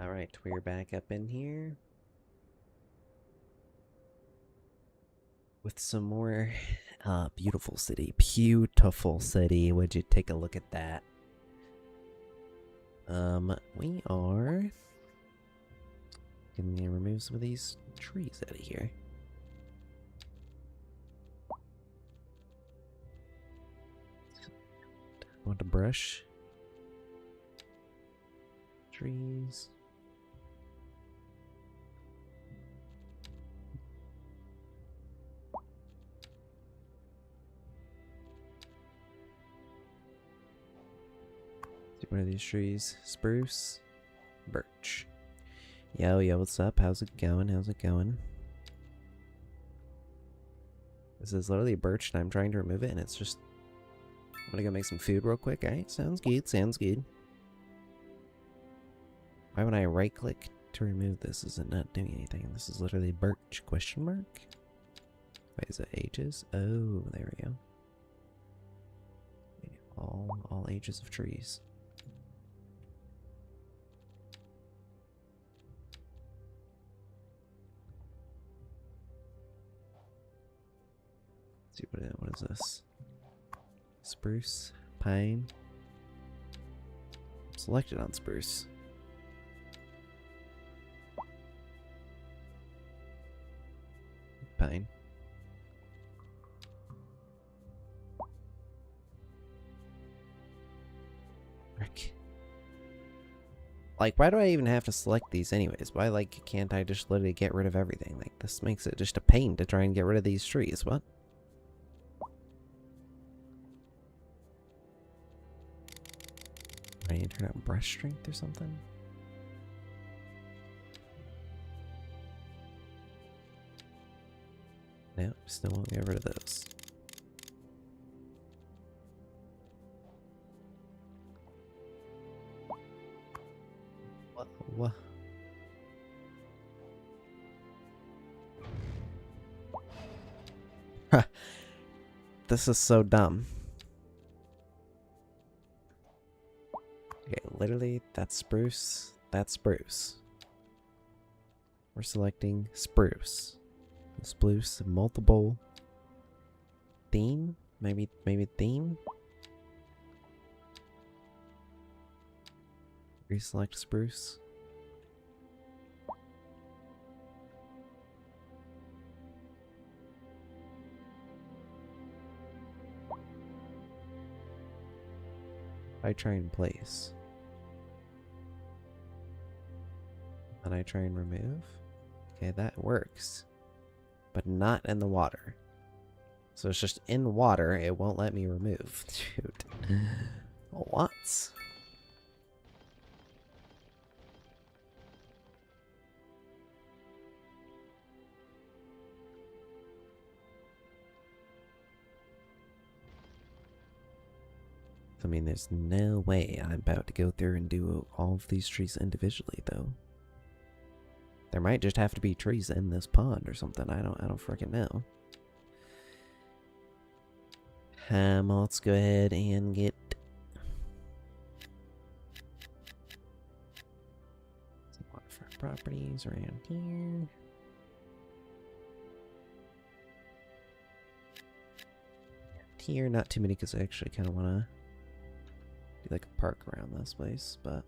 Alright, we're back up in here with some more beautiful city. Beautiful city. Would you take a look at that? We are gonna remove some of these trees out of here. Want to brush trees. What are these trees? Spruce, birch. Yo, what's up? How's it going? How's it going? This is literally birch and I'm trying to remove it and it's just... I'm gonna go make some food real quick. Alright, sounds good, sounds good. Why would I right click to remove this? Is it not doing anything? This is literally birch, question mark? Wait, is it ages? Oh, there we go. All ages of trees. Let's see, what is this? Spruce, pine. Selected on spruce. Pine. Frick. Like, why do I even have to select these anyways? Why, like, can't I just literally get rid of everything? Like, this makes it just a pain to try and get rid of these trees. What? I need to turn out brush strength or something? No, still won't get rid of those. What? Huh. This is so dumb. Okay, literally, that's spruce. That's spruce. We're selecting spruce. Spruce, multiple theme? Maybe theme? Reselect spruce. I try and place. And I try and remove. Okay, that works. But not in the water. So it's just in water, it won't let me remove. Shoot. What? I mean, there's no way I'm about to go through and do all of these trees individually, though. There might just have to be trees in this pond or something. I don't freaking know. Let's go ahead and get some waterfront properties around here. Here, not too many because I actually kind of want to do like a park around this place, but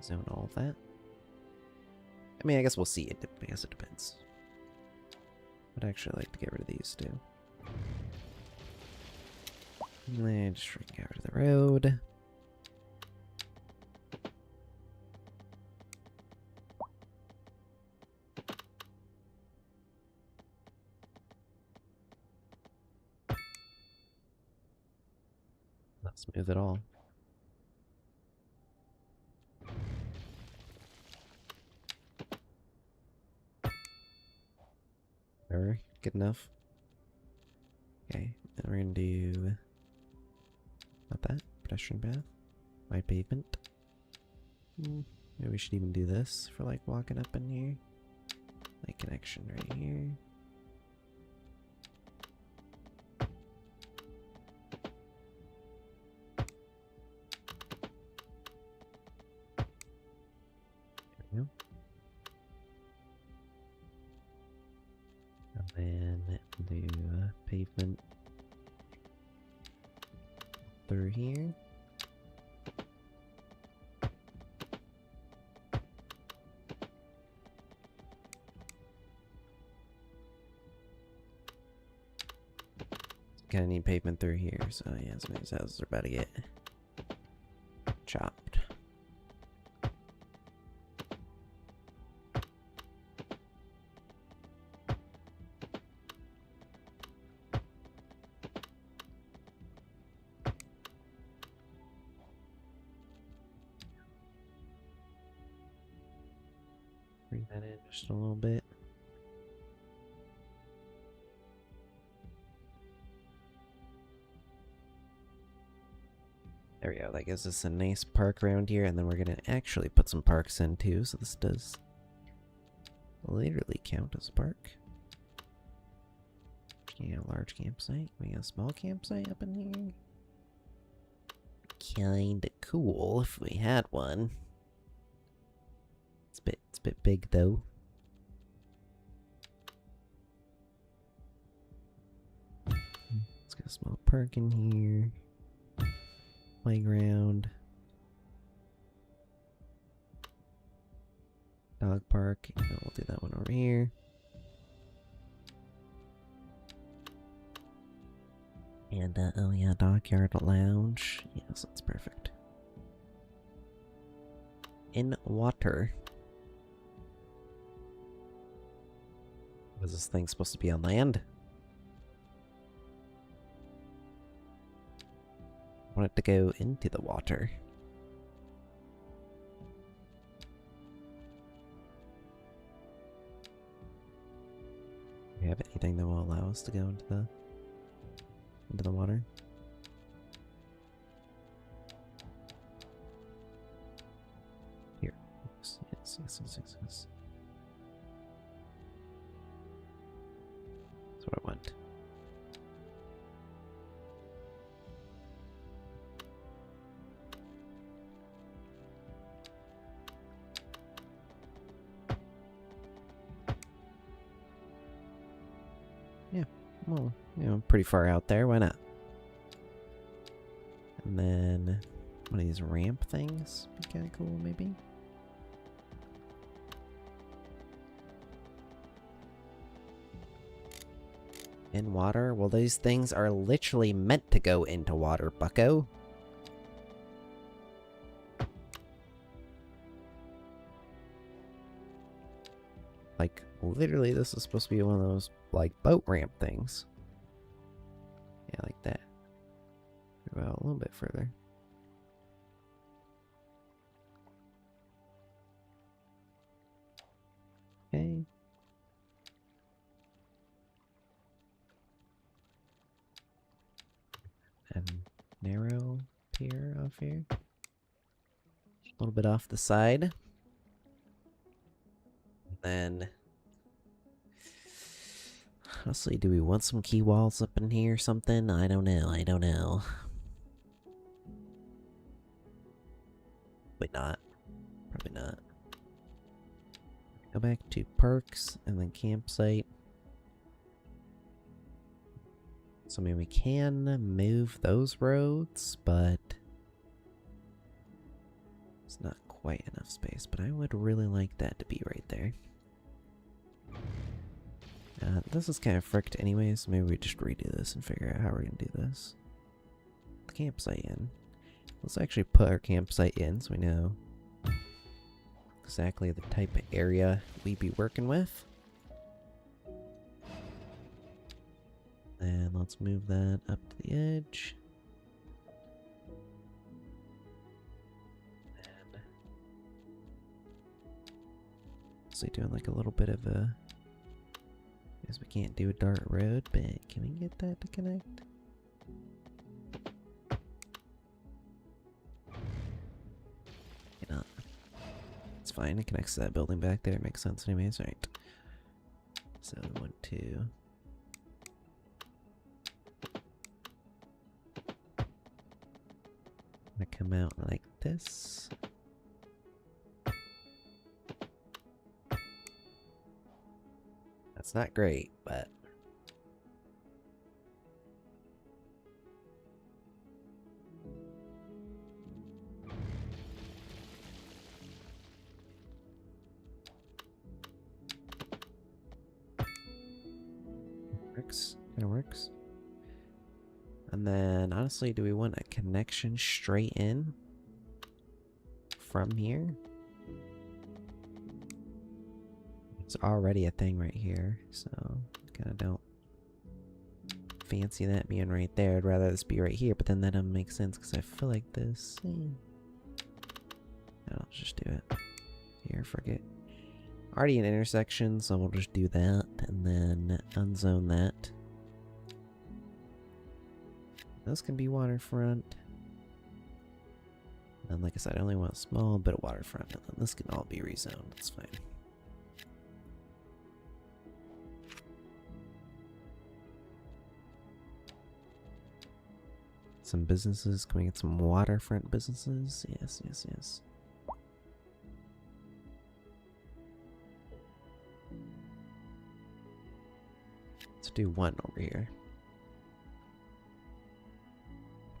zone all of that. I mean, I guess we'll see. I guess it depends. I'd actually like to get rid of these too. And then just get rid of the road. Not smooth at all. Whatever, good enough. Okay, now we're gonna do not that pedestrian path, wide pavement. Maybe we should even do this for like walking up in here. Like connection right here. And then do pavement through here. Kinda need pavement through here, so yeah, some of these houses are about to get chopped. Bring that in just a little bit. There we go, that gives us a nice park around here, and then we're gonna actually put some parks in too, so this does literally count as a park. Yeah, a large campsite. We got a small campsite up in here. Kinda cool if we had one. It's a bit big though. Let's get a small park in here. Playground. Dog park. We'll do that one over here. And, oh yeah, dockyard lounge. Yes, that's perfect. In water. Was this thing supposed to be on land? I want it to go into the water. Do we have anything that will allow us to go into the water? Here. Yes. That's what I want. Yeah, well, you know, pretty far out there, why not? And then one of these ramp things be kind of cool, maybe? In water? Well, these things are literally meant to go into water, bucko. Like, literally, this is supposed to be one of those, like, boat ramp things. Yeah, like that. Go out a little bit further. Okay. And narrow pier off here. A little bit off the side. Then, honestly, do we want some key walls up in here or something? I don't know. Probably not. Go back to parks and then campsite. So, I mean, we can move those roads, but it's not quite enough space. But I would really like that to be right there. This is kind of fricked anyway, so maybe we just redo this and figure out how we're gonna do this. The campsite in. Let's actually put our campsite in so we know exactly the type of area we be working with. And let's move that up to the edge. And so doing like a little bit of a, I guess we can't do a dart road, but can we get that to connect? Cannot. It's fine, it connects to that building back there, it makes sense anyways, right? So we want to come out like this. That's It's not great, but works. Kind of works. And then, honestly, do we want a connection straight in from here? It's already a thing right here, so kind of don't fancy that being right there. I'd rather this be right here, but then that doesn't make sense because I feel like this. I'll just do it here. Forget. Already an intersection, so we'll just do that and then unzone that. Those can be waterfront. And like I said, I only want a small bit of waterfront, and then this can all be rezoned. That's fine. Some businesses. Can we get some waterfront businesses? Yes, yes, yes. Let's do one over here.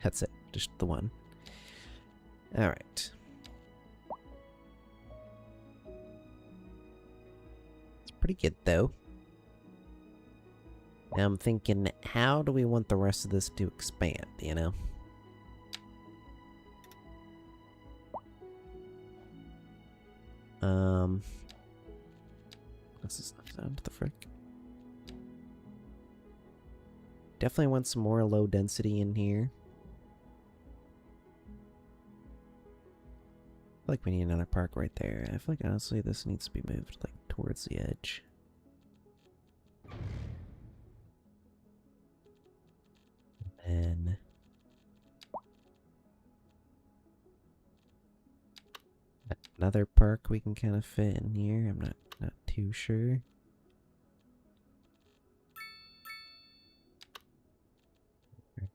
That's it. Just the one. Alright. It's pretty good, though. Now I'm thinking, how do we want the rest of this to expand, you know? This is not down to the frick. Definitely want some more low density in here. I feel like we need another park right there. I feel like honestly this needs to be moved like towards the edge. And another park we can kind of fit in here. I'm not too sure.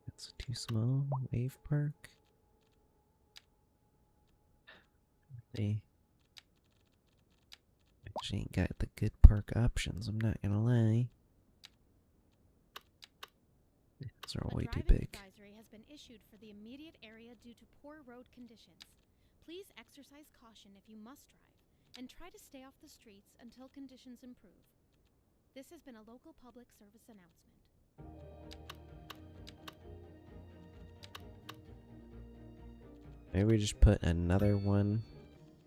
That's too small. Wave park. They actually ain't got the good park options, I'm not gonna lie. These are way too big. Advisory has been issued for the immediate area due to poor road conditions. Please exercise caution if you must drive, and try to stay off the streets until conditions improve. This has been a local public service announcement. Maybe we just put another one,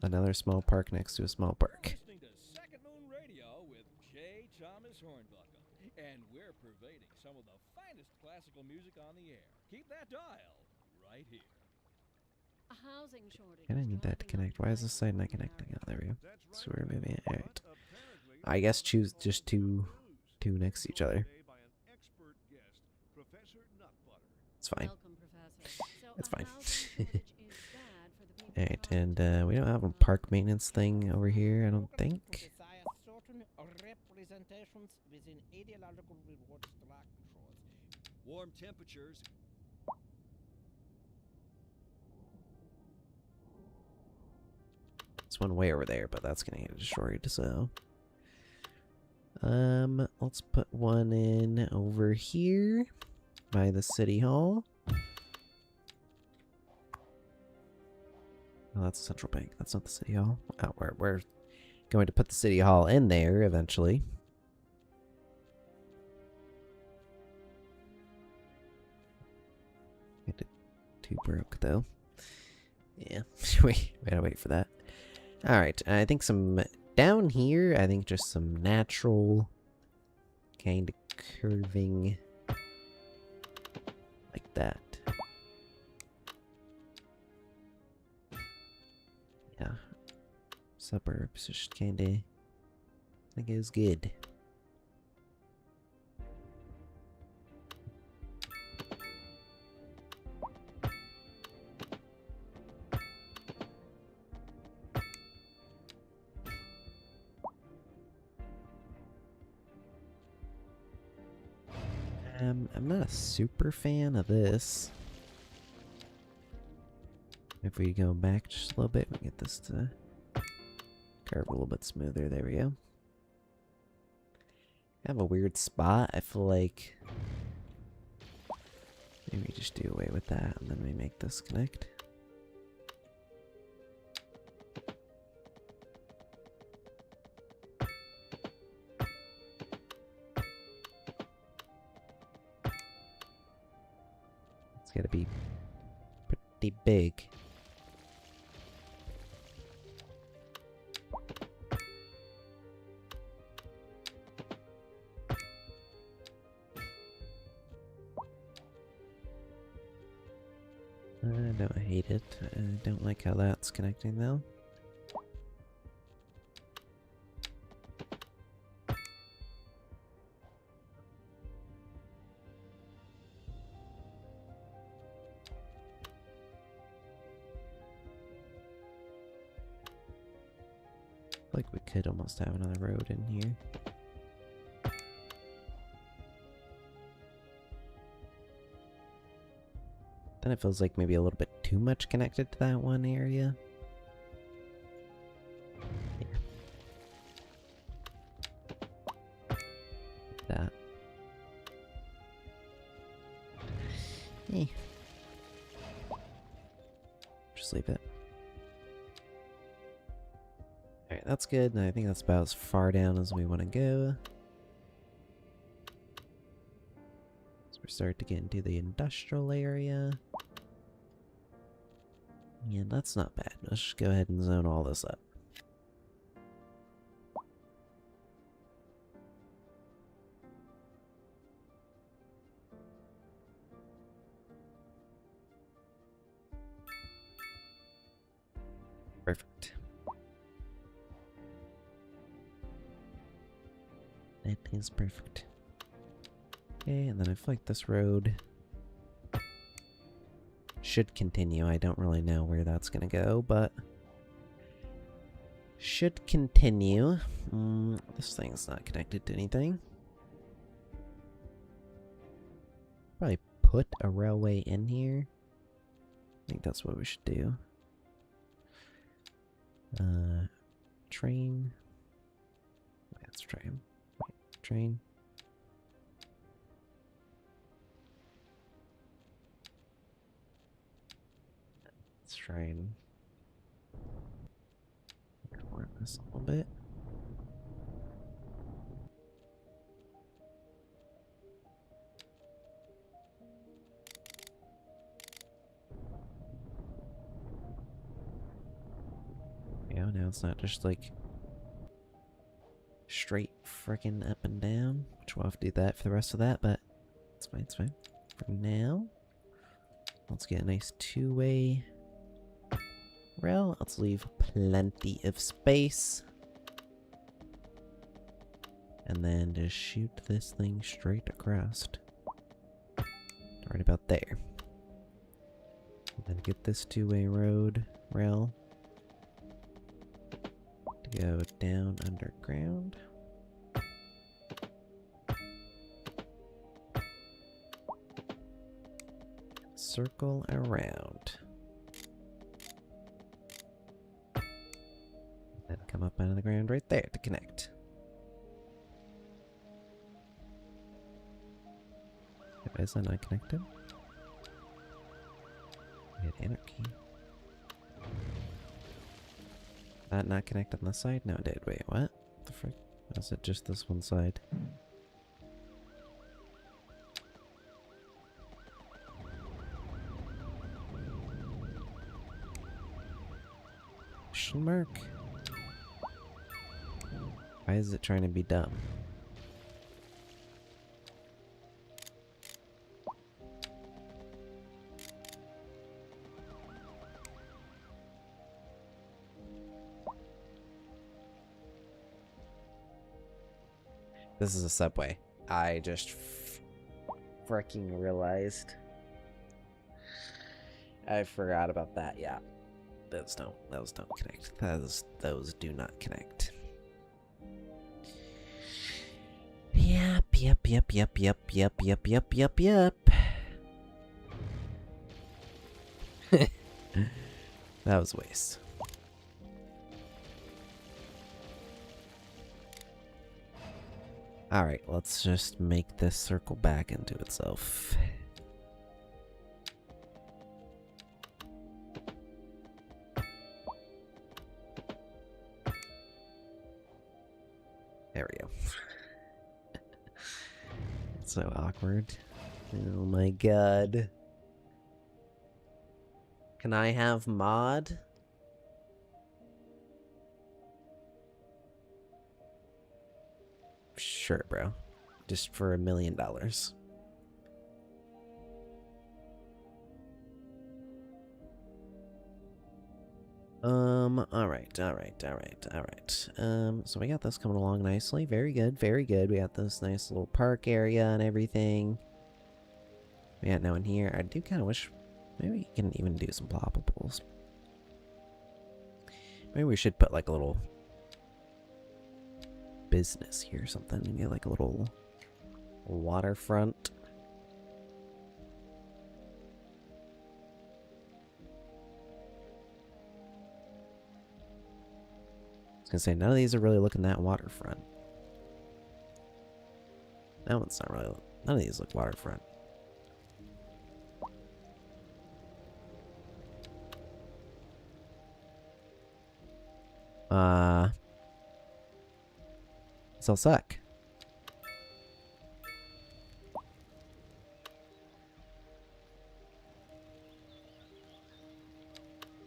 another small park next to a small park. Listening to Second Moon Radio with J. Thomas Hornbuckle, and we're pervading some of the finest classical music on the air. Keep that dial right here. A housing shortage. I need that to connect. Why is this side not connecting? Oh, there we go. So we're moving it. Alright. I guess choose just two next to each other. It's fine. It's fine. Alright, and we don't have a park maintenance thing over here, I don't think. Warm temperatures. There's one way over there, but that's gonna get destroyed, so. Let's put one in over here by the city hall. Oh, that's the central bank. That's not the city hall. Oh, we're going to put the city hall in there eventually. It too broke though. Yeah, we gotta wait for that. All right, I think some down here. I think just some natural kind of curving like that. Yeah, suburbs just kind of. I think it was good. I'm not a super fan of this. If we go back just a little bit, we get this to curve a little bit smoother. There we go. I have a weird spot. I feel like maybe we just do away with that and then we make this connect. It's gotta be pretty big. I don't hate it. I don't like how that's connecting though. Like we could almost have another road in here. Then it feels like maybe a little bit too much connected to that one area. Yeah. That. Eh. Just leave it. Alright, that's good. And I think that's about as far down as we want to go. We're starting to get into the industrial area. Yeah, that's not bad. Let's just go ahead and zone all this up. Perfect. That is perfect. Okay, and then I feel like this road should continue. I don't really know where that's gonna go, but should continue. This thing's not connected to anything. Probably put a railway in here. I think that's what we should do. Train. That's train. Train. Let's try and work this a little bit. Yeah, now it's not just like straight freaking up and down, which we'll have to do that for the rest of that, but it's fine, it's fine. For now, let's get a nice two-way rail. Let's leave plenty of space. And then just shoot this thing straight across. Right about there. And then get this two-way rail to go down underground. Circle around. Then come up out of the ground right there to connect. Why is that not connected? We had anarchy. That not connect on this side? No, it did. Wait, what? The frick? Was it just this one side? Question mark? Why is it trying to be dumb? This is a subway. I just freaking realized. I forgot about that, yeah. Those don't connect. Those do not connect. Yep. That was a waste. Alright, let's just make this circle back into itself. There we go. So awkward. Oh my god. Can I have mod? Sure, bro. Just for $1 million. Alright. So we got this coming along nicely. Very good, very good. We got this nice little park area and everything. We got now in here. I do kind of wish maybe we can even do some ploppables. Maybe we should put like a little business here or something. Maybe like a little waterfront. I was gonna say, none of these are really looking that waterfront. That one's not really. None of these look waterfront. These all suck.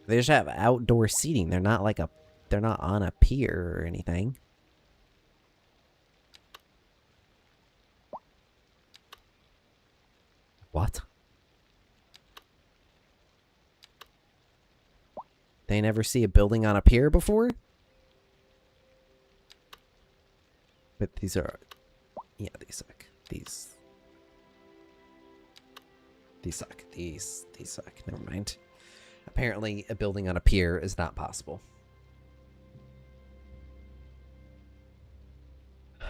They just have outdoor seating. They're not like they're not on a pier or anything. What? They never see a building on a pier before? But these are... Yeah, these suck. These suck. These suck. Never mind. Apparently, a building on a pier is not possible.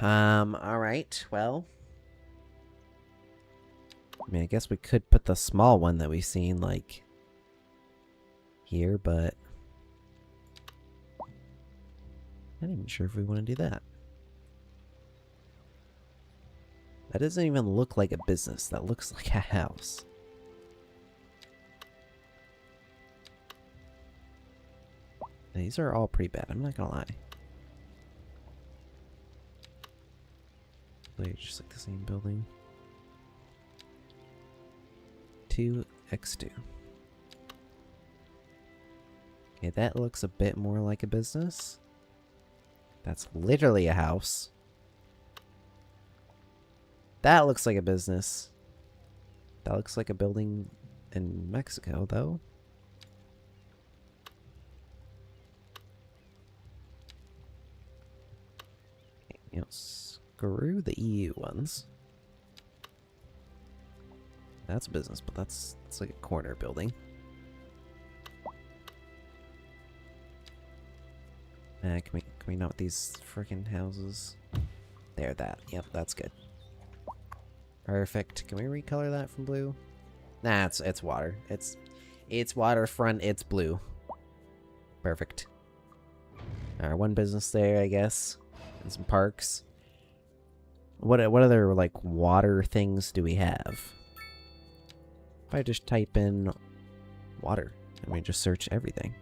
Alright, well... I mean, I guess we could put the small one that we've seen, like... here, but... I'm not even sure if we want to do that. That doesn't even look like a business. That looks like a house. These are all pretty bad, I'm not gonna lie. They're just like the same building. 2x2. Okay, that looks a bit more like a business. That's literally a house. That looks like a business. That looks like a building in Mexico, though. Okay, you know, screw the EU ones. That's a business, but that's like a corner building. Can we not with these freaking houses? There, that. Yep, that's good. Perfect. Can we recolor that from blue? Nah, it's water. It's waterfront. It's blue. Perfect. Alright, one business there, I guess, and some parks. What other like water things do we have? If I just type in water and we just search everything.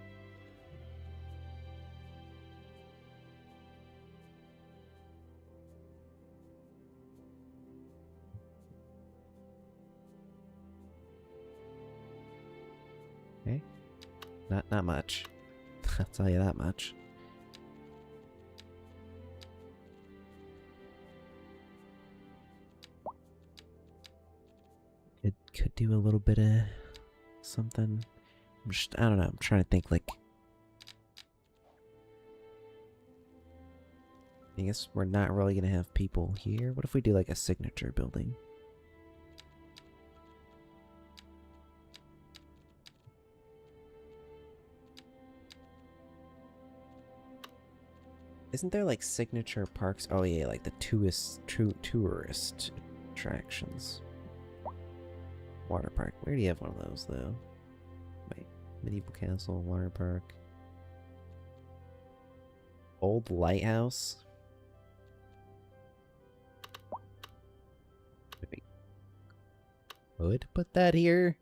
Okay. Not much. I'll tell you that much. It could do a little bit of something. I don't know. I'm trying to think like. I guess we're not really gonna have people here. What if we do like a signature building? Isn't there like signature parks? Oh yeah, like the tourist attractions. Water park. Where do you have one of those though? Wait, medieval castle, water park. Old lighthouse. could put that here.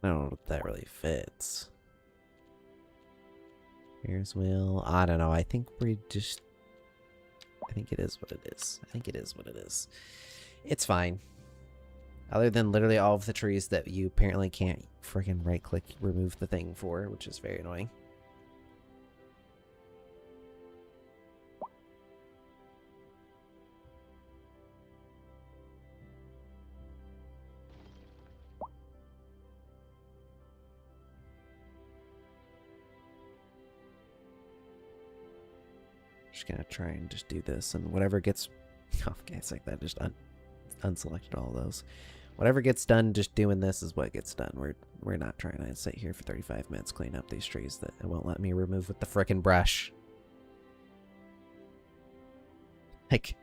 I don't know if that really fits. Here's wheel. I don't know. I think we just... I think it is what it is. I think it is what it is. It's fine. Other than literally all of the trees that you apparently can't freaking right-click remove the thing for, which is very annoying. Just gonna try and just do this, and whatever gets... Okay, it's like that. Just unselected all those. Whatever gets done, just doing this is what gets done. We're not trying to sit here for 35 minutes cleaning up these trees that it won't let me remove with the frickin' brush. Like,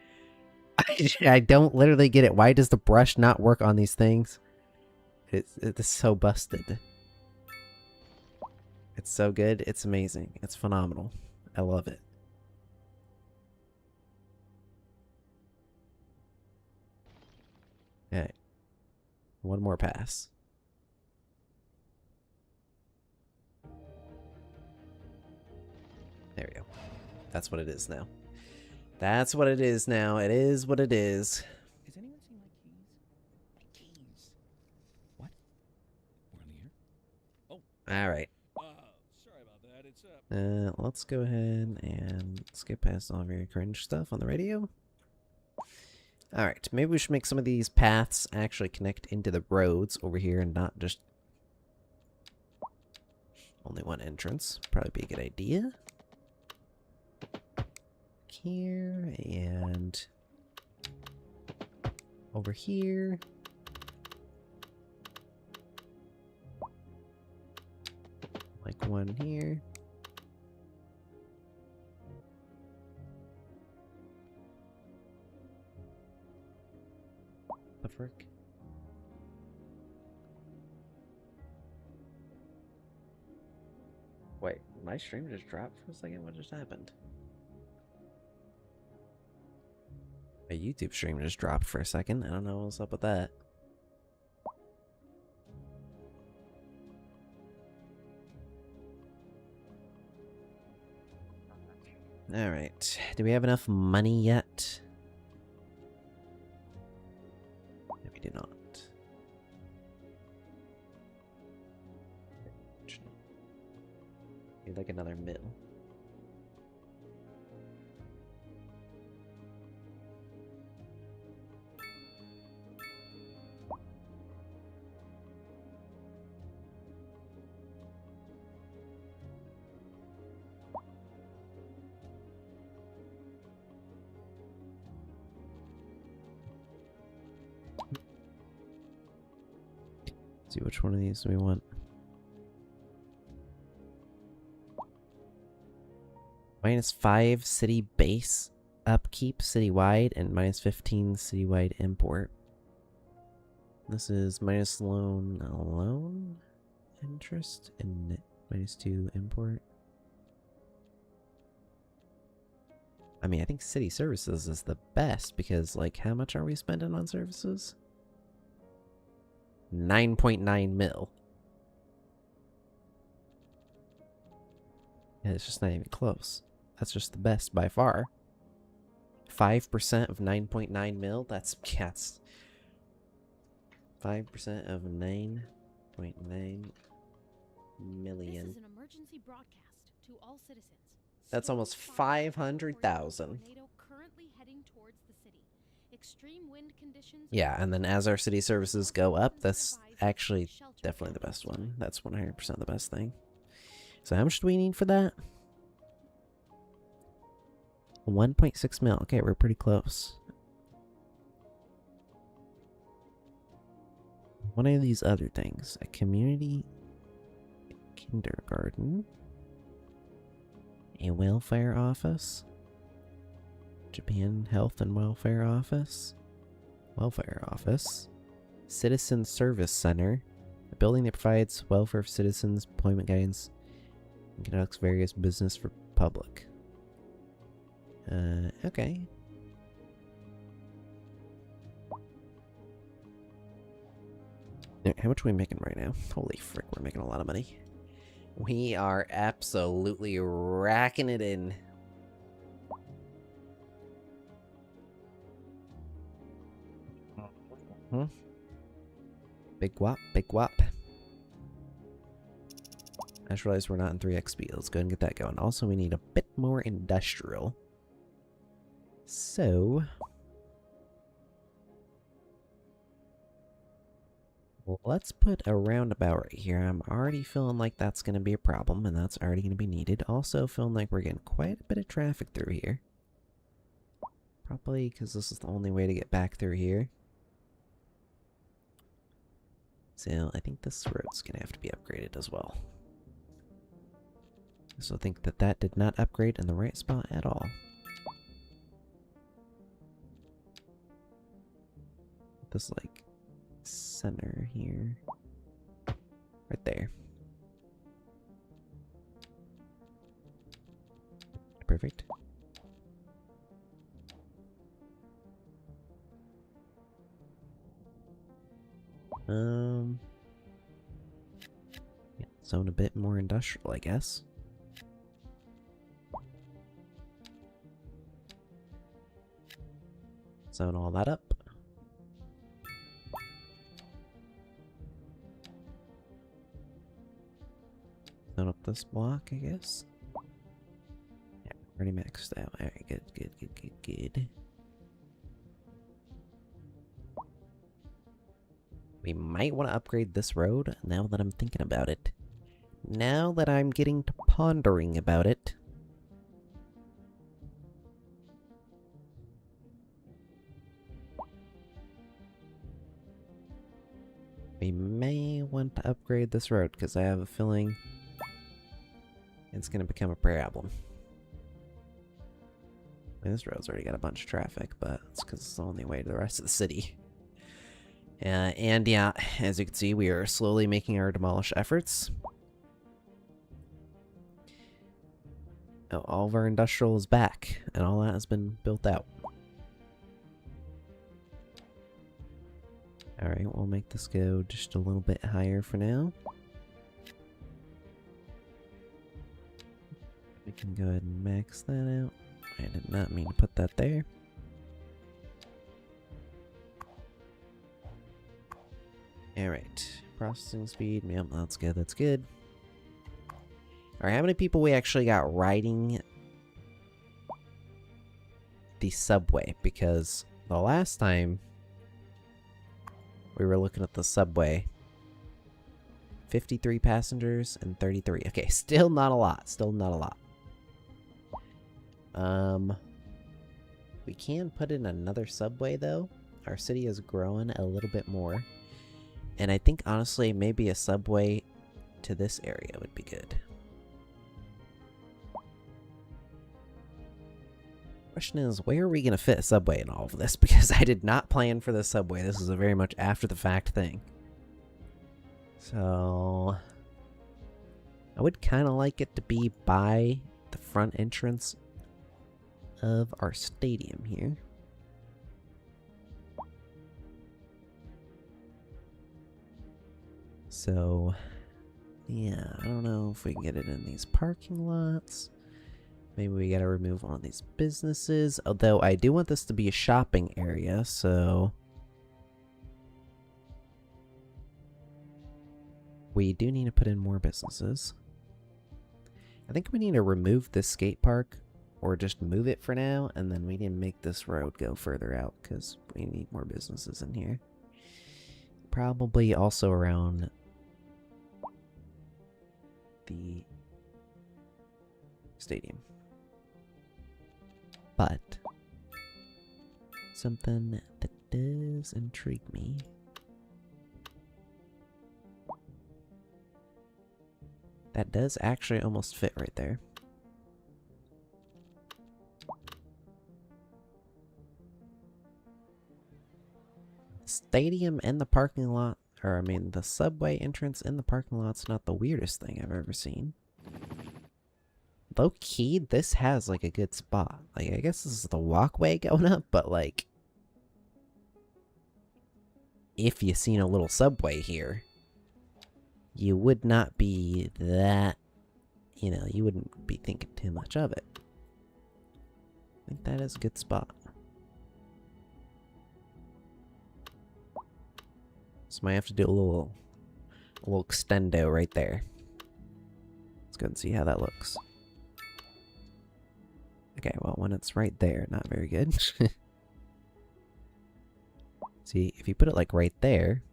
I don't literally get it. Why does the brush not work on these things? It's so busted. It's so good. It's amazing. It's phenomenal. I love it. Okay. One more pass. There we go. That's what it is now. That's what it is now. It is what it is. Has anyone seen my keys? My keys. What? We're on the air? Oh. Alright. Sorry about that. It's Let's go ahead and skip past all of your cringe stuff on the radio. Alright, maybe we should make some of these paths actually connect into the roads over here and not just only one entrance. Probably be a good idea. Here and over here. Like one here. The frick? Wait, my stream just dropped for a second? What just happened? My YouTube stream just dropped for a second. I don't know what's up with that. Alright. Do we have enough money yet? No, we do not. Need like another mill. See which one of these we want. -5 city base upkeep citywide and -15 citywide import. This is minus loan interest and -2 import. I mean, I think city services is the best because, like, how much are we spending on services? 9.9 mil. Yeah, it's just not even close. That's just the best by far. 5% of 9.9 mil? That's 5% of 9.9 million. This is an emergency broadcast to all citizens. That's almost 500,000. Currently heading towards the city. Extreme wind conditions. Yeah, and then as our city services go up, that's actually definitely the best one. That's 100% the best thing. So how much do we need for that? 1.6 mil. Okay, we're pretty close. One of these other things. A community kindergarten. A welfare office. Japan Health and Welfare Office. Welfare Office. Citizen Service Center. A building that provides welfare for citizens, employment guidance, and conducts various business for public. Okay. Alright, how much are we making right now? Holy frick, we're making a lot of money. We are absolutely racking it in. Big whop, big whop. I just realized we're not in 3XP. Let's go ahead and get that going. Also, we need a bit more industrial. So... let's put a roundabout right here. I'm already feeling like that's going to be a problem, and that's already going to be needed. Also feeling like we're getting quite a bit of traffic through here. Probably because this is the only way to get back through here. So I think this road's going to have to be upgraded as well. So I think that that did not upgrade in the right spot at all. This, like, center here. Right there. Perfect. Yeah, zone a bit more industrial, I guess. Zone all that up. Zone up this block, I guess. Yeah, already maxed out. Alright, good, good, good, good, good. We might want to upgrade this road now that I'm thinking about it. Now that I'm getting to pondering about it. We may want to upgrade this road because I have a feeling it's going to become a problem. I mean, this road's already got a bunch of traffic, but it's because it's the only way to the rest of the city. And yeah, as you can see, we are slowly making our demolish efforts. Oh, all of our industrial is back, and all that has been built out. Alright, we'll make this go just a little bit higher for now. We can go ahead and max that out. I did not mean to put that there. Alright, processing speed, yep, that's good, that's good. Alright, how many people we actually got riding the subway? Because the last time we were looking at the subway, 53 passengers and 33. Okay, still not a lot, still not a lot. We can put in another subway though. Our city is growing a little bit more. And I think, honestly, maybe a subway to this area would be good. Question is, where are we going to fit a subway in all of this? Because I did not plan for the subway. This is a very much after-the-fact thing. So... I would kind of like it to be by the front entrance of our stadium here. So, yeah, I don't know if we can get it in these parking lots. Maybe we gotta remove one of these businesses. Although, I do want this to be a shopping area, so... we do need to put in more businesses. I think we need to remove this skate park, or just move it for now, and then we need to make this road go further out, because we need more businesses in here. Probably also around the stadium. But something that does intrigue me. That does actually almost fit right there. Stadium and the parking lot, or I mean the subway entrance in the parking lot's not the weirdest thing I've ever seen. Low key, this has like a good spot. Like, I guess this is the walkway going up, but like... if you seen a little subway here, you would not be that, you know, you wouldn't be thinking too much of it. I think that is a good spot. So might have to do a little extendo right there. Let's go and see how that looks. Okay, well, when it's right there, not very good. See, if you put it like right there,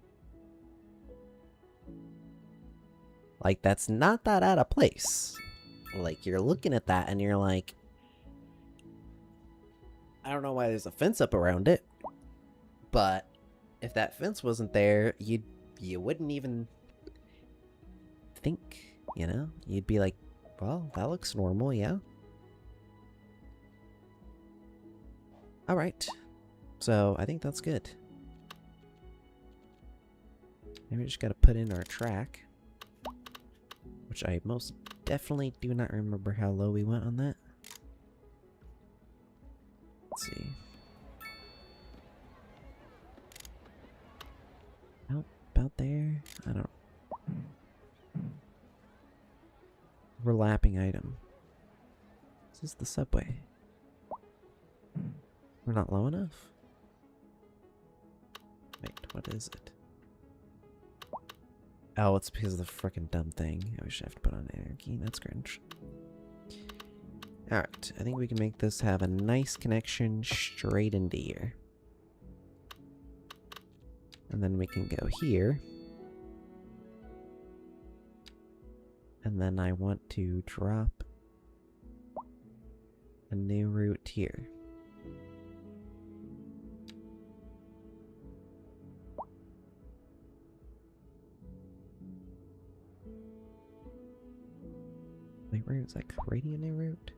like that's not that out of place. Like you're looking at that and you're like, I don't know why there's a fence up around it, but if that fence wasn't there, you wouldn't even think, you know? You'd be like, well, that looks normal, yeah. Alright. So, I think that's good. Maybe we just gotta put in our track. Which I most definitely do not remember how low we went on that. Let's see. About there? I don't... Overlapping item. This is the subway. We're not low enough? Wait, what is it? Oh, it's because of the frickin' dumb thing. I wish I have to put on anarchy. That's cringe. Alright, I think we can make this have a nice connection straight into here. And then we can go here. And then I want to drop a new route here. Wait, where is that creating a new route?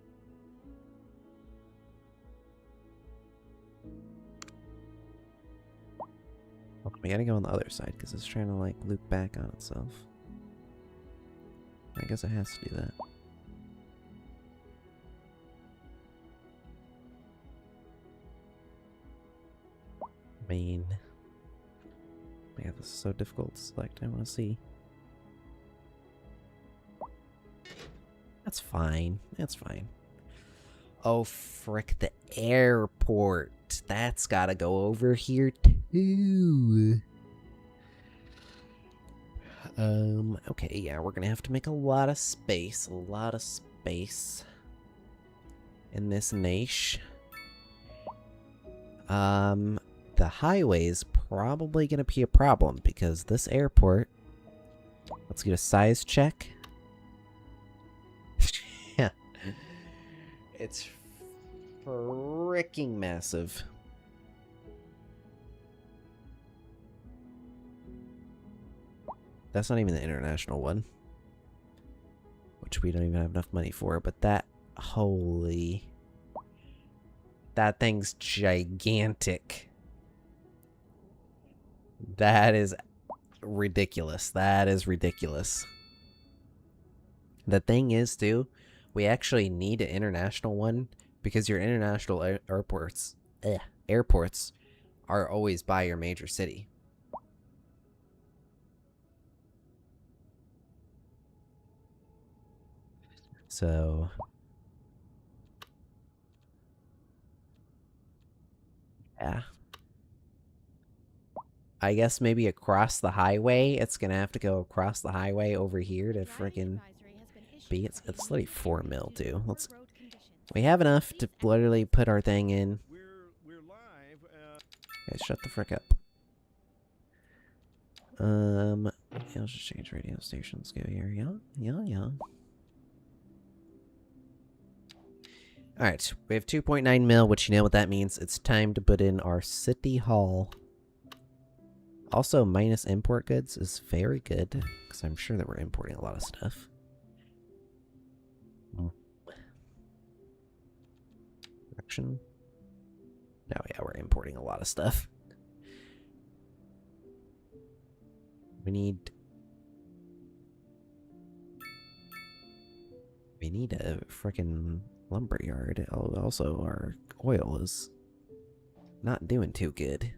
Oh, we gotta go on the other side because it's trying to like loop back on itself. I guess it has to do that. I mean, yeah, this is so difficult to select. I want to see. That's fine. That's fine. Oh, frick, the airport. That's gotta go over here, too. Okay, yeah, we're gonna have to make a lot of space. A lot of space. In this niche. The highway is probably gonna be a problem, because this airport... Let's get a size check. Yeah. It's freaking massive. That's not even the international one. Which we don't even have enough money for, but that... Holy... That thing's gigantic. That is ridiculous. That is ridiculous. The thing is, too, we actually need an international one because your international airports are always by your major city. So... yeah. I guess maybe across the highway, it's gonna have to go across the highway over here to frickin' be. It's literally 4 mil too. We have enough to literally put our thing in. We're live. Guys, shut the frick up. Yeah, let's just change radio stations. Go here. Yeah. Alright, we have 2.9 mil, which you know what that means. It's time to put in our city hall. Also, minus import goods is very good, because I'm sure that we're importing a lot of stuff. Production? No, yeah, we're importing a lot of stuff. We need a frickin' lumber yard. Also, our oil is not doing too good.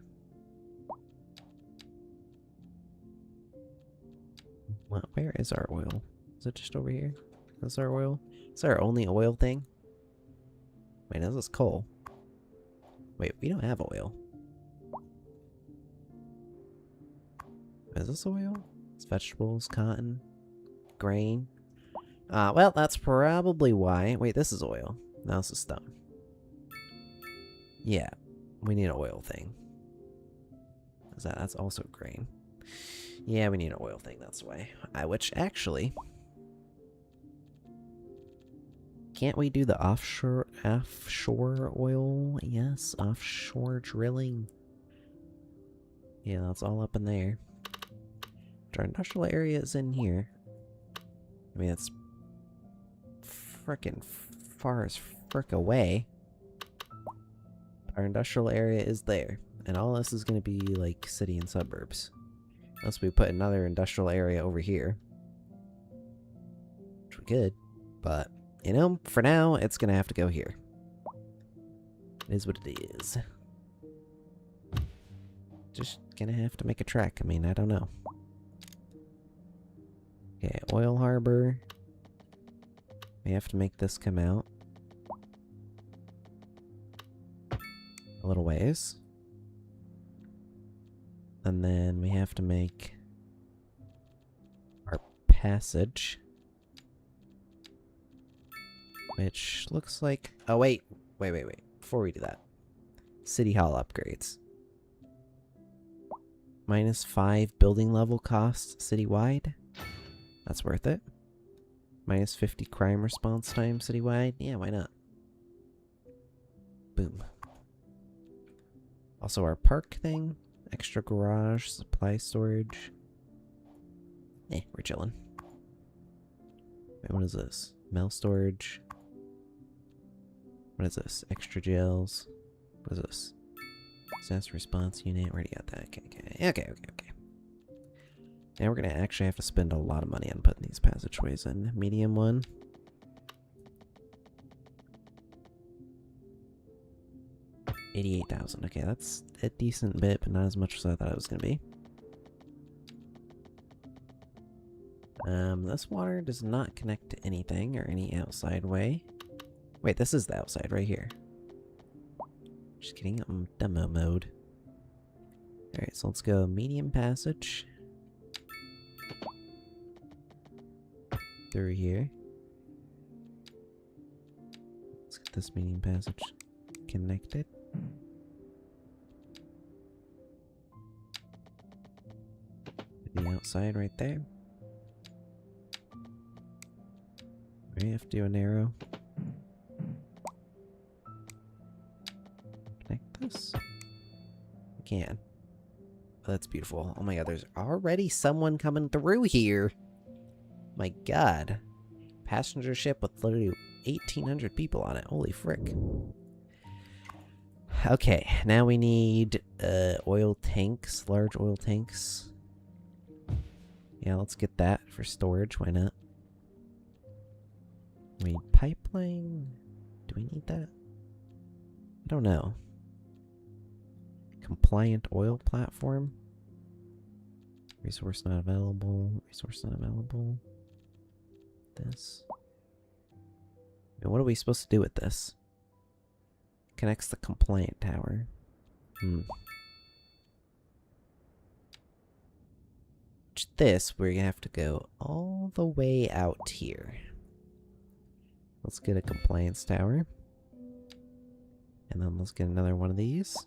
Well, where is our oil? Is it just over here? Is our oil? Is our only oil thing? Wait, is this coal? Wait, we don't have oil. Is this oil? It's vegetables, cotton, grain. Well, that's probably why. Wait, this is oil. No, this is stone. Yeah, we need an oil thing. That's also grain. Yeah, we need an oil thing, that's why. Which, actually... Can't we do the offshore oil? Yes, offshore drilling. Yeah, that's all up in there. Our industrial area is in here. I mean, it's frickin' far as frick away. Our industrial area is there. And all this is gonna be like city and suburbs. Unless we put another industrial area over here. Which we could, but... You know, for now, it's gonna have to go here. It is what it is. Just gonna have to make a track. I mean, I don't know. Okay, Oil Harbor. We have to make this come out. A little ways. And then we have to make our passage. Which looks like... Oh, wait. Wait. Before we do that. City Hall upgrades. -5 building level cost citywide. That's worth it. -50 crime response time citywide. Yeah, why not? Boom. Also our park thing. Extra garage, supply storage. We're chilling. Wait, what is this? Mail storage. What is this? Extra jails. What is this? Disaster response unit. Where do you got that? Okay. Now we're gonna actually have to spend a lot of money on putting these passageways in. Medium one. $88,000. Okay, that's a decent bit, but not as much as I thought it was gonna be. This water does not connect to anything or any outside way. Wait, this is the outside right here. Just kidding, I'm demo mode. Alright, so let's go medium passage. Through here. Let's get this medium passage connected. The outside right there. We have to do a narrow. Connect this. We can. Oh, that's beautiful. Oh my god, there's already someone coming through here. My god. Passenger ship with literally 1,800 people on it. Holy frick. Okay, now we need oil tanks, large oil tanks. Yeah, let's get that for storage. Why not? We need pipeline. Do we need that? I don't know. Compliant oil platform. Resource not available. Resource not available. This. And what are we supposed to do with this? Connects the compliant tower. This, we're gonna have to go all the way out here. Let's get a compliance tower. And then let's get another one of these.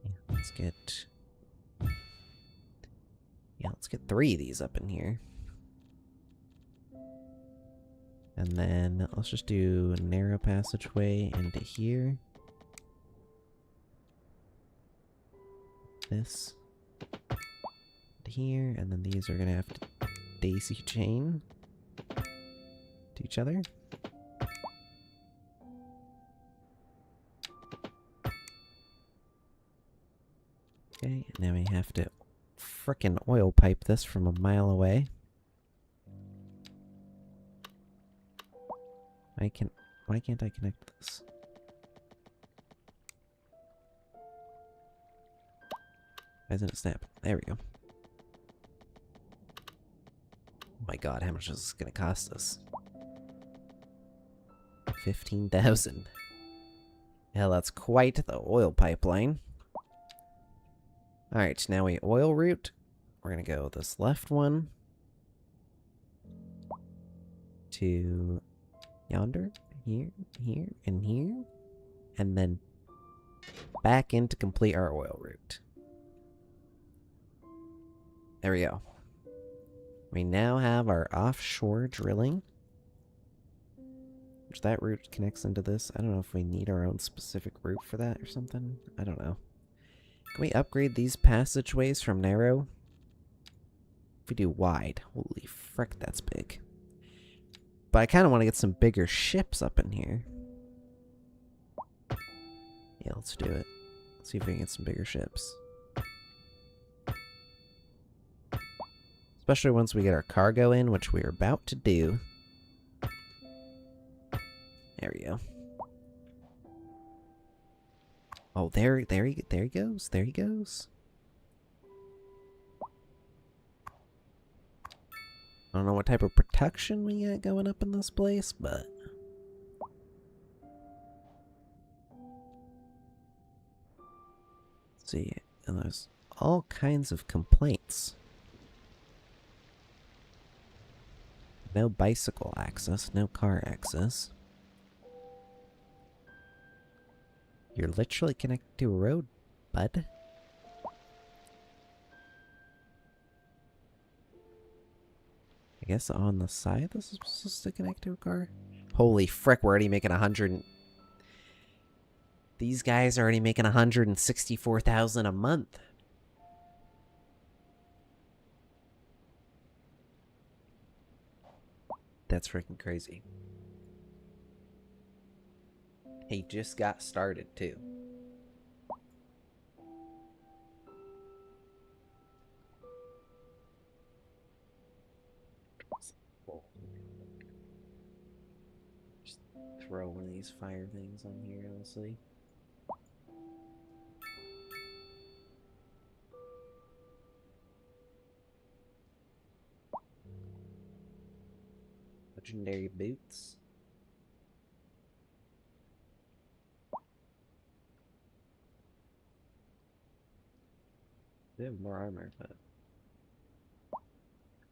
Yeah, let's get... Yeah, let's get 3 of these up in here. And then let's just do a narrow passageway into here. This. To here, and then these are gonna have to daisy chain to each other. Okay, now we have to frickin' oil pipe this from a mile away. Why can't I connect this? Why isn't it snap? There we go. my god, how much is this gonna cost us? 15,000. Hell, that's quite the oil pipeline. Alright, now we oil route. We're gonna go this left one to yonder, here, and here, and then back in to complete our oil route. There we go. We now have our offshore drilling, which that route connects into this. I don't know if we need our own specific route for that or something. I don't know. Can we upgrade these passageways from narrow? If we do wide, holy frick, that's big. But I kind of want to get some bigger ships up in here. Yeah, let's do it. Let's see if we can get some bigger ships. Especially once we get our cargo in, which we're about to do. There we go. Oh, there he goes. There he goes. I don't know what type of protection we got going up in this place, but let's see, and there's all kinds of complaints. No bicycle access, no car access. You're literally connected to a road, bud. I guess on the side this is supposed to connect to a car? Holy frick, we're already making 100. These guys are already making 164,000 a month. That's freaking crazy. He just got started too. Just throw one of these fire things on here, honestly. Legendary boots. They have more armor, but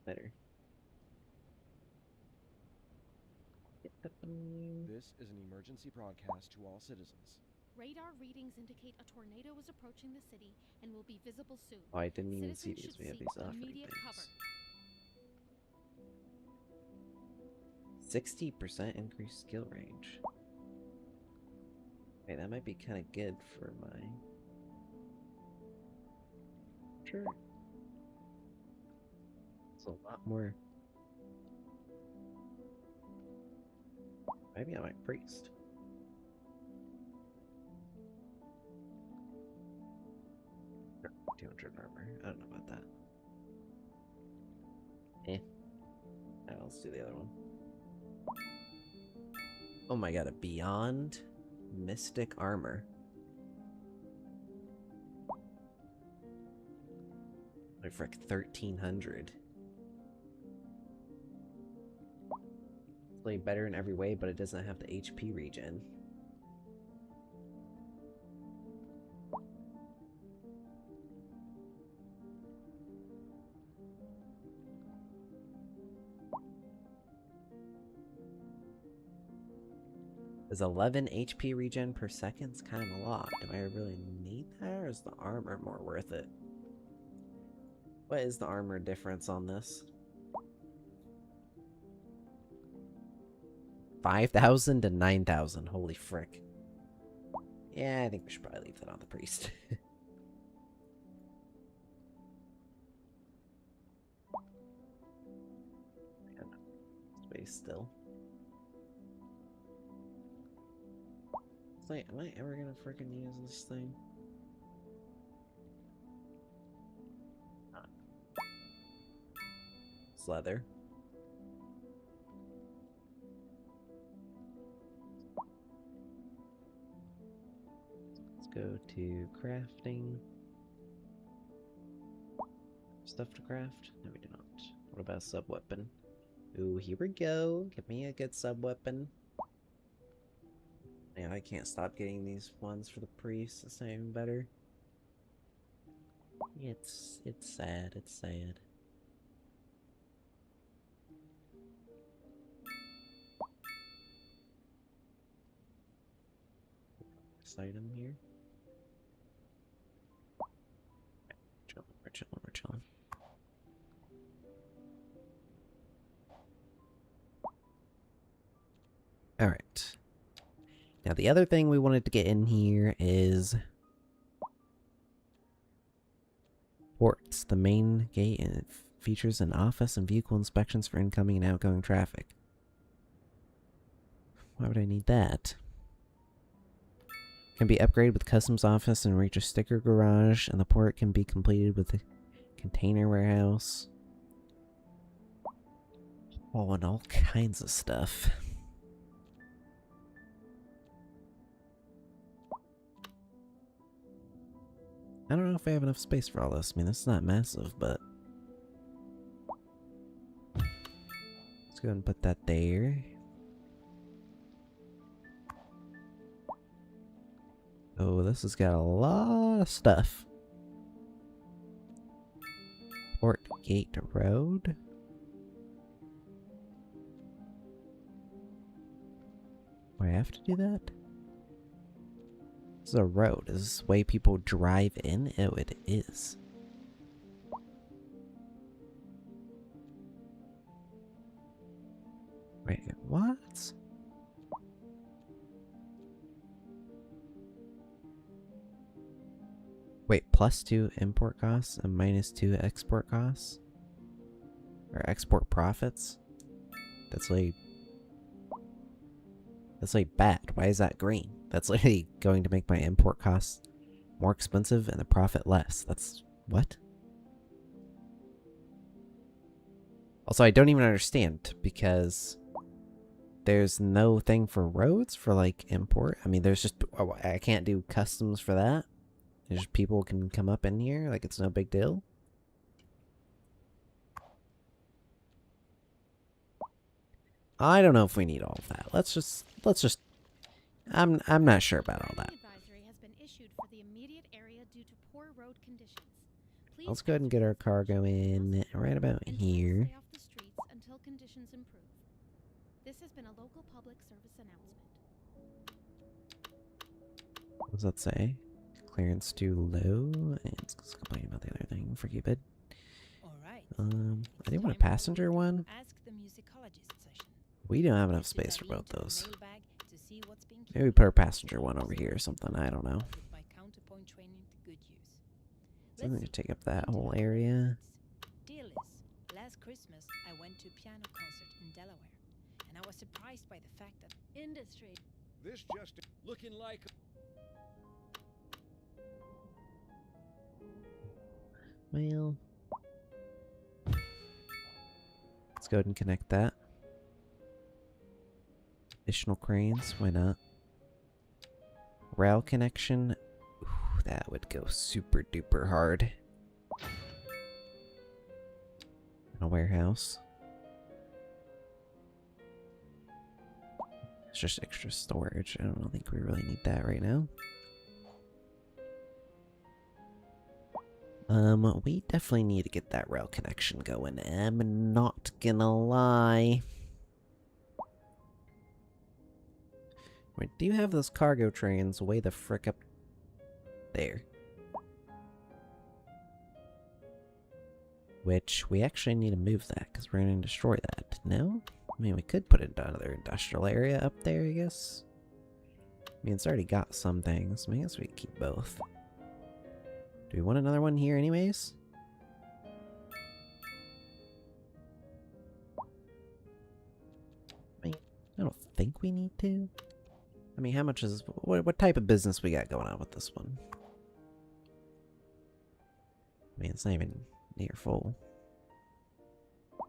better. This is an emergency broadcast to all citizens. Radar readings indicate a tornado is approaching the city and will be visible soon. Oh, I didn't even see Citizens these. We have should these seek offering immediate cover. things. 60% increased skill range. Wait, that might be kind of good for my... Sure. It's a lot more... Maybe I might priest. Or 200 armor. I don't know about that. Alright, let's do the other one. Oh my god, a beyond mystic armor. Like frick, 1,300. It's playing better in every way, but it doesn't have the HP regen. Is 11 HP regen per second? It's kind of a lot. Do I really need that, or is the armor more worth it? What is the armor difference on this? 5,000 to 9,000. Holy frick. Yeah, I think we should probably leave that on the priest. Space still. It's like, am I ever gonna freaking use this thing? It's leather. Let's go to crafting. Stuff to craft? No, we do not. What about a sub weapon? Ooh, here we go. Give me a good sub-weapon. Yeah, I can't stop getting these ones for the priest. It's not even better. It's sad. It's sad. This item here. We're chilling. Alright. Now the other thing we wanted to get in here is ports. The main gate and it features an office and vehicle inspections for incoming and outgoing traffic. Why would I need that? Can be upgraded with customs office and reach a sticker garage, and the port can be completed with a container warehouse. Oh, and all kinds of stuff. I don't know if I have enough space for all this. I mean, this is not massive, but... Let's go ahead and put that there. Oh, this has got a lot of stuff. Port Gate Road. Do I have to do that? This is a road. Is this the way people drive in? Oh, it is. Wait, what? Wait, +2 import costs and -2 export costs? Or export profits? That's like bad. Why is that green? That's literally going to make my import costs more expensive and the profit less. That's what? Also, I don't even understand because there's no thing for roads for like import. I mean, there's just I can't do customs for that. There's just people can come up in here like it's no big deal. I don't know if we need all of that. Let's just I'm not sure about all that. Advisory has been issued for the immediate area due to poor road conditions. Please Let's go ahead and get our cargo in right about and here. stay off the streets until conditions improve. This has been a local public service announcement. What does that say? Clearance too low. And it's complaining about the other thing for Cupid. All right. I do want a passenger one. Ask the musicologist session. We don't have enough This is space a for link both to the those. mailbag to see what's being Maybe we queued. put our passenger one over here or something. I don't know. Put my counterpoint training to good use. Something to Let's take up that into whole the area. highlights. Dear Liz, last Christmas I went to a piano concert in Delaware, and I was surprised by the fact that industry. This just looking like Well, let's go ahead and connect that. Additional cranes, why not? Rail connection. Ooh, that would go super duper hard. And a warehouse. It's just extra storage. I don't think we really need that right now. We definitely need to get that rail connection going. I'm not gonna lie. We do have those cargo trains way the frick up there. Which, we actually need to move that, because we're gonna destroy that. No? I mean, we could put it into another industrial area up there, I guess. I mean, it's already got some things. I guess we could keep both. Do we want another one here anyways? I mean, I don't think we need to. I mean, how much is... What type of business we got going on with this one? I mean, it's not even near full. I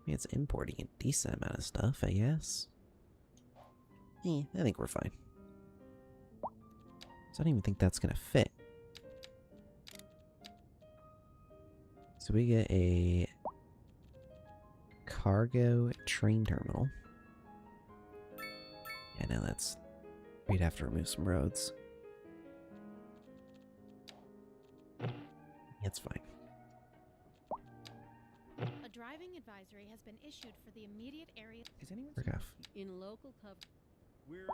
mean, it's importing a decent amount of stuff, I guess. I think we're fine. So I don't even think that's gonna fit. So we get a cargo train terminal. Yeah, no, that's... We'd have to remove some roads. It's fine. A driving advisory has been issued for the immediate area. Is anyone Frick off. In local cover. We're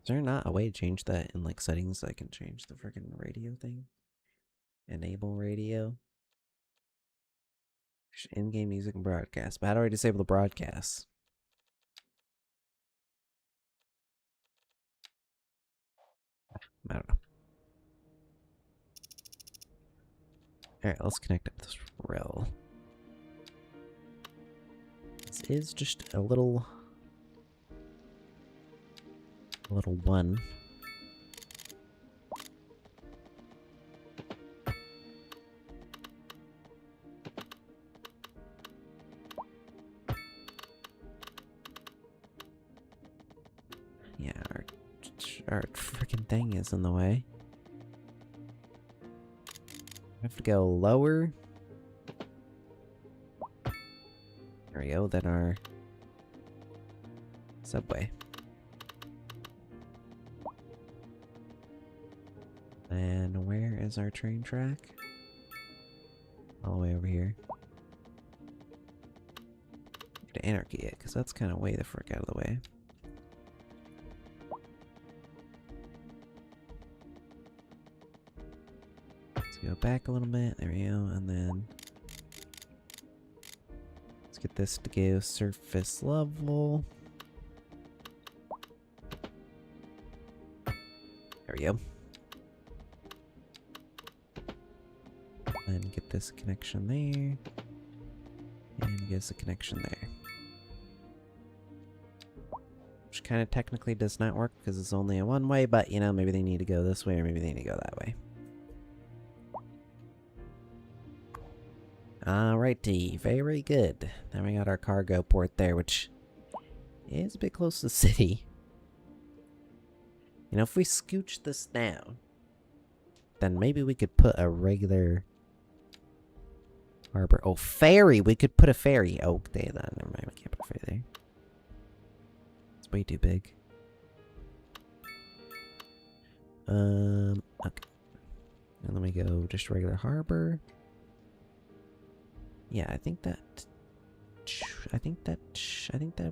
Is there not a way to change that in like settings so I can change the freaking radio thing? Enable radio? In-game music and broadcast. But how do I disable the broadcast? I don't know. Alright, let's connect up this rail. This is just a little one. Yeah, our freaking thing is in the way. I have to go lower. There we go, then our subway. And where is our train track? All the way over here. To Anarchy it, because that's kind of way the frick out of the way. Let's go back a little bit, there we go, and then let's get this to go surface level. There we go. And get this connection there. And get a connection there. Which kind of technically does not work because it's only a one way, but you know, maybe they need to go this way or maybe they need to go that way. Alrighty, very good. Then we got our cargo port there, which is a bit close to the city. You know, if we scooch this down, then maybe we could put a regular harbor. Oh, ferry! We could put a ferry. Oh, okay, then. Never mind, we can't put a ferry there. It's way too big. Okay. And then we go just regular harbor. Yeah, I think that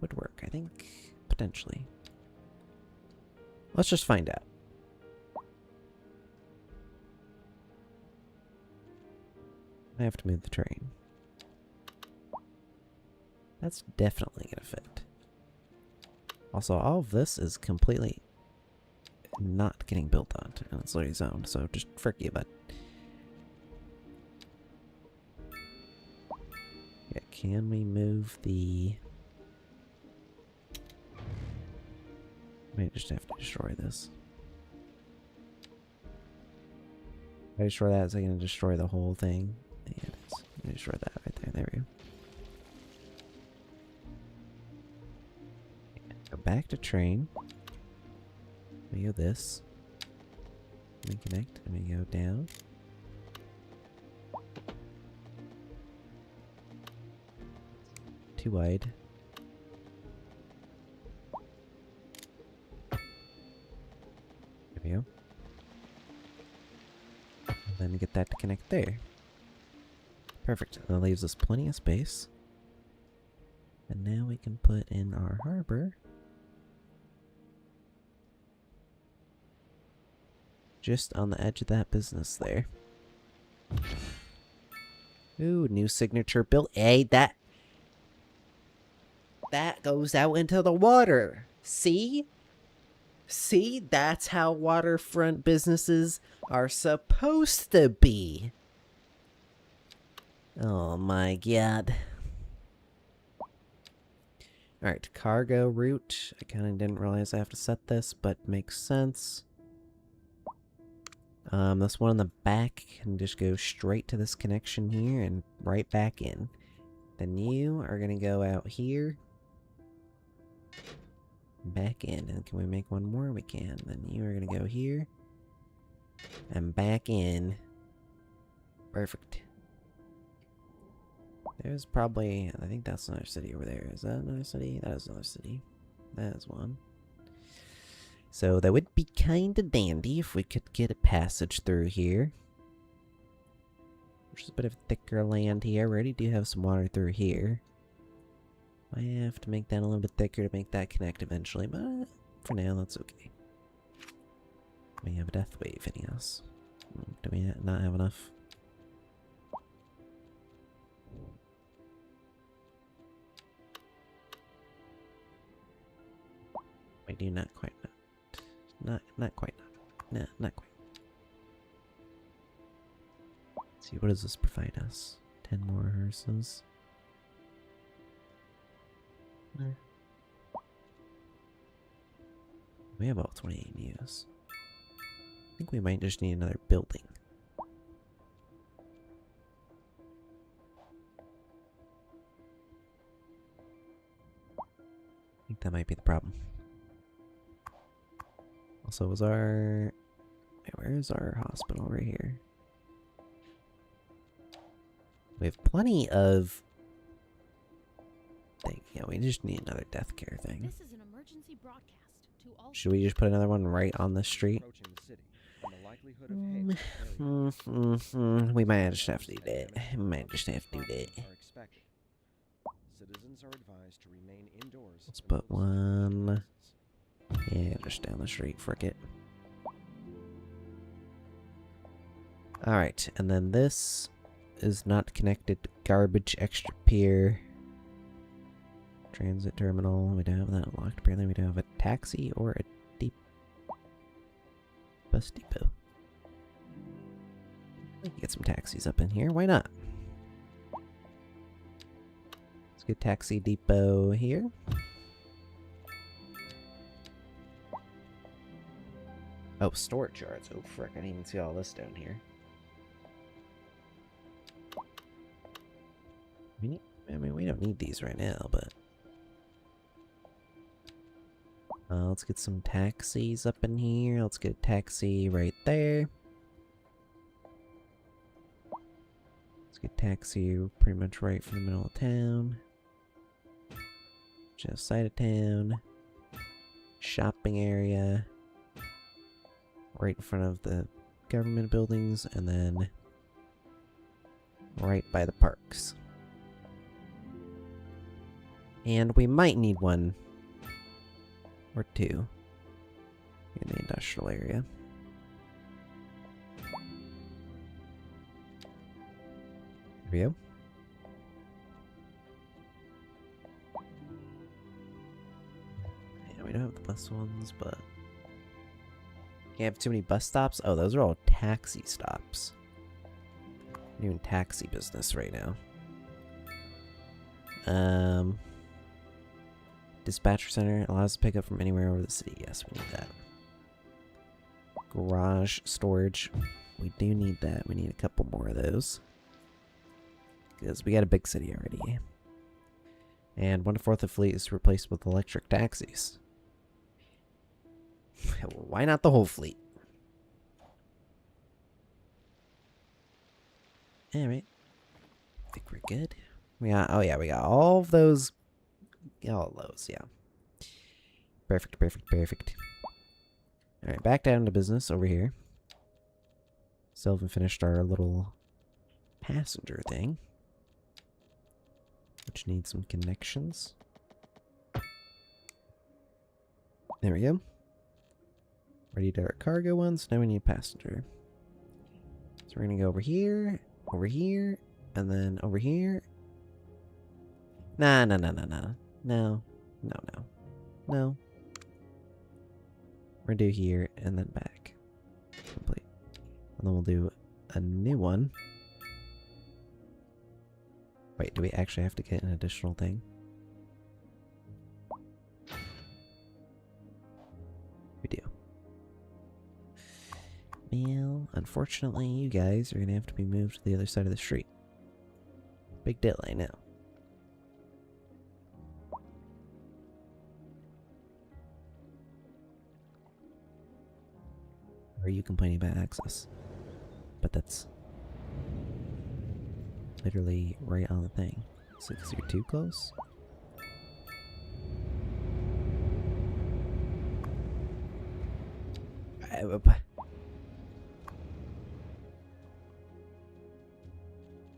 would work. I think potentially. Let's just find out. I have to move the train. That's definitely gonna fit. Also, all of this is completely not getting built on, and it's already zoned, so just frick you, bud. Yeah, can we move the... Might just have to destroy this. If I destroy that, is it gonna destroy the whole thing? Yeah, it is. I'm gonna destroy that right there. There we go. Go back to train. We go this. We connect and we go down. Too wide. There we go. And then get that to connect there. Perfect. That leaves us plenty of space. And now we can put in our harbor. Just on the edge of that business there. Ooh, new signature built. Hey, that goes out into the water. See? See? That's how waterfront businesses are supposed to be. Oh my god. Alright, cargo route. I kind of didn't realize I have to set this, but makes sense. This one on the back can just go straight to this connection here and right back in. Then you are gonna go out here. Back in. And can we make one more? We can. Then you are gonna go here. And back in. Perfect. There's probably, I think that's another city over there. Is that another city? That is another city. That is one. So that would be kinda dandy if we could get a passage through here. Which is a bit of thicker land here. We already do have some water through here. I have to make that a little bit thicker to make that connect eventually, but for now, that's okay. We have a death wave, anything else? Do we not have enough? We do not quite not quite not quite. Let's see, what does this provide us? 10 more hearses. We have about 28 news. I think we might just need another building. I think that might be the problem. Also, was our... Wait, where is our hospital? Right here. We have plenty of... Yeah, we just need another death care thing. This is an emergency broadcast to all. Should we just put another one right on the street? Approaching the city, and the likelihood of hail, We might just have to do that. We might just have to do that. are expected. Citizens are advised to remain indoors. Let's until put the situation one... eases. Yeah, just down the street, frick it. Alright, and then this is not connected to garbage extra pier. Transit terminal, we don't have that unlocked. Apparently we don't have a taxi or a bus depot. We can get some taxis up in here, why not? Let's get taxi depot here. Oh, storage yards. Oh, frick, I didn't even see all this down here. I mean, we don't need these right now, but... let's get some taxis up in here. Let's get a taxi right there. Let's get a taxi pretty much right from the middle of town. Just side of town. Shopping area. Right in front of the government buildings, and then right by the parks. And we might need one or two in the industrial area. There we go. Yeah, we don't have the bus ones, but can't have too many bus stops. Oh, those are all taxi stops. We're doing taxi business right now. Dispatcher center allows us to pick up from anywhere over the city. Yes, we need that. Garage storage. We do need that. We need a couple more of those. Because we got a big city already. And 1/4 of the fleet is replaced with electric taxis. Why not the whole fleet? Alright. I think we're good. We got, oh yeah, we got all of those. All those, yeah. Perfect, perfect, perfect. Alright, back down to business over here. Still haven't finished our little passenger thing, which needs some connections. There we go. Ready to our cargo ones. Now we need passenger. So we're gonna go over here, and then over here. Nah. No. We're gonna do here and then back. Complete. And then we'll do a new one. Wait, do we actually have to get an additional thing? We do. Well, unfortunately, you guys are gonna have to be moved to the other side of the street. Big deal, I know. Are you complaining about access? But that's Literally right on the thing. So, because you're too close?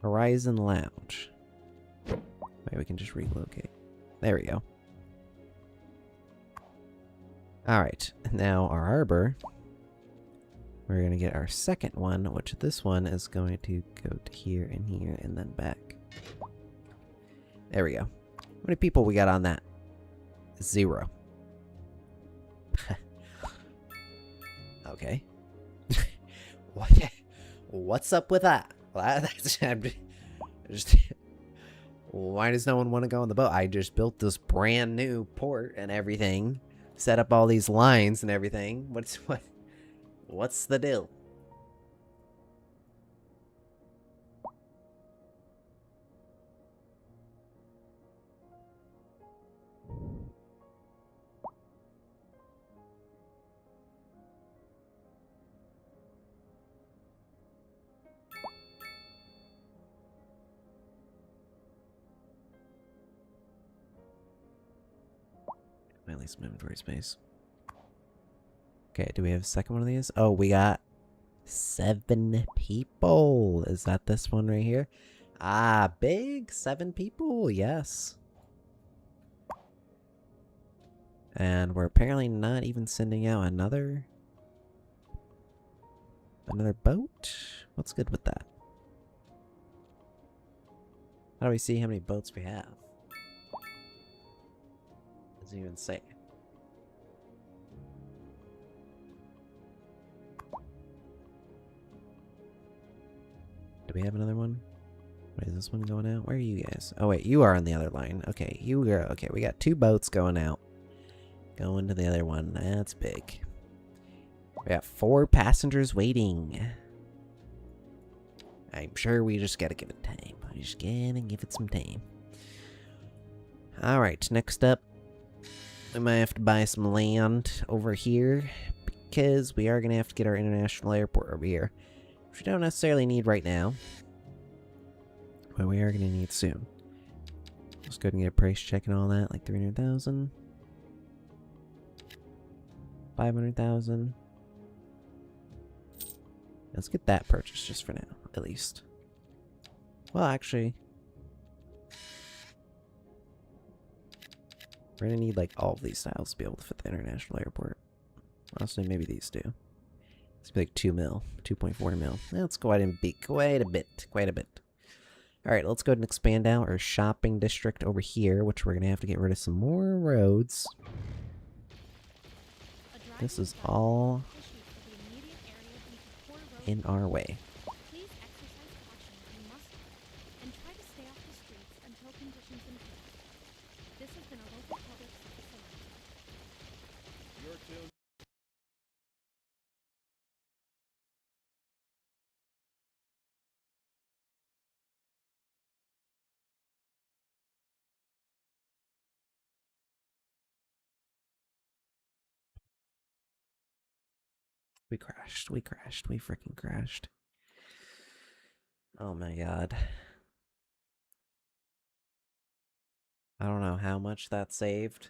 Horizon Lounge. Maybe we can just relocate. There we go. Alright, now our arbor. We're going to get our second one, which this one is going to go to here and then back. There we go. How many people we got on that? 0. Okay. What's up with that? Why does no one want to go on the boat? I just built this brand new port and everything. Set up all these lines and everything. What's the deal? At least some inventory space. Okay, do we have a second one of these? Oh, we got 7 people. Is that this one right here? Ah, big 7 people. Yes. And we're apparently not even sending out another boat. What's good with that? How do we see how many boats we have? Doesn't even say. Do we have another one? Wait, is this one going out? Where are you guys? Oh wait, you are on the other line. Okay, you are. Okay, we got 2 boats going out. Going to the other one. That's big. We got 4 passengers waiting. I'm sure we just gotta give it time. We just gotta give it some time. Alright, next up, we might have to buy some land over here because we are gonna have to get our international airport over here, which we don't necessarily need right now, but we are gonna need soon. Let's go ahead and get a price check and all that, like 300,000, 500,000. Let's get that purchased just for now, at least. Well, actually, we're gonna need like all of these tiles to be able to fit the international airport. Honestly, maybe these two. It's like 2 mil, 2.4 mil. That's quite a bit, quite a bit. Alright, let's go ahead and expand out our shopping district over here, which we're gonna have to get rid of some more roads. This is all in our way. Please exercise caution if you must drive, and try to stay off the streets until conditions improve. This has been a local public service announcement. Your tune. We crashed, we freaking crashed. Oh my god. I don't know how much that saved.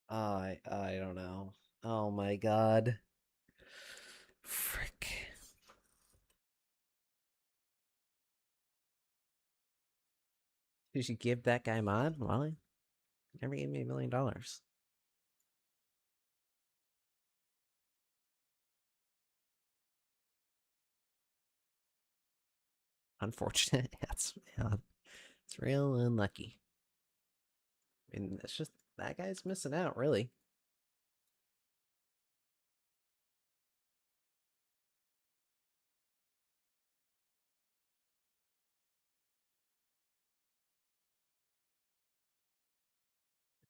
I don't know. Oh my god. Frick. Did you give that guy mod? Well, he never gave me $1 million. Unfortunate. Yeah, it's real unlucky. I mean, it's just that guy's missing out, really.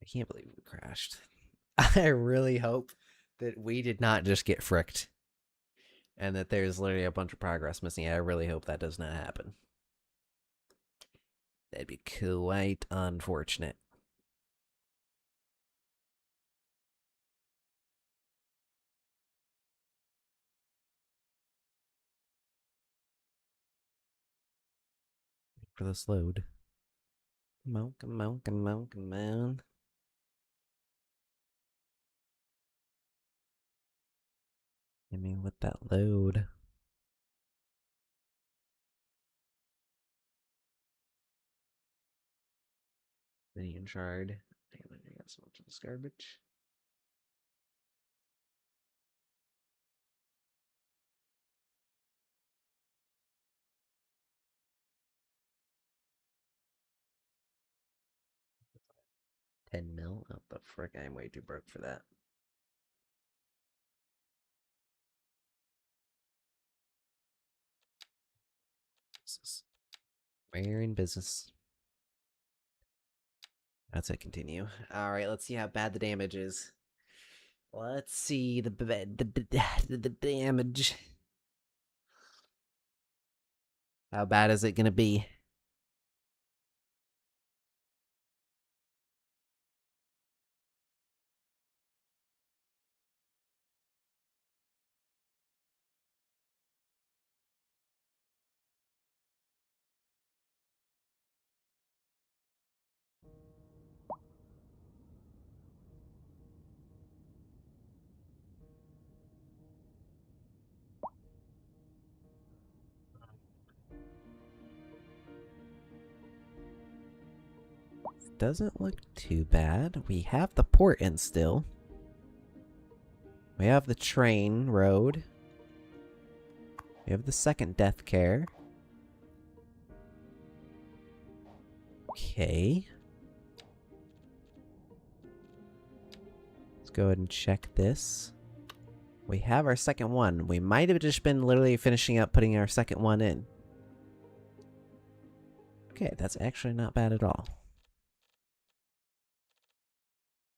I can't believe we crashed. I really hope that we did not just get fricked. And that there's literally a bunch of progress missing. I really hope that does not happen. That'd be quite unfortunate. for this load. Come on, come on, come on, come on. Hit me with that load. Minion shard. Damn it, I got so much of this garbage. $10 mil? Oh, the frick, I'm way too broke for that. We're in business. That's it, continue. Alright, let's see how bad the damage is. Let's see the damage. How bad is it gonna be? Doesn't look too bad. We have the port in still. We have the train road. We have the second death care. Okay. Let's go ahead and check this. We have our second one. We might have just been literally finishing up putting our second one in. Okay, that's actually not bad at all.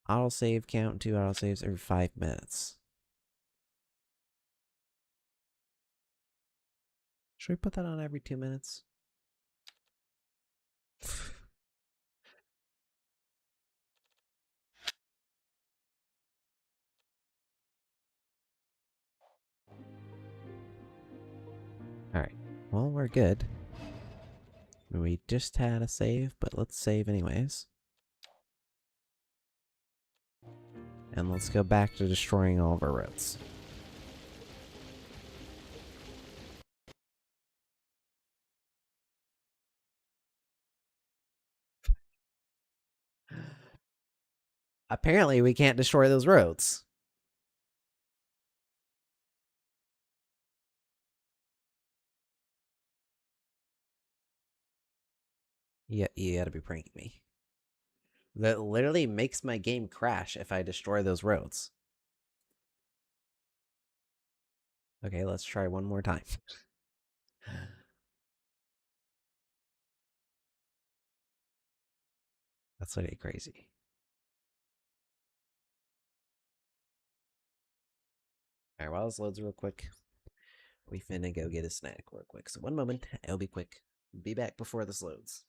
Autosave count, 2 autosaves every 5 minutes. Should we put that on every 2 minutes? Alright, well, we're good. We just had a save, but let's save anyways. And let's go back to destroying all of our roads. Apparently, we can't destroy those roads. Yeah, you gotta be pranking me. That literally makes my game crash if I destroy those roads. Okay, let's try one more time. That's literally crazy. Alright, while this loads real quick, we finna go get a snack real quick. So one moment, it'll be quick. Be back before this loads.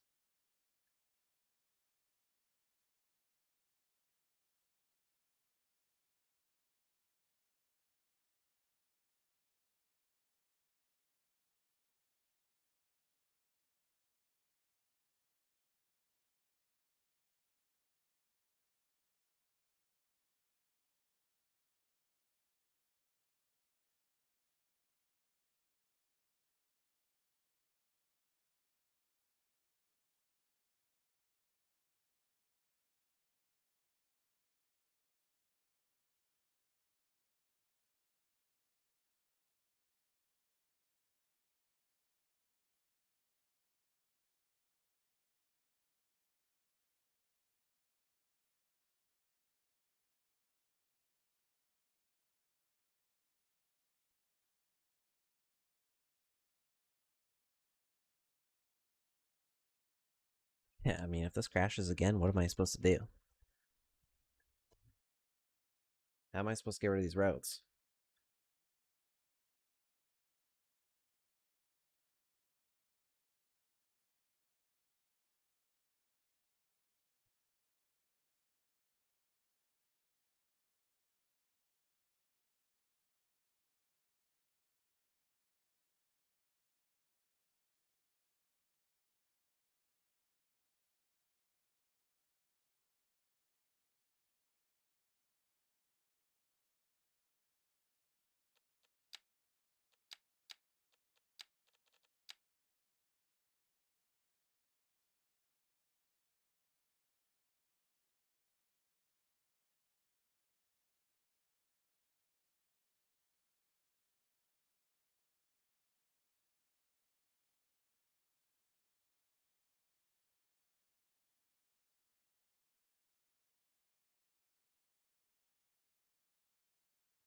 Yeah, I mean, if this crashes again, what am I supposed to do? How am I supposed to get rid of these roads?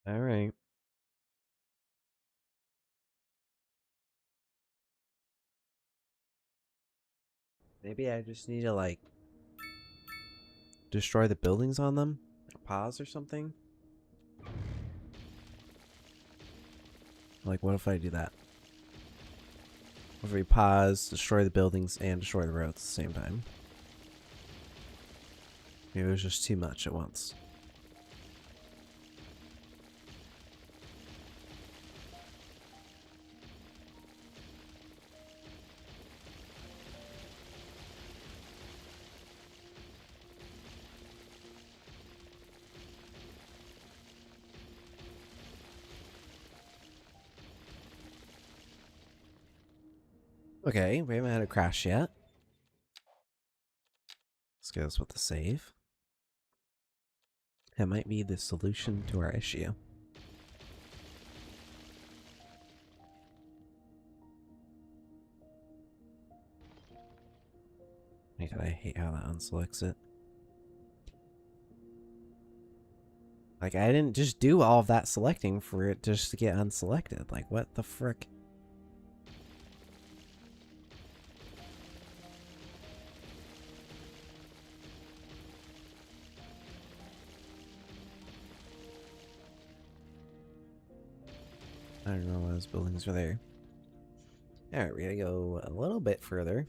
All right. Maybe I just need to, like, destroy the buildings on them? Pause or something? Like, what if I do that? What if we pause, destroy the buildings, and destroy the roads at the same time? Maybe it was just too much at once. Okay, we haven't had a crash yet. Let's go with the save. That might be the solution to our issue. My God, I hate how that unselects it. Like, I didn't just do all of that selecting for it just to get unselected. Like, what the frick? I don't know why those buildings are there. Alright, we're gonna go a little bit further.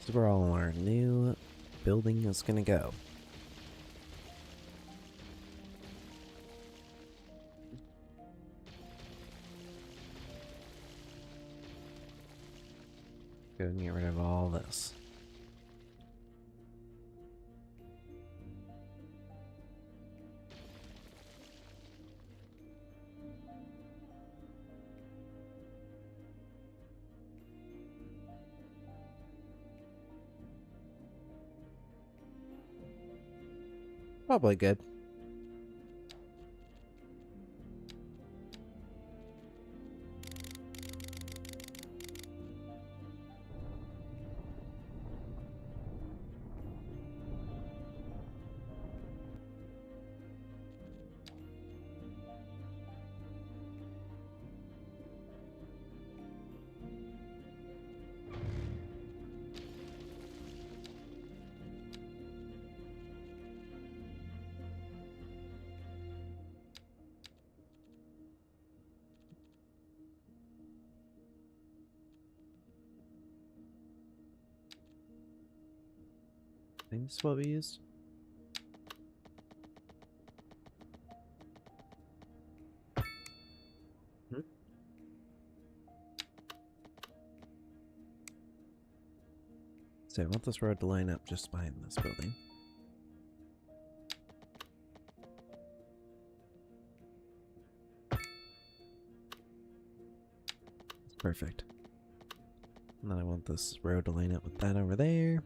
This is where all our new building is gonna go. Go and get rid of all this. Probably good. I think this is what we used. So I want this road to line up just behind this building. That's perfect. And then I want this road to line up with that over there.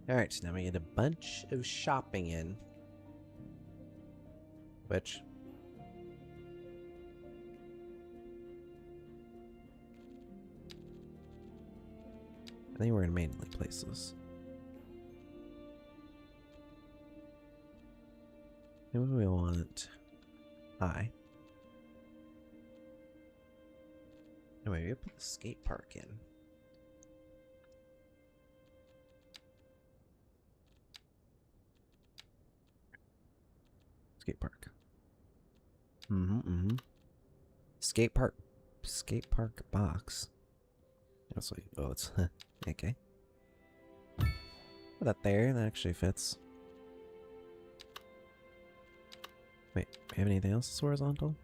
Alright, so now we get a bunch of shopping in. Which... I think we're in mainly places. And what do we want? High. Anyway, we put the skate park in. Skate park. Skate park box. It's like, oh, it's okay. Put that there, that actually fits. Wait, we have anything else that's horizontal?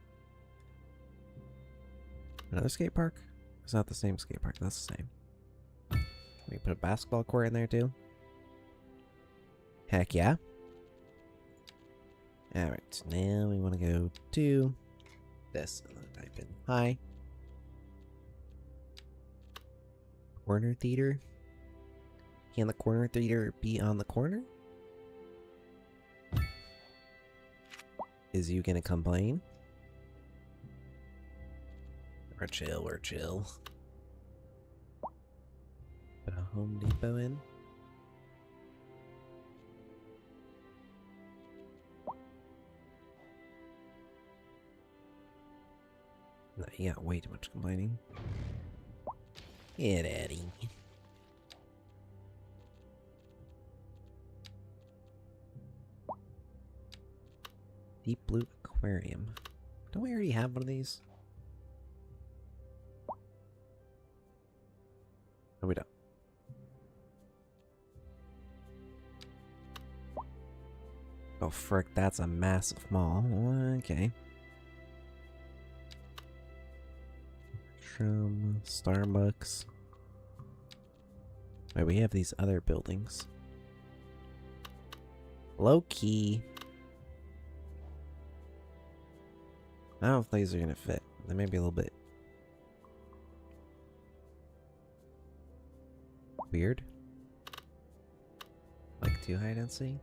Another skate park? It's not the same skate park, that's the same. We put a basketball court in there too? Heck yeah. Alright, now we want to go to this and then type in hi. Corner theater? Can the corner theater be on the corner? Is you gonna complain? Or chill, or chill. Put a Home Depot in. No, you got way too much complaining. Get Eddie. Deep Blue Aquarium. Don't we already have one of these? No, we don't. Oh, frick, that's a massive mall. Okay. Starbucks. Wait, we have these other buildings. Low key. I don't know if these are gonna fit. They may be a little bit weird. Like too high density.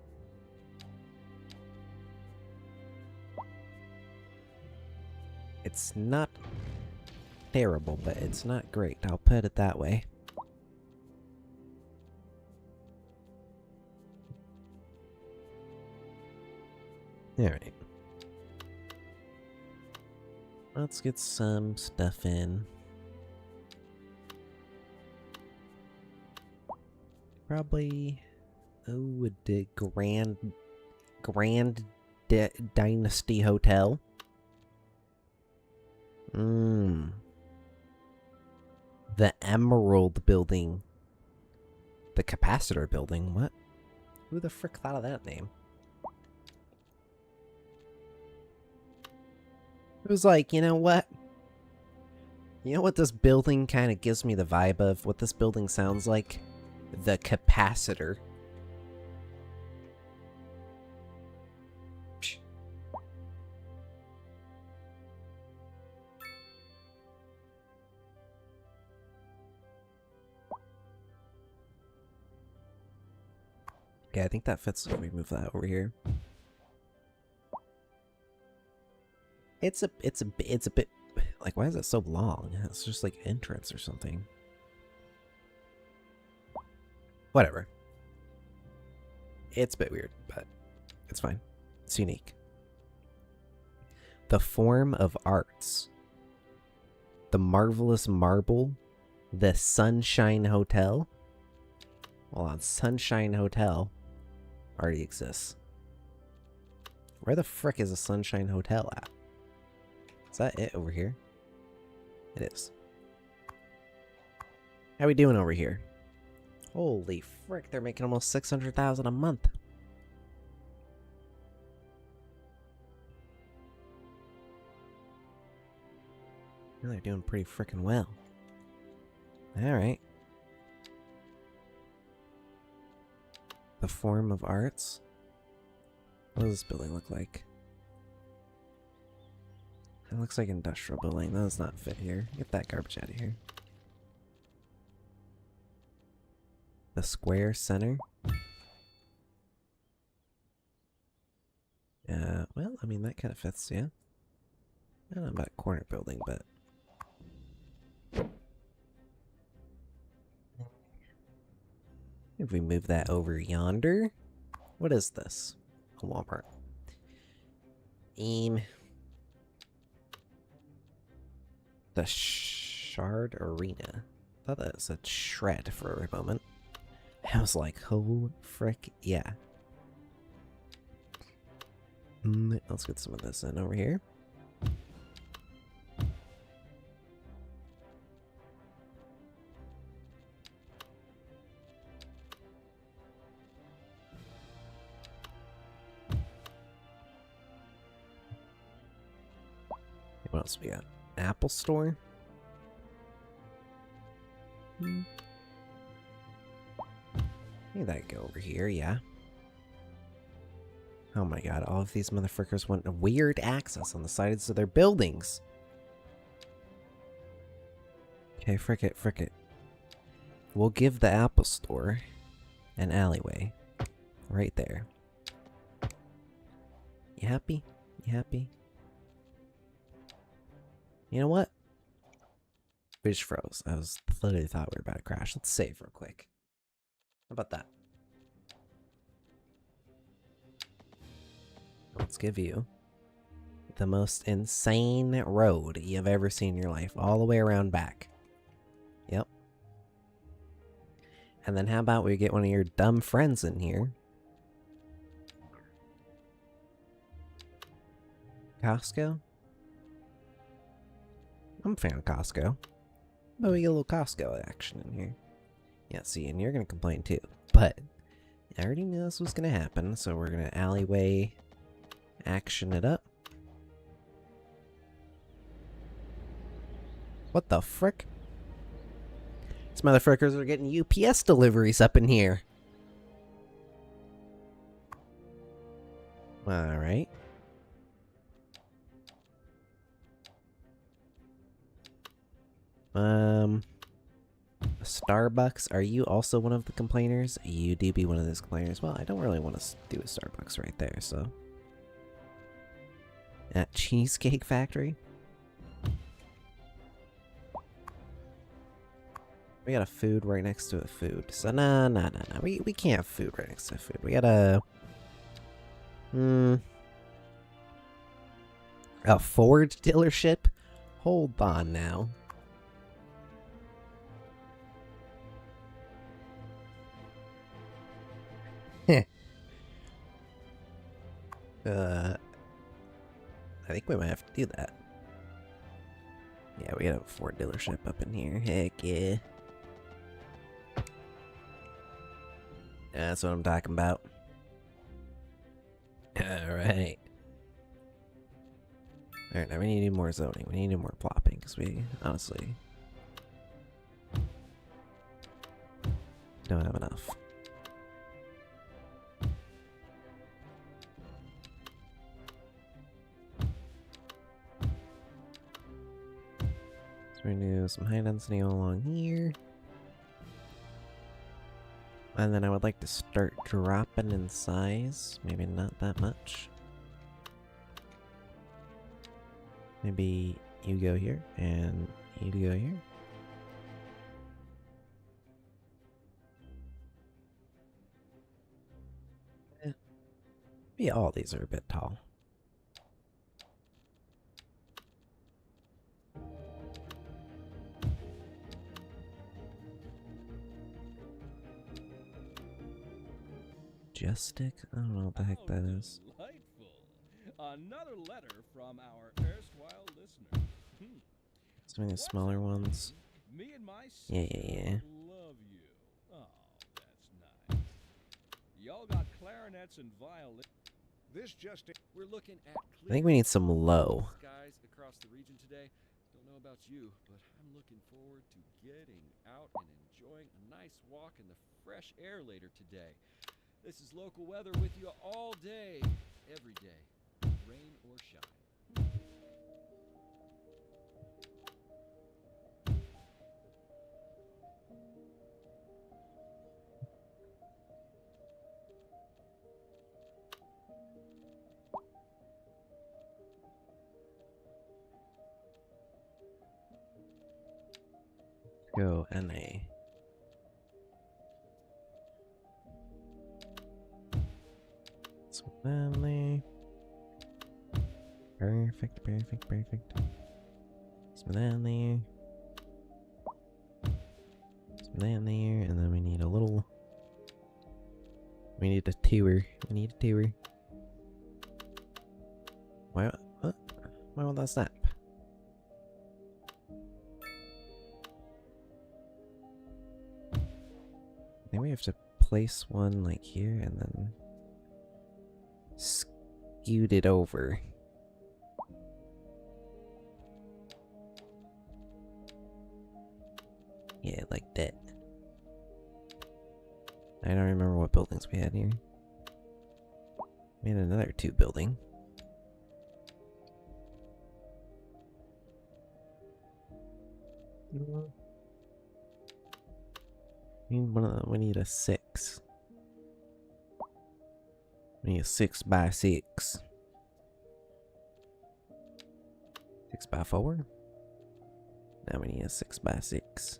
It's not terrible, but it's not great. I'll put it that way. Alright. Let's get some stuff in. Probably... Oh, the Grand Dynasty Hotel. The Emerald Building. The Capacitor Building? What? Who the frick thought of that name? It was like, you know what? You know what this building kind of gives me the vibe of? What this building sounds like? The Capacitor. Psh. Okay, I think that fits if we move that over here. It's a bit like, why is it so long? It's just like entrance or something. Whatever. It's a bit weird, but it's fine. It's unique. The Form of Arts. The Marvelous Marble. The Sunshine Hotel. Hold on, Sunshine Hotel already exists. Where the frick is a Sunshine Hotel at? Is that it over here? It is. How we doing over here? Holy frick, they're making almost 600,000 a month. Yeah, they're doing pretty frickin' well. Alright. The Form of Arts. What does this building look like? It looks like an industrial building. That does not fit here. Get that garbage out of here. The Square Center. Well, I mean, that kind of fits, yeah. I don't know about corner building, but... If we move that over yonder... What is this? A Walmart. The Shard Arena. I thought that said Shred for a moment. I was like, oh frick, yeah. Let's get some of this in over here. What else we got? Apple Store? Maybe that go over here, yeah. Oh my god, all of these motherfuckers want weird access on the sides of their buildings. Okay, frick it, frick it. We'll give the Apple Store an alleyway. Right there. You happy? You happy? You know what? We just froze. I literally thought we were about to crash. Let's save real quick. How about that? Let's give you the most insane road you've ever seen in your life, all the way around back. Yep. And then how about we get one of your dumb friends in here? Costco? I'm a fan of Costco. But we get a little Costco action in here. Yeah, see, and you're gonna complain too. But I already knew this was gonna happen, so we're gonna alleyway action it up. What the frick? These motherfuckers are getting UPS deliveries up in here. Alright. Starbucks, are you also one of the complainers? You do be one of those complainers. Well, I don't really want to do a Starbucks right there, so. At Cheesecake Factory? We got a food right next to a food. So nah. We can't have food right next to a food. We gotta a Ford dealership? Hold on now. I think we might have to do that. Yeah, we got a Ford dealership up in here. Heck yeah. That's what I'm talking about. Alright. Alright, now we need to do more zoning. We need to do more plopping, because we honestly don't have enough. So we're gonna do some high density all along here. And then I would like to start dropping in size. Maybe not that much. Maybe you go here and you go here. Yeah, all these are a bit tall. Majestic? I don't know what the heck that is. Delightful. Another letter from our erstwhile listener. Some of the smaller ones. Me and my Yeah. love you. Oh, that's nice. Y'all got clarinets and violins. We're looking at I think we need some low. skies across the region today. Don't know about you, but I'm looking forward to getting out and enjoying a nice walk in the fresh air later today. This is local weather with you all day, every day, rain or shine. Go NA. So NA. Perfect. So then there. So then there, and then we need a little. We need a tour. Why? What? Why won't that snap? I think we have to place one like here and then scoot it over. Yeah, like that. I don't remember what buildings we had here. We had another 2 building. We need a 6. We need a 6 by 6. 6x4. Now we need a 6x6.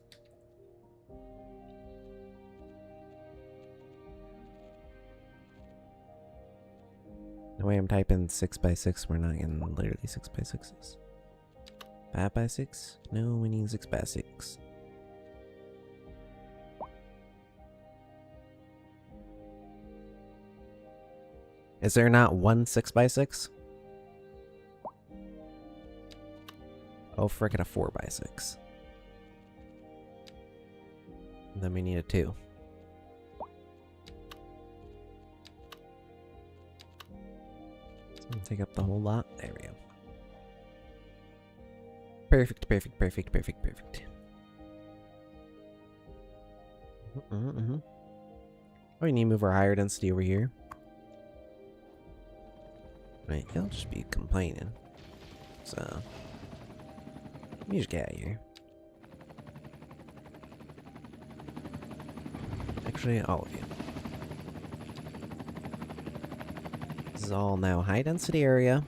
The way I'm typing 6x6, we're not getting literally 6x6s. 5x6? No, we need 6x6. Is there not one 6x6? Oh, frickin' a 4x6. Then we need a 2. So we'll take up the whole lot. There we go. Perfect, perfect, perfect, perfect, perfect. Oh, we need to move our higher density over here. Right, he'll just be complaining. So, you just get out of here. Actually, all of you. This is all now high density area.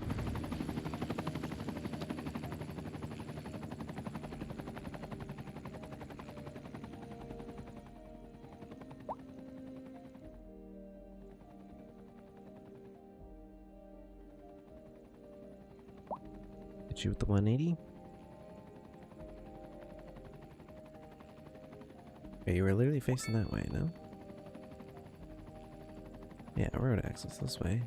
Hit you with the 180. Okay, you were literally facing that way, no? Yeah, road access this way.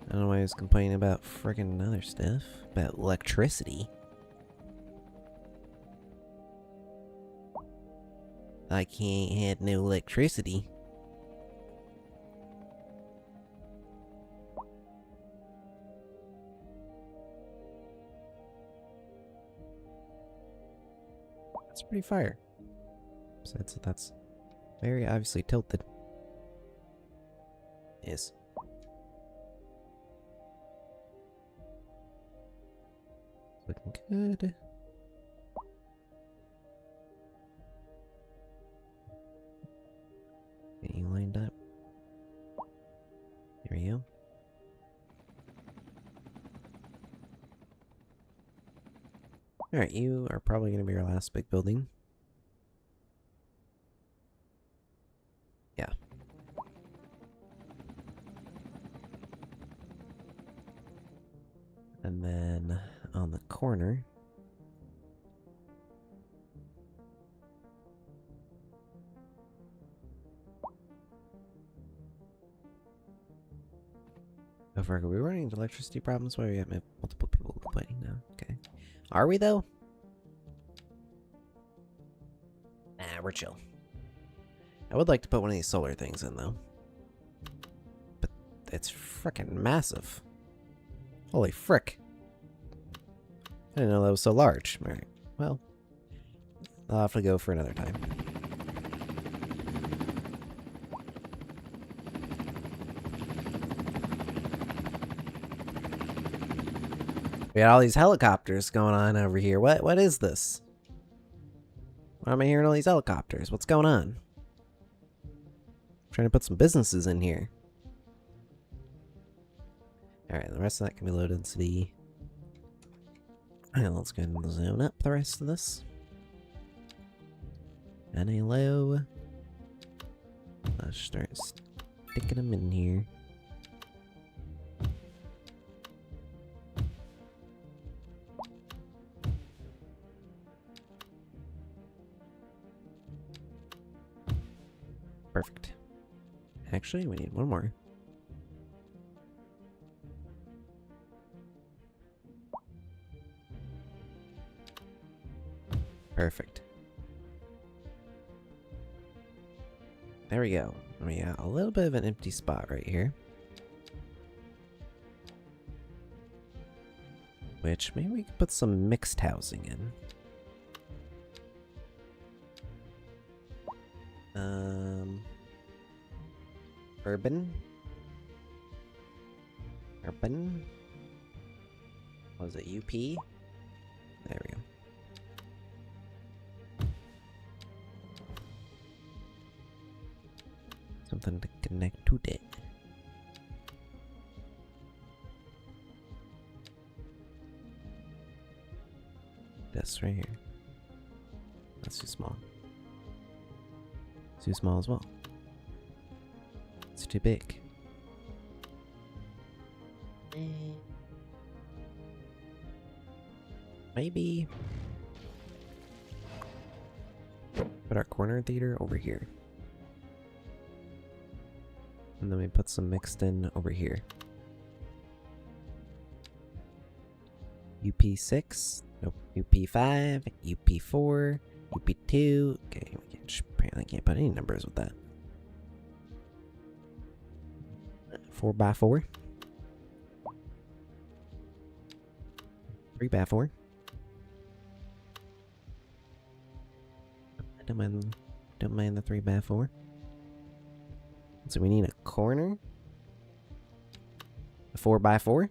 I don't know why he was complaining about friggin' other stuff. About electricity. Like he ain't had no electricity. That's pretty fire. Besides that, that's very obviously tilted. Yes. Looking good. Getting lined up. Here we go. Alright, you are probably going to be our last big building. Yeah. And then on the corner, oh, fuck, are we running into electricity problems? Why we have multiple people complaining now? Okay. Are we, though? Nah, we're chill. I would like to put one of these solar things in, though. But it's frickin' massive. Holy frick. I didn't know that was so large. Alright, well, I'll have to go for another time. We got all these helicopters going on over here. What is this? Why am I hearing all these helicopters? What's going on? I'm trying to put some businesses in here. Alright, the rest of that can be low density. Alright, let's go ahead and zone up the rest of this. And a low. Let's start sticking them in here. Perfect. Actually, we need one more. Perfect. There we go. We got a little bit of an empty spot right here. Which maybe we could put some mixed housing in. Urban. What was it, UP? There we go. Something to connect to it. this right here. That's too small. It's too small as well. It's too big. Maybe put our corner theater over here. And then we put some mixed in over here. UP6, nope, UP5, UP4, UP2. Okay, we apparently can't put any numbers with that. 4x4. 3x4. Don't mind the 3x4. So we need a corner. A 4x4.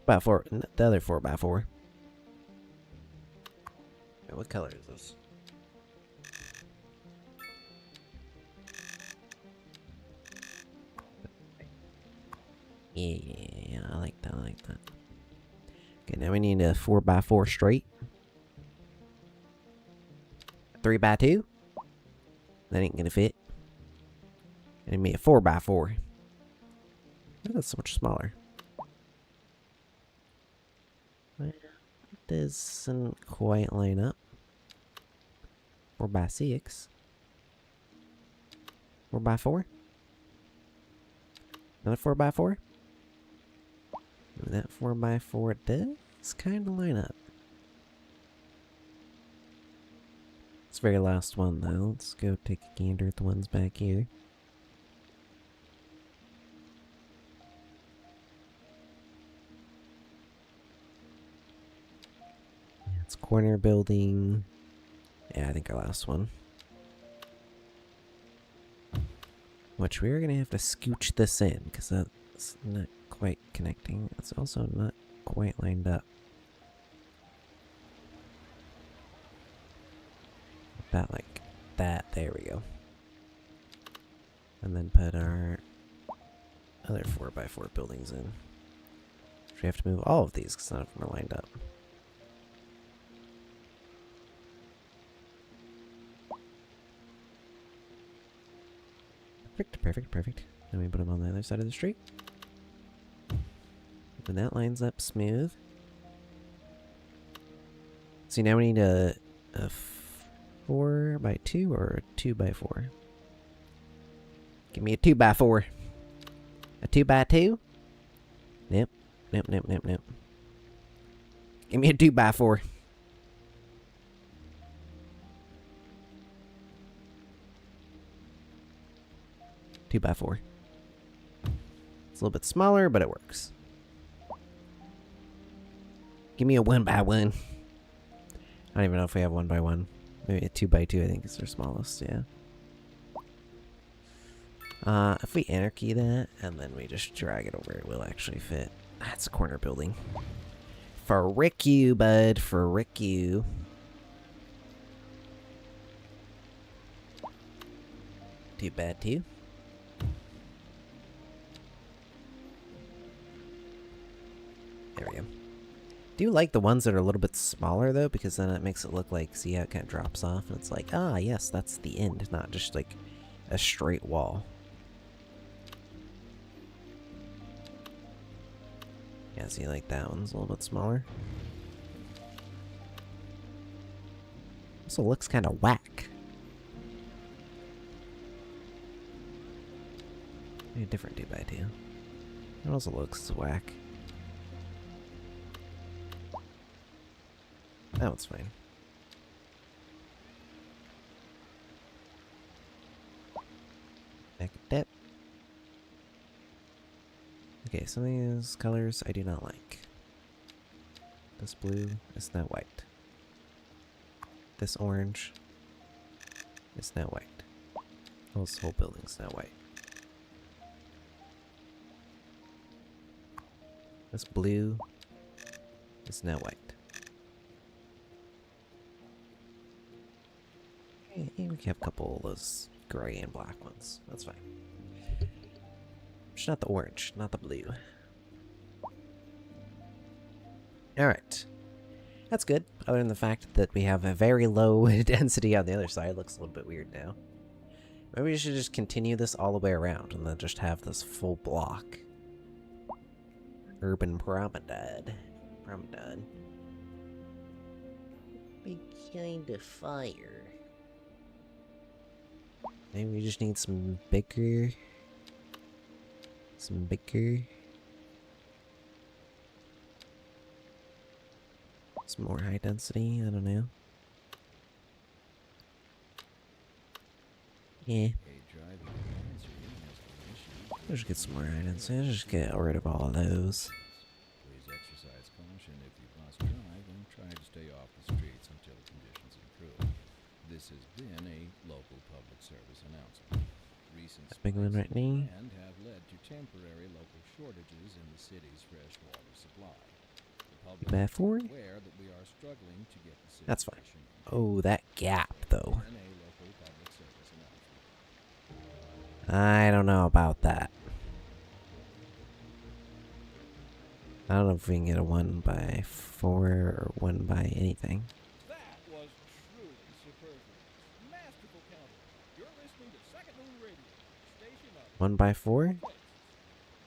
About four. The other 4x4. Wait, what color is this? Yeah, I like that. I like that. Okay, now we need a 4x4 straight. 3x2. That ain't gonna fit. And me a 4x4. That's so much smaller. Well, it doesn't quite line up. 4x6. 4x4. Another 4x4. That 4x4 does kind of line up. This very last one, though. Let's go take a gander at the ones back here. It's corner building. Yeah, I think our last one. Which we're gonna have to scooch this in, because that's not quite connecting. It's also not quite lined up. About like that. There we go. And then put our other 4x4 buildings in. We have to move all of these because none of them are lined up. Perfect. Then we put them on the other side of the street. And that lines up smooth. See, now we need a 4x2 or a 2x4. Give me a 2x4. A 2x2? Nope. Give me a 2x4. Two by 4. It's a little bit smaller, but it works. Give me a 1x1. I don't even know if we have 1x1. Maybe a 2x2, I think is their smallest, yeah. If we anarchy that, and then we just drag it over, it will actually fit. That's a corner building. Frick you, bud. Frick you. Too bad, too. There we go. Do you like the ones that are a little bit smaller though, because then it makes it look like, see how it kind of drops off, and it's like, ah, yes, that's the end, not just like a straight wall. Yeah, see, like that one's a little bit smaller. Also looks kind of whack. Maybe a different 2x2. It also looks whack. That one's fine. Back depth. Okay, some of these colors I do not like. This blue is now white. This orange is now white. This whole building's now white. This blue is now white. Okay, we can have a couple of those gray and black ones. That's fine. orange, not the orange, not the blue. Alright. That's good, other than the fact that we have a very low density on the other side. It looks a little bit weird now. Maybe we should just continue this all the way around and then just have this full block. Urban Promenade. Be kind of fire. Maybe we just need some bigger. Some more high density, I don't know. Yeah. Let's just get some more high density. Let's just get rid of all of those. Please exercise caution if you must drive and try to stay off the streets until conditions improve. This has been a local public service announcement. Recent That big one right now. and have led to temporary local shortages in the city's fresh water supply. The public Bad for is it? aware that we are struggling to get the That's fine. situation Oh, that gap, though. in a local public service announcement. I don't know about that. I don't know if we can get a 1x4 or 1 by anything. That was truly superfluous. Masterful counter. You're listening to Second Moon Radio, station of 1x4? place.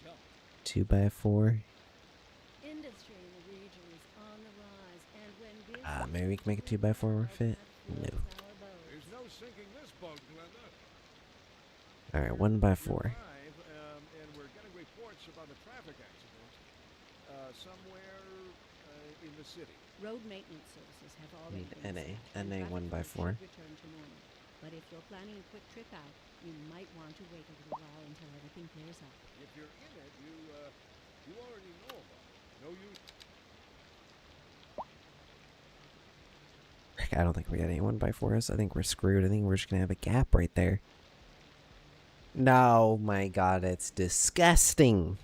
Jump. 2x4? Industry in the region is on the rise, and when Maybe we can make a 2x4 fit? No. There's no sinking this boat, Glenda. Alright, 1x4. And we're getting reports about a traffic accident somewhere in the city. Road maintenance services have already Need been NA. set, and NA traffic 1x4. flow should return to normal. But if you're planning a quick trip out, you might want to wait a little while until everything clears up. If you're in it, you already know about it. No use. I don't think we got any 1x4s. I think we're screwed. I think we're just gonna have a gap right there. No, my god, it's disgusting.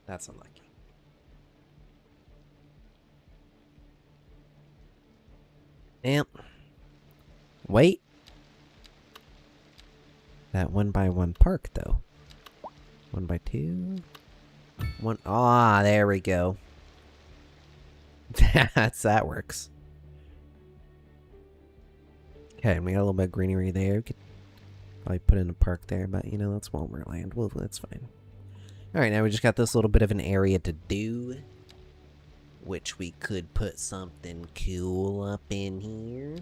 That's unlucky. Yep. Wait. That 1x1 park, though. 1x2. One. Ah, there we go. That works. Okay, and we got a little bit of greenery there. We could probably put in a park there, but you know, that's Walmart land. Well, that's fine. Alright, now we just got this little bit of an area to do. Which we could put something cool up in here.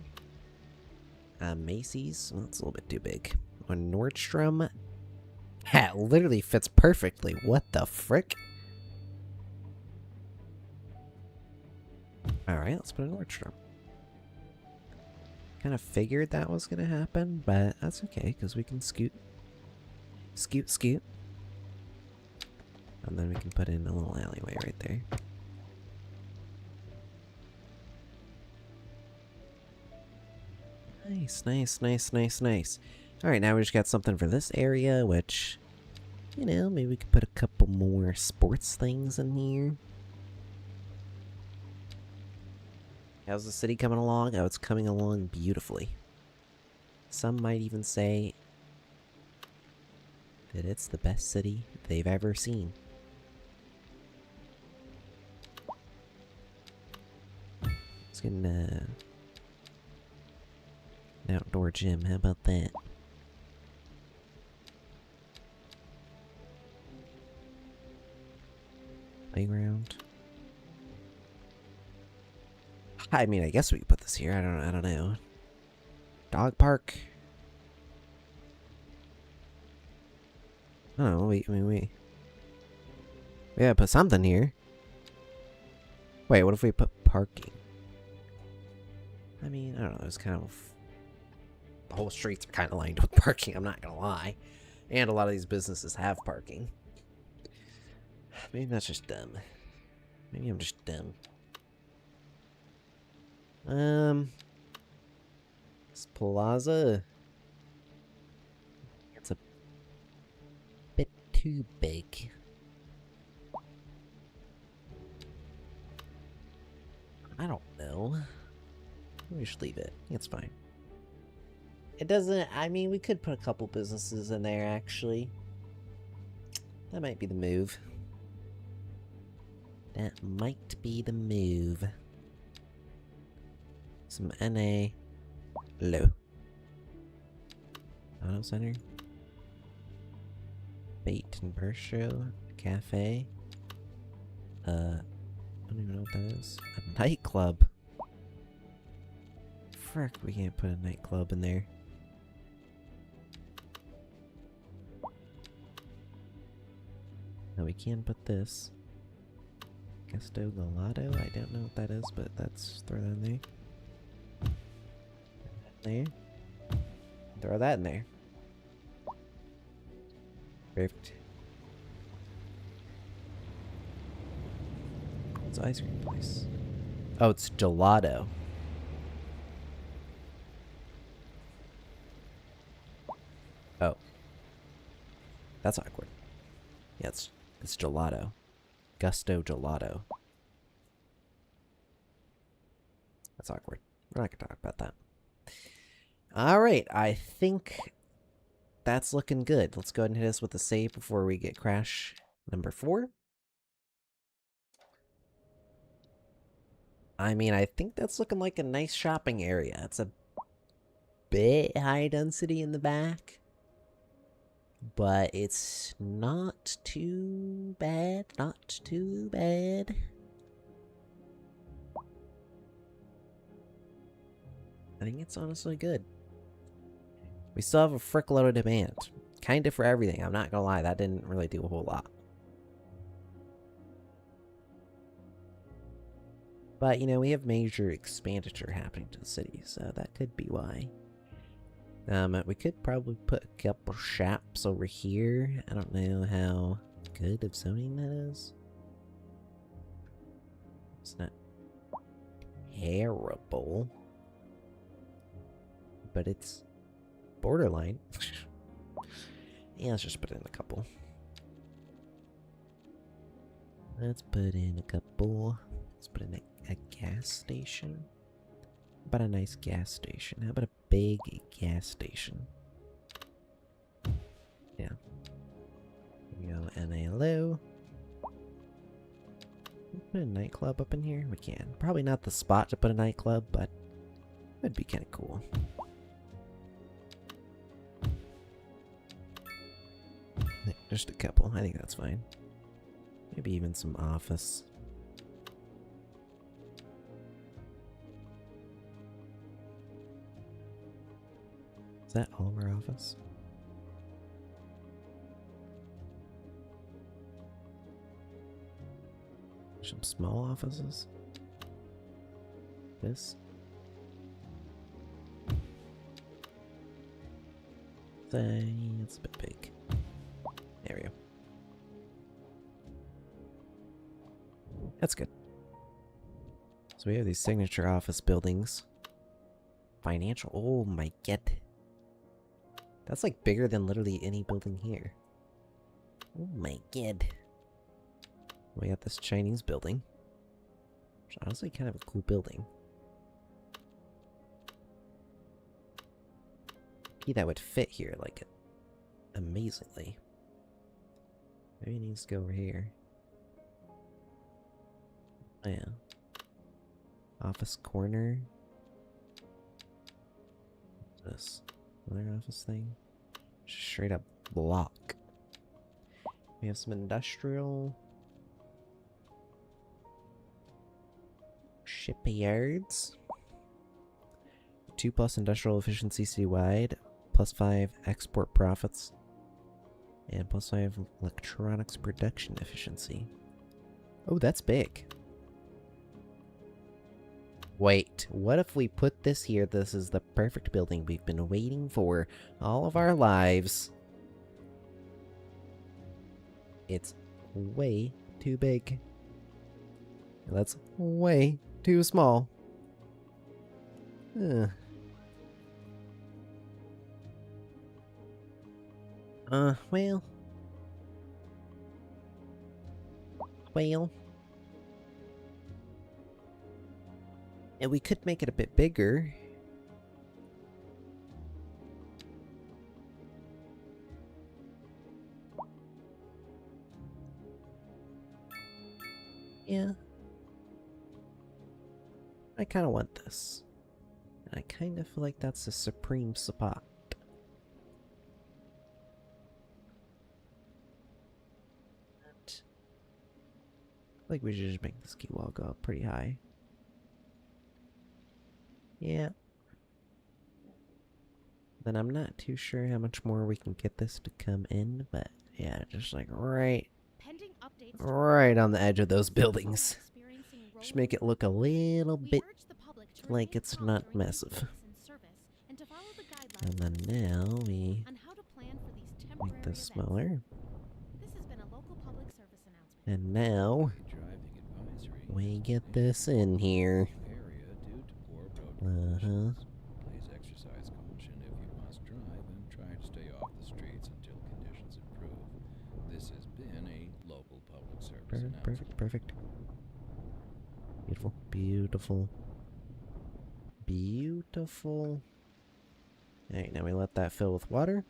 Macy's. Well, that's a little bit too big. On Nordstrom. That literally fits perfectly. What the frick? Alright, let's put a Nordstrom. Kind of figured that was going to happen, but that's okay, because we can scoot. Scoot. And then we can put in a little alleyway right there. Nice. Alright, now we just got something for this area, which, you know, maybe we could put a couple more sports things in here. How's the city coming along? Oh, it's coming along beautifully. Some might even say that it's the best city they've ever seen. Let's get an outdoor gym. How about that? Playground. I mean, I guess we could put this here. I don't know. Dog park. I don't know. We gotta put something here. Wait, what if we put parking? I mean, I don't know. It's kind of the whole streets are kind of lined with parking. I'm not gonna lie, and a lot of these businesses have parking. Maybe that's just dumb. Maybe I'm just dumb. This plaza. It's a bit too big. I don't know. We should leave it. It's fine. It doesn't, I mean, we could put a couple businesses in there, actually. That might be the move. That might be the move. Some NA. Low. Auto Center. Bait and Bistro. Cafe. I don't even know what that is. A nightclub. Frick, we can't put a nightclub in there. Now we can put this. Gusto Gelato? I don't know what that is, but that's throw that in there. There. Throw that in there. Perfect. What's the ice cream place? Oh, it's gelato. Oh. That's awkward. Yeah, it's gelato. Gusto Gelato. That's awkward. We're not gonna talk about that. Alright, I think that's looking good. Let's go ahead and hit us with a save before we get crash number 4. I mean, I think that's looking like a nice shopping area. It's a bit high density in the back, but it's not too bad. Not too bad. I think it's honestly good. We still have a frick load of demand. Kind of for everything. I'm not gonna lie, that didn't really do a whole lot. But, you know, we have major expenditure happening to the city, so that could be why. We could probably put a couple shops over here. I don't know how good of zoning that is. It's not terrible, but it's borderline. Yeah, let's just put in a couple. Let's put in a couple. Let's put in a gas station. How about a nice gas station? How about a big gas station? Yeah. There we go, NA low. Put a nightclub up in here? We can. Probably not the spot to put a nightclub, but it'd be kind of cool. Just a couple. I think that's fine. Maybe even some office. Is that all of our office? Some small offices? This? It's a bit big. There we go. That's good. So we have these signature office buildings. Financial. Oh my god. That's like bigger than literally any building here. Oh my god. We got this Chinese building. Which is honestly kind of a cool building. That would fit here like amazingly. Maybe it needs to go over here. Oh yeah. Office corner. What's this? Another office thing? Just straight up block. We have some industrial shipyards. 2+ industrial efficiency citywide. +5 export profits. And +5 electronics production efficiency. Oh, that's big. Wait, what if we put this here? This is the perfect building we've been waiting for all of our lives. It's way too big. That's way too small. Well. And we could make it a bit bigger. Yeah. I kind of want this. And I kind of feel like that's a supreme spot. I think we should just make the ski wall go up pretty high. Yeah. Then I'm not too sure how much more we can get this to come in, but yeah, just like right Pending updates to right on the edge of those buildings. experiencing Just rolling make it look a little We bit urge the public to like remain it's calm not during massive. incidents and service, and to follow the guidelines And then now we on how to plan for these temporary make this events. smaller. This has been a local public service announcement. And now Driving advisory. we get this in here. Area due to poor road Uh-huh. conditions. Please exercise caution if you must drive and try to stay off the streets until conditions improve. This has been a local public service announcement. Perfect, perfect. Beautiful, beautiful. Beautiful. Alright, now we let that fill with water.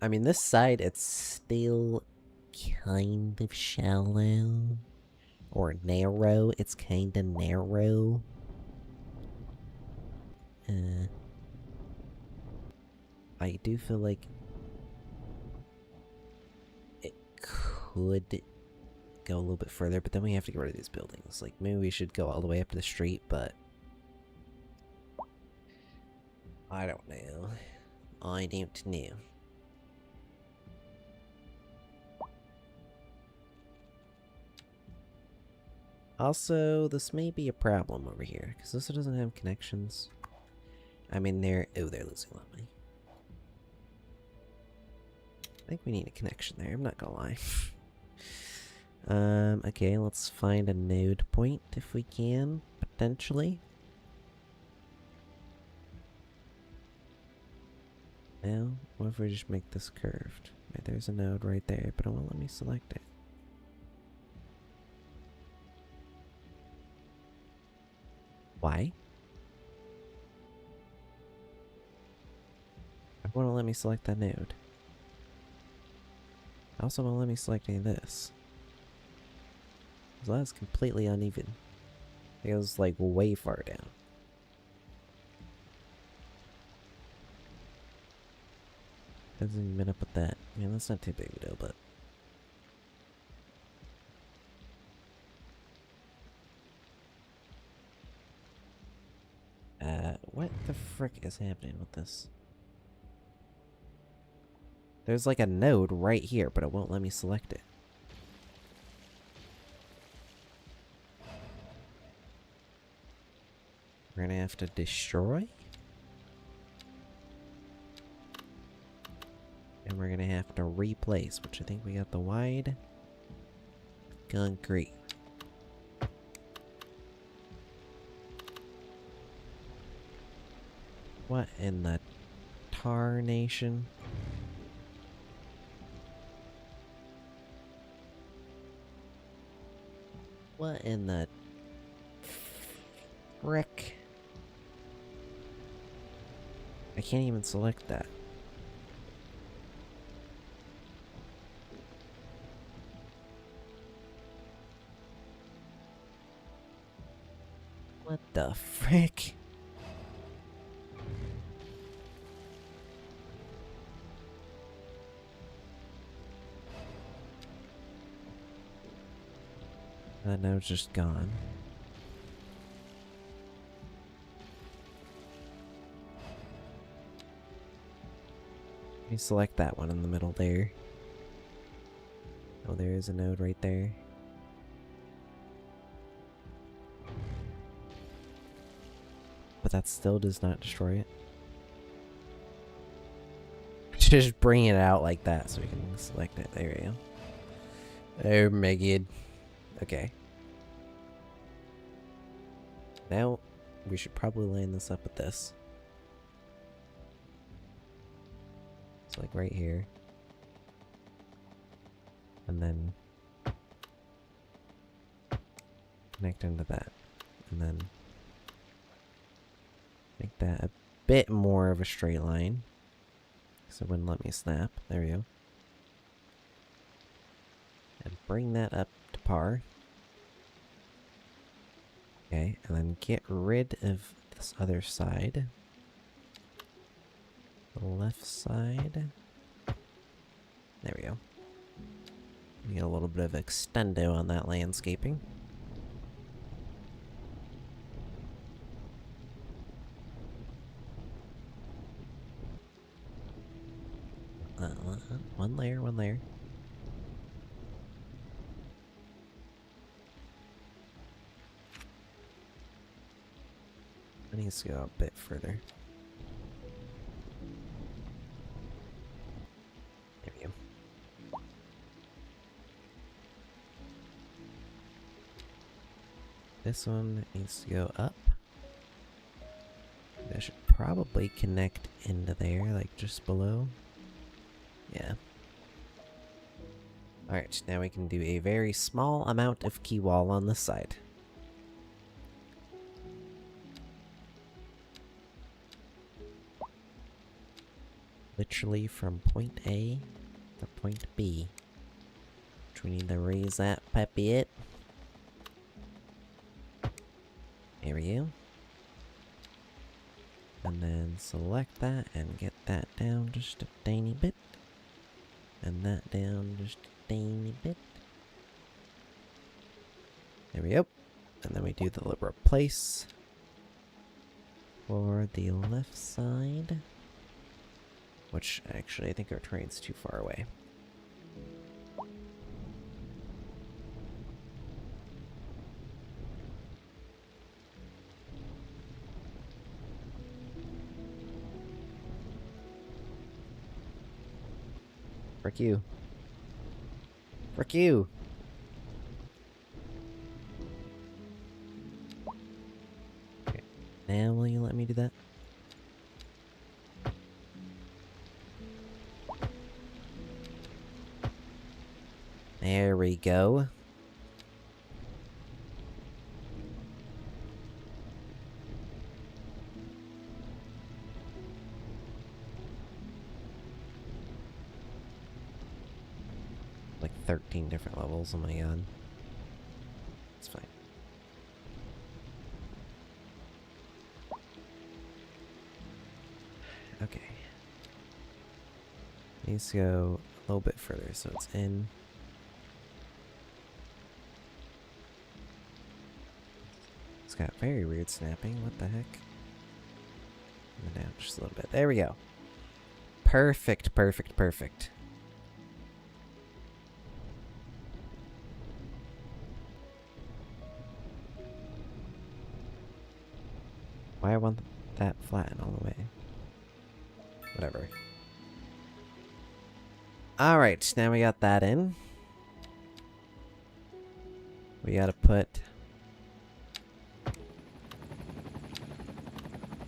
I mean, this side, it's still kind of shallow. Or narrow. It's kind of narrow. I do feel like it could go a little bit further, but then we have to get rid of these buildings. Like, maybe we should go all the way up to the street, but I don't know. I don't know. Also, this may be a problem over here, because this doesn't have connections. I mean, they're losing a lot of money. I think we need a connection there, I'm not gonna lie. Okay, let's find a node point if we can, potentially. Now, what if we just make this curved? Right, there's a node right there, but it won't let me select it. Why? It won't let me select that node. It also won't let me select any of this. So that's completely uneven. It goes like way far down. Hasn't even been up with that. I mean, that's not too big of a deal, but what the frick is happening with this? There's like a node right here, but it won't let me select it. We're gonna have to destroy. And we're gonna have to replace, which I think we got the wide concrete. What in the tarnation? What in the frick? I can't even select that. What the frick? Now it's just gone. Let me select that one in the middle there. Oh, there is a node right there. But that still does not destroy it. Just bring it out like that so we can select it. There we go. Oh my god. Okay. Now, we should probably line this up with this. It's like right here. And then connect into that. And then make that a bit more of a straight line. So it wouldn't let me snap. There we go. And bring that up to par. Okay, and then get rid of this other side. The left side. There we go. We get a little bit of extendo on that landscaping. One layer, one layer. It needs to go a bit further. There we go. This one needs to go up. That should probably connect into there, like just below. Yeah. Alright, now we can do a very small amount of key wall on this side. Literally from point A to point B. Which we need to raise that puppy it. There we go. And then select that and get that down just a tiny bit. And that down just a tiny bit. There we go. And then we do the replace for the left side. Which, actually, I think our terrain's too far away. Frick you. Frick you! Okay. Now will you let me do that? There we go. Like 13 different levels, oh my god. It's fine. Okay. Needs to go a little bit further, so it's in. It's got very weird snapping, what the heck? And down just a little bit. There we go. Perfect, perfect, perfect. Why I want that flattened all the way? Whatever. Alright, now we got that in. We gotta put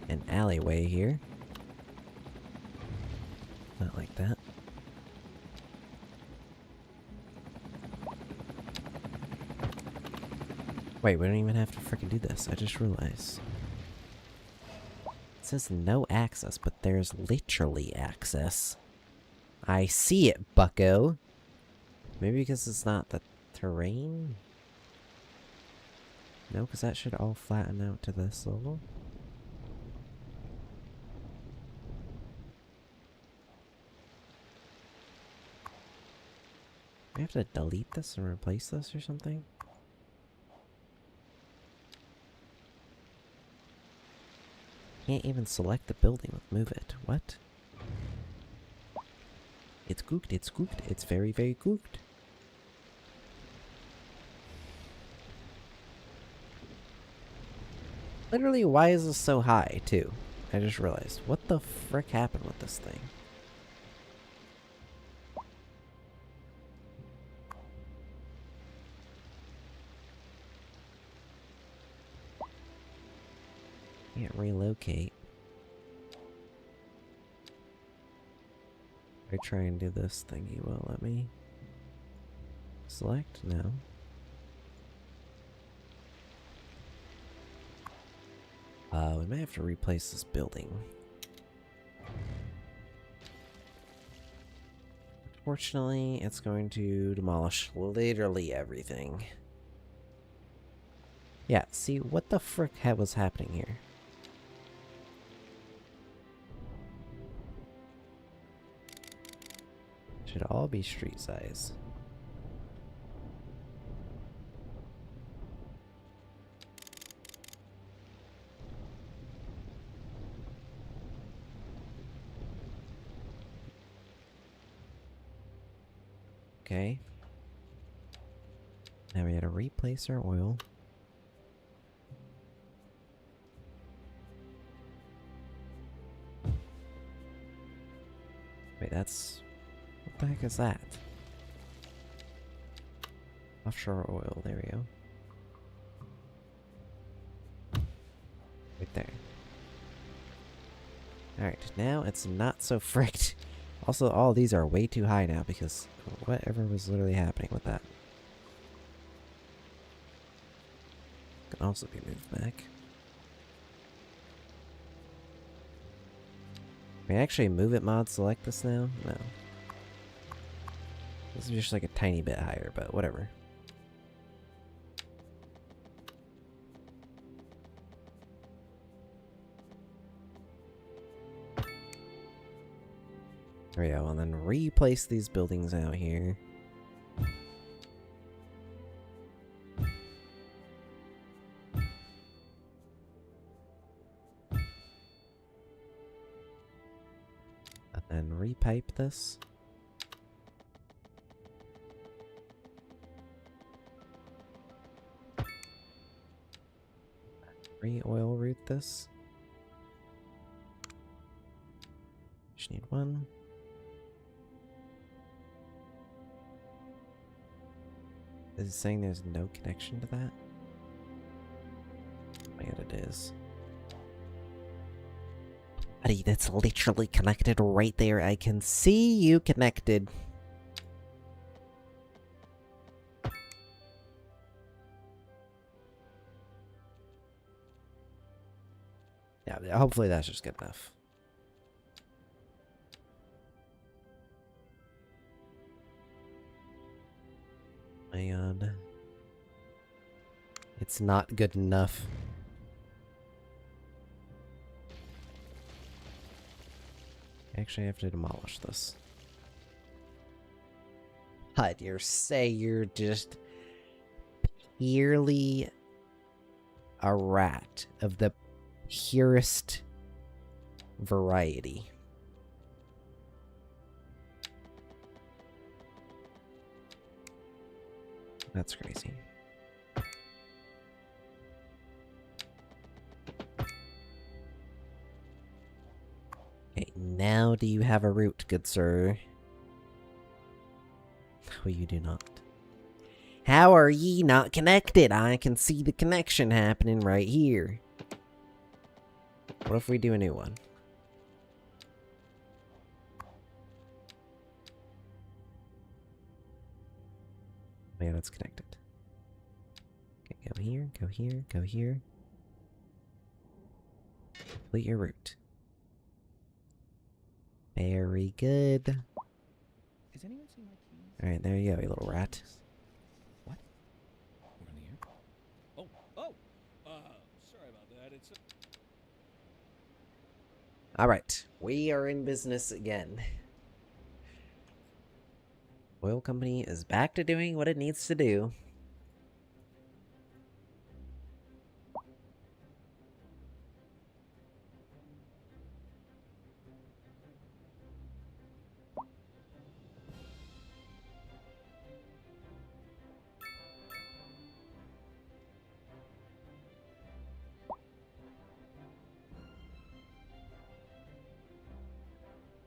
an alleyway here. Not like that. Wait, we don't even have to freaking do this. I just realized. It says no access, but there's literally access. I see it, bucko. Maybe because it's not the terrain? No, because that should all flatten out to this level. I have to delete this and replace this or something? Can't even select the building with move it. What? It's cooked, it's cooked, it's very, very cooked. Literally, why is this so high, too? I just realized. What the frick happened with this thing? Can't relocate. I try and do this thing, he won't let me. Select? No. We might have to replace this building. Fortunately, it's going to demolish literally everything. Yeah, see, what the frick was happening here? Should all be street size. Okay. Now we gotta replace our oil. Wait, that's... What the heck is that? Offshore oil, there we go. Right there. Alright, now it's not so fricked. Also, all these are way too high now because whatever was literally happening with that. Can also be moved back. Can we actually move it mod select this now? No. This is just like a tiny bit higher, but whatever. There we go, and then replace these buildings out here. And then repipe this. Re-oil root this. Just need one. Is it saying there's no connection to that? Oh my god, it is. Buddy, that's literally connected right there. I can see you connected. Yeah, hopefully that's just good enough. My god. It's not good enough. Actually, I have to demolish this. God, you're just purely a rat of the purest variety. That's crazy. Okay, now do you have a route, good sir? Oh, you do not. How are ye not connected? I can see the connection happening right here. What if we do a new one? Yeah, that's connected. Okay, go here, go here, go here. Complete your route. Very good. Has anyone seen my keys? Alright, there you go, you little rat. What? We're in the air? Sorry about that. It's Alright, we are in business again. Oil company is back to doing what it needs to do.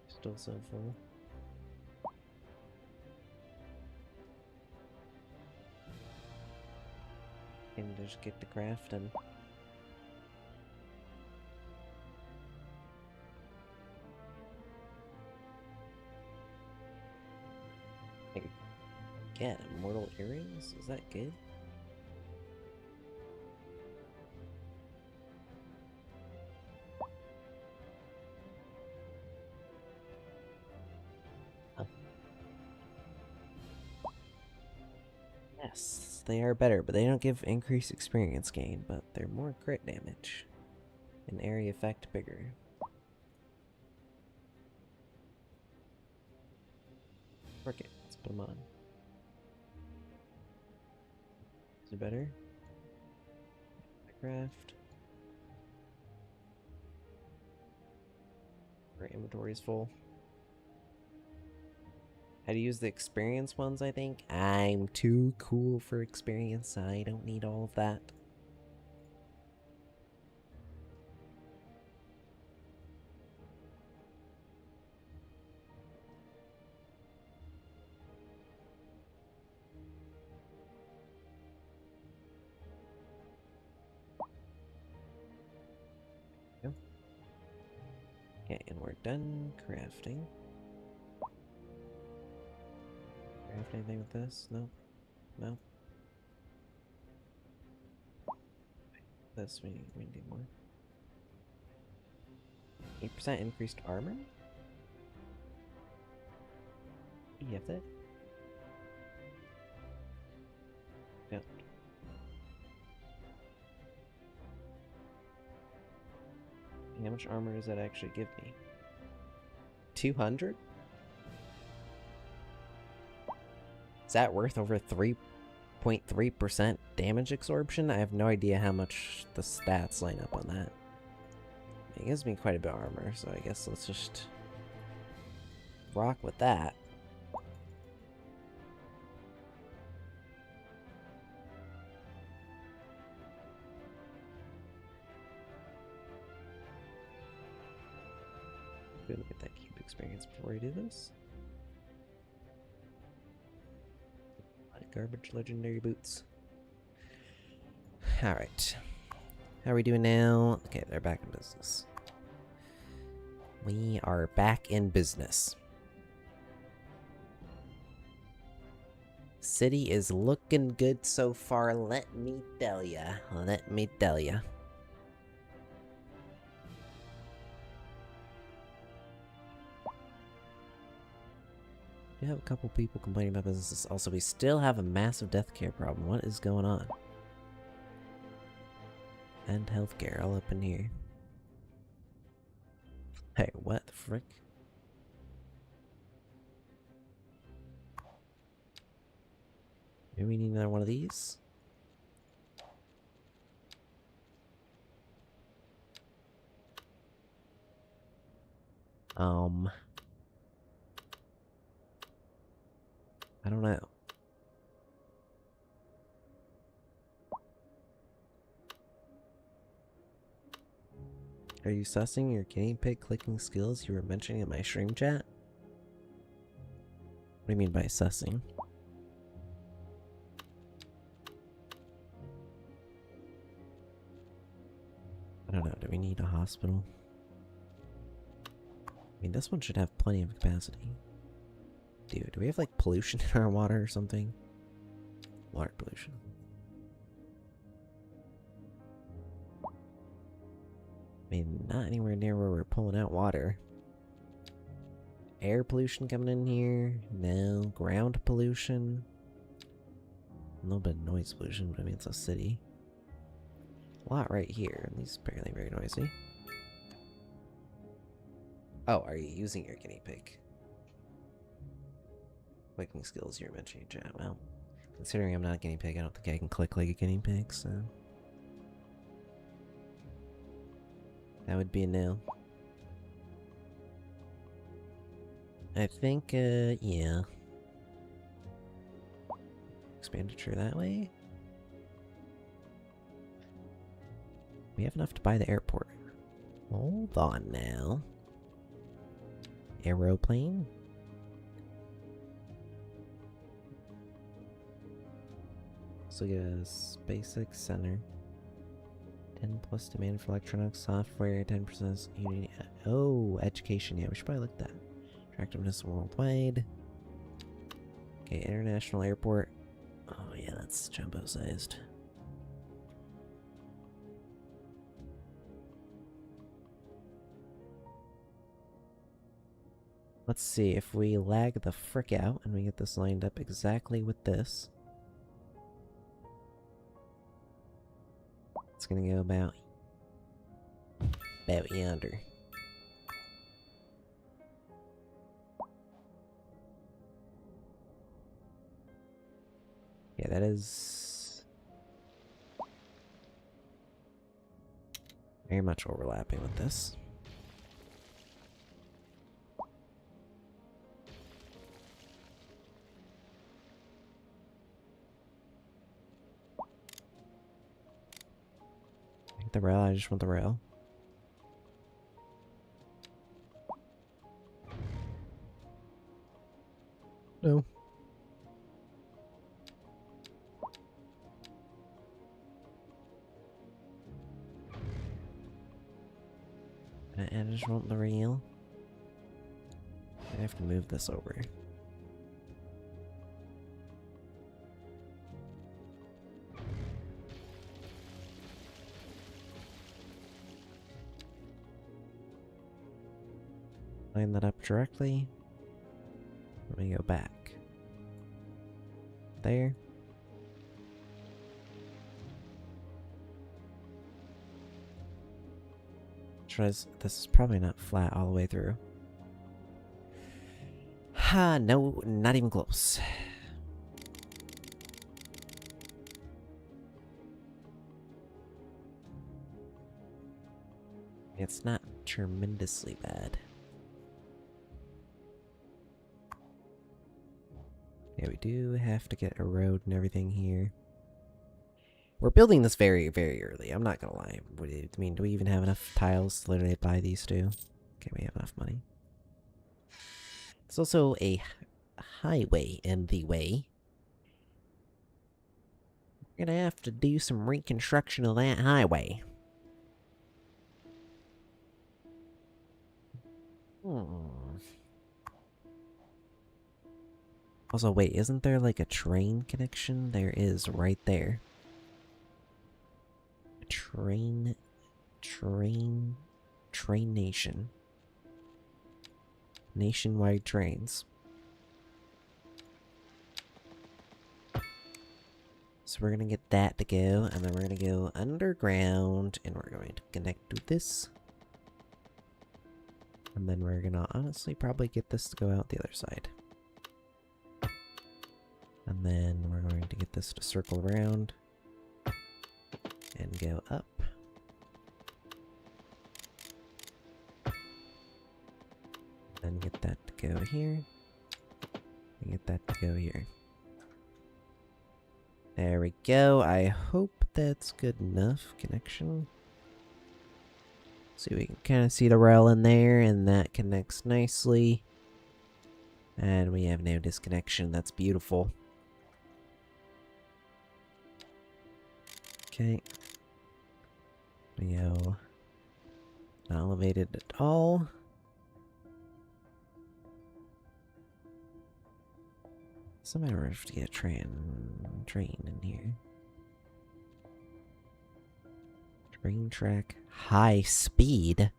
Still so full. And just get the craft and get immortal earrings? Is that good? Yes, they are better, but they don't give increased experience gain, but they're more crit damage. And area effect bigger. Frick it, let's put them on. Is it better? Craft. Our inventory is full. How to use the experience ones, I think? I'm too cool for experience. I don't need all of that. Okay, and we're done crafting. Craft anything with this? No. No. This we need more. 8% increased armor? Do you have that? No. And how much armor does that actually give me? 200? Is that worth over 3.3% damage absorption? I have no idea how much the stats line up on that. It gives me quite a bit of armor, so I guess let's just rock with that. Gonna get that cube experience before I do this. Garbage legendary boots. Alright. How are we doing now? Okay, they're back in business. We are back in business. City is looking good so far, let me tell ya. Let me tell ya. We have a couple people complaining about businesses. Also, we still have a massive death care problem. What is going on? And healthcare all up in here. Hey, what the frick? Do we need another one of these? I don't know. Are you sussing your guinea pig clicking skills you were mentioning in my stream chat? What do you mean by sussing? I don't know, do we need a hospital? I mean, this one should have plenty of capacity. Dude, do we have like pollution in our water or something? Water pollution. I mean, not anywhere near where we're pulling out water. Air pollution coming in here? No. Ground pollution? A little bit of noise pollution, but I mean, it's a city. A lot right here, at least apparently very noisy. Oh, are you using your guinea pig? Clicking skills you're mentioning, chat. Well, considering I'm not a guinea pig, I don't think I can click like a guinea pig, so... that would be a no. I think, yeah. Expenditure that way? We have enough to buy the airport. Hold on now. Aeroplane? So get a SpaceX Center. 10 plus demand for electronics, software, 10% unity. Oh, education. Yeah, we should probably look at that. Attractiveness worldwide. Okay, international airport. Oh yeah, that's jumbo sized. Let's see if we lag the frick out and we get this lined up exactly with this. It's gonna go about yonder. Yeah, that is very much overlapping with this. The rail, I just want the rail. No. I just want the rail. I have to move this over. Line that up directly. Let me go back. There. This is probably not flat all the way through. Ha, no, not even close. It's not tremendously bad. Yeah, we do have to get a road and everything here. We're building this very, very early. I'm not gonna lie. I mean, do we even have enough tiles to literally buy these two? Okay, we have enough money. There's also a highway in the way. We're gonna have to do some reconstruction of that highway. Also, wait, isn't there like a train connection? There is right there. Train Nation. Nationwide trains. So we're gonna get that to go, and then we're gonna go underground, and we're going to connect to this. And then we're gonna honestly probably get this to go out the other side. And then we're going to get this to circle around and go up. Then get that to go here. And get that to go here. There we go. I hope that's good enough connection. So we can kind of see the rail in there, and that connects nicely. And we have no disconnection. That's beautiful. Okay. We go not elevated at all. Somehow we have to get a train in here. Train track high speed.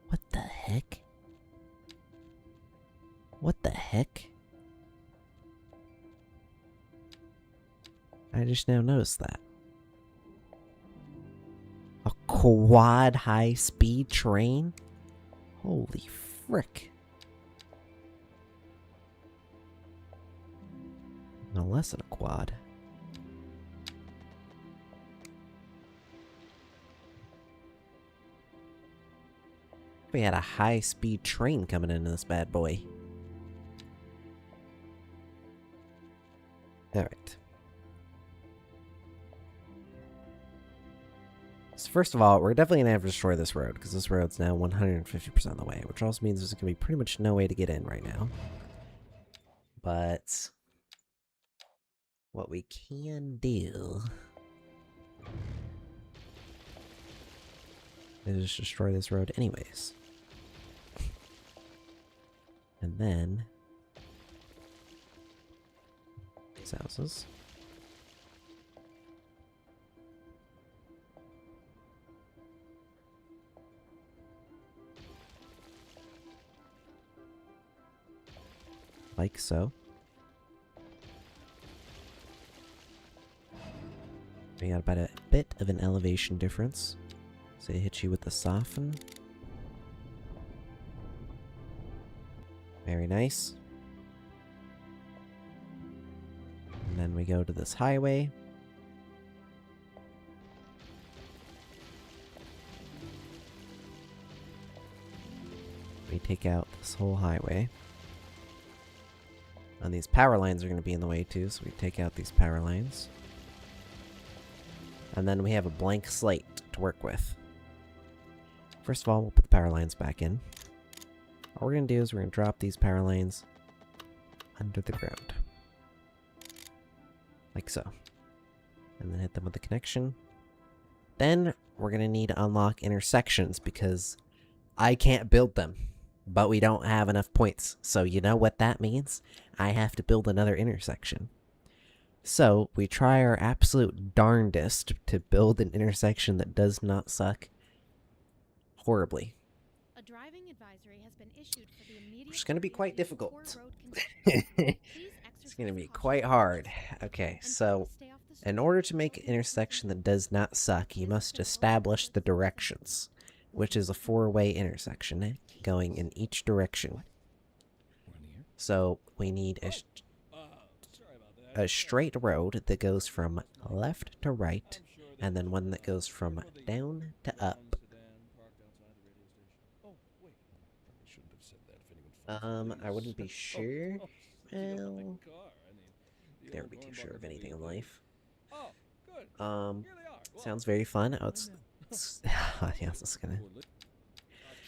What the heck? What the heck? I just now noticed that. A quad high-speed train? Holy frick. No less than a quad. We had a high-speed train coming into this bad boy. Alright. So first of all, we're definitely going to have to destroy this road, because this road's now 150% of the way, which also means there's going to be pretty much no way to get in right now. But what we can do is just destroy this road anyways. And then these houses. Like so. We got about a bit of an elevation difference. So I hit you with the soften. Very nice. And then we go to this highway. We take out this whole highway. And these power lines are going to be in the way too, so we take out these power lines. And then we have a blank slate to work with. First of all, we'll put the power lines back in. All we're going to do is we're going to drop these power lines under the ground. Like so. And then hit them with the connection. Then we're going to need to unlock intersections because I can't build them. But we don't have enough points. So you know what that means? I have to build another intersection. So we try our absolute darndest to build an intersection that does not suck horribly. A driving advisory has been issued for the immediate Which is going to be area quite due to difficult. poor road conditions. Please It's going to exercise be caution quite hard. Okay, and try so to stay off the in streets order to until make an conditions intersection that improve. does not suck, you must establish the directions, which is a four-way intersection going in each direction. One here. So we need Sorry about that. a straight road that goes from left to right, I'm sure and then one that there's goes from before the down to brown up. sedan parked outside the radio station. Oh, wait. Probably shouldn't have said that if anyone finds the I wouldn't be police. sure. You know, Well, the car. I mean, the never old be too Hornbuckles sure of will anything be in good. life. Oh, good. Here Here they are. Well, sounds very fun. Oh, I it's know. yeah, it's gonna Poor li-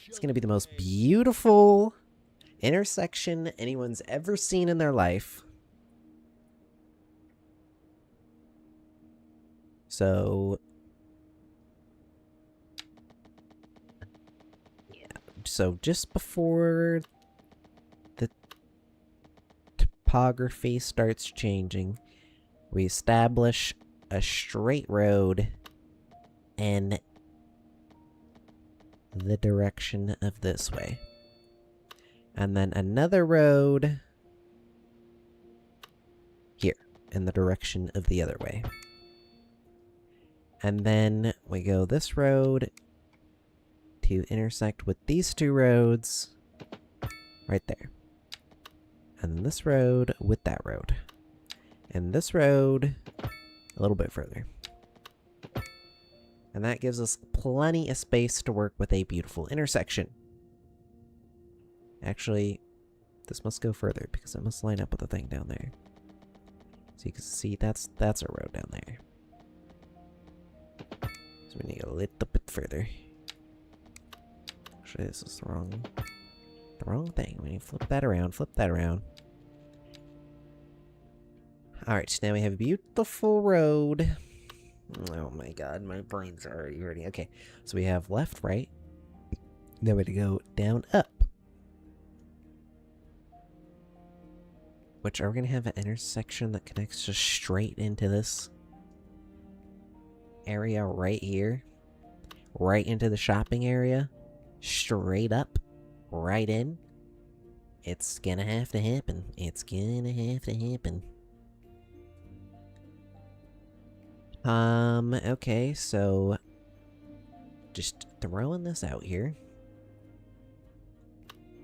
it's gonna be the most Hey, beautiful intersection anyone's ever seen in their life. So yeah, so just before the topography starts changing, we establish a straight road in the direction of this way. And then another road here in the direction of the other way. And then we go this road to intersect with these two roads right there. And this road with that road. And this road a little bit further. And that gives us plenty of space to work with a beautiful intersection. Actually, this must go further because it must line up with the thing down there. So you can see that's a road down there. So we need a little bit further. Actually, this is the wrong thing. We need to flip that around, flip that around. Alright, so now we have a beautiful road. Oh my god, my brain's already hurting. Okay, so we have left, right. Then we have to go down, up. Which, are we going to have an intersection that connects just straight into this area right here? Right into the shopping area? Straight up? Right in? It's gonna have to happen. It's gonna have to happen. Okay, so just throwing this out here.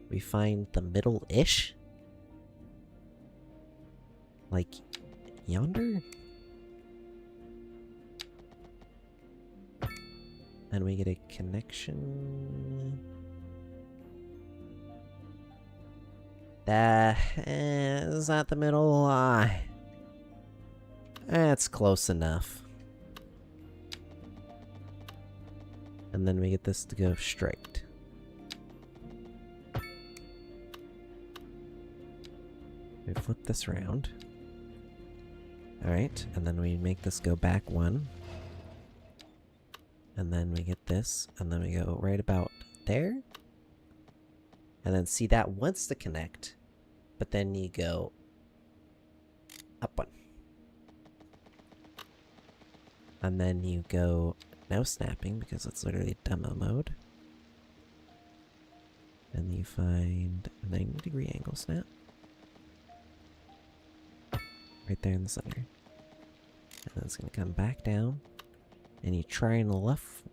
We find the middle-ish? Like, yonder? And we get a connection. Is that the middle? That's close enough. And then we get this to go straight. We flip this around. Alright, and then we make this go back one. And then we get this, and then we go right about there. And then see, that wants to connect, but then you go up one. And then you go no snapping because it's literally demo mode. And you find a 90-degree angle snap. Right there in the center. And it's going to come back down. And you try and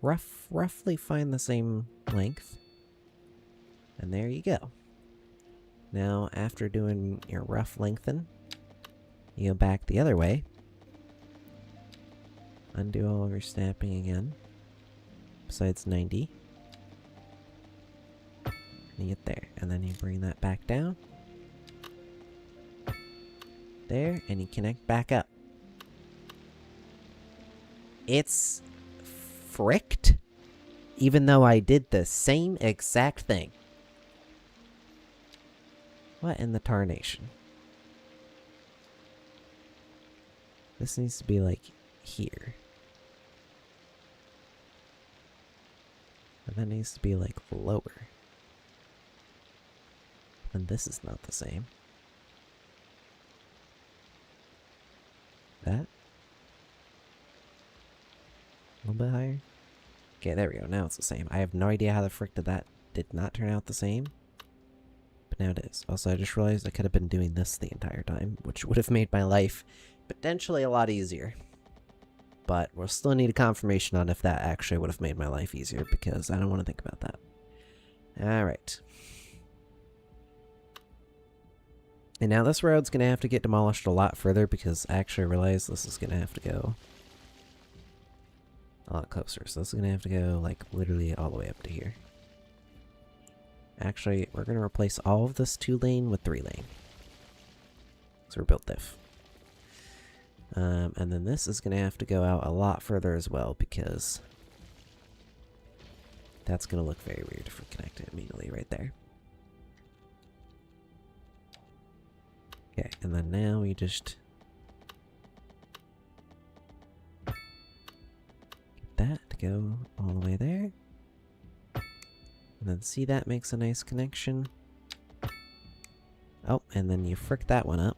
roughly find the same length. And there you go. Now, after doing your rough lengthen, you go back the other way. Undo all of your snapping again. Besides 90. And you get there. And then you bring that back down. There, and you connect back up. It's fricked, even though I did the same exact thing. What in the tarnation? This needs to be like here. And that needs to be like lower. And this is not the same. That? A little bit higher? Okay, there we go. Now it's the same. I have no idea how the frick did not turn out the same. But now it is. Also, I just realized I could have been doing this the entire time, which would have made my life potentially a lot easier. But we'll still need a confirmation on if that actually would have made my life easier, because I don't want to think about that. Alright. And now this road's going to have to get demolished a lot further, because I actually realize this is going to have to go a lot closer. So this is going to have to go, like, literally all the way up to here. Actually, we're going to replace all of this 2-lane with 3-lane. So we're built diff. And then this is going to have to go out a lot further as well, because that's going to look very weird if we connect it immediately right there. Okay, and then now we just get that to go all the way there. And then see, that makes a nice connection. Oh, and then you frick that one up.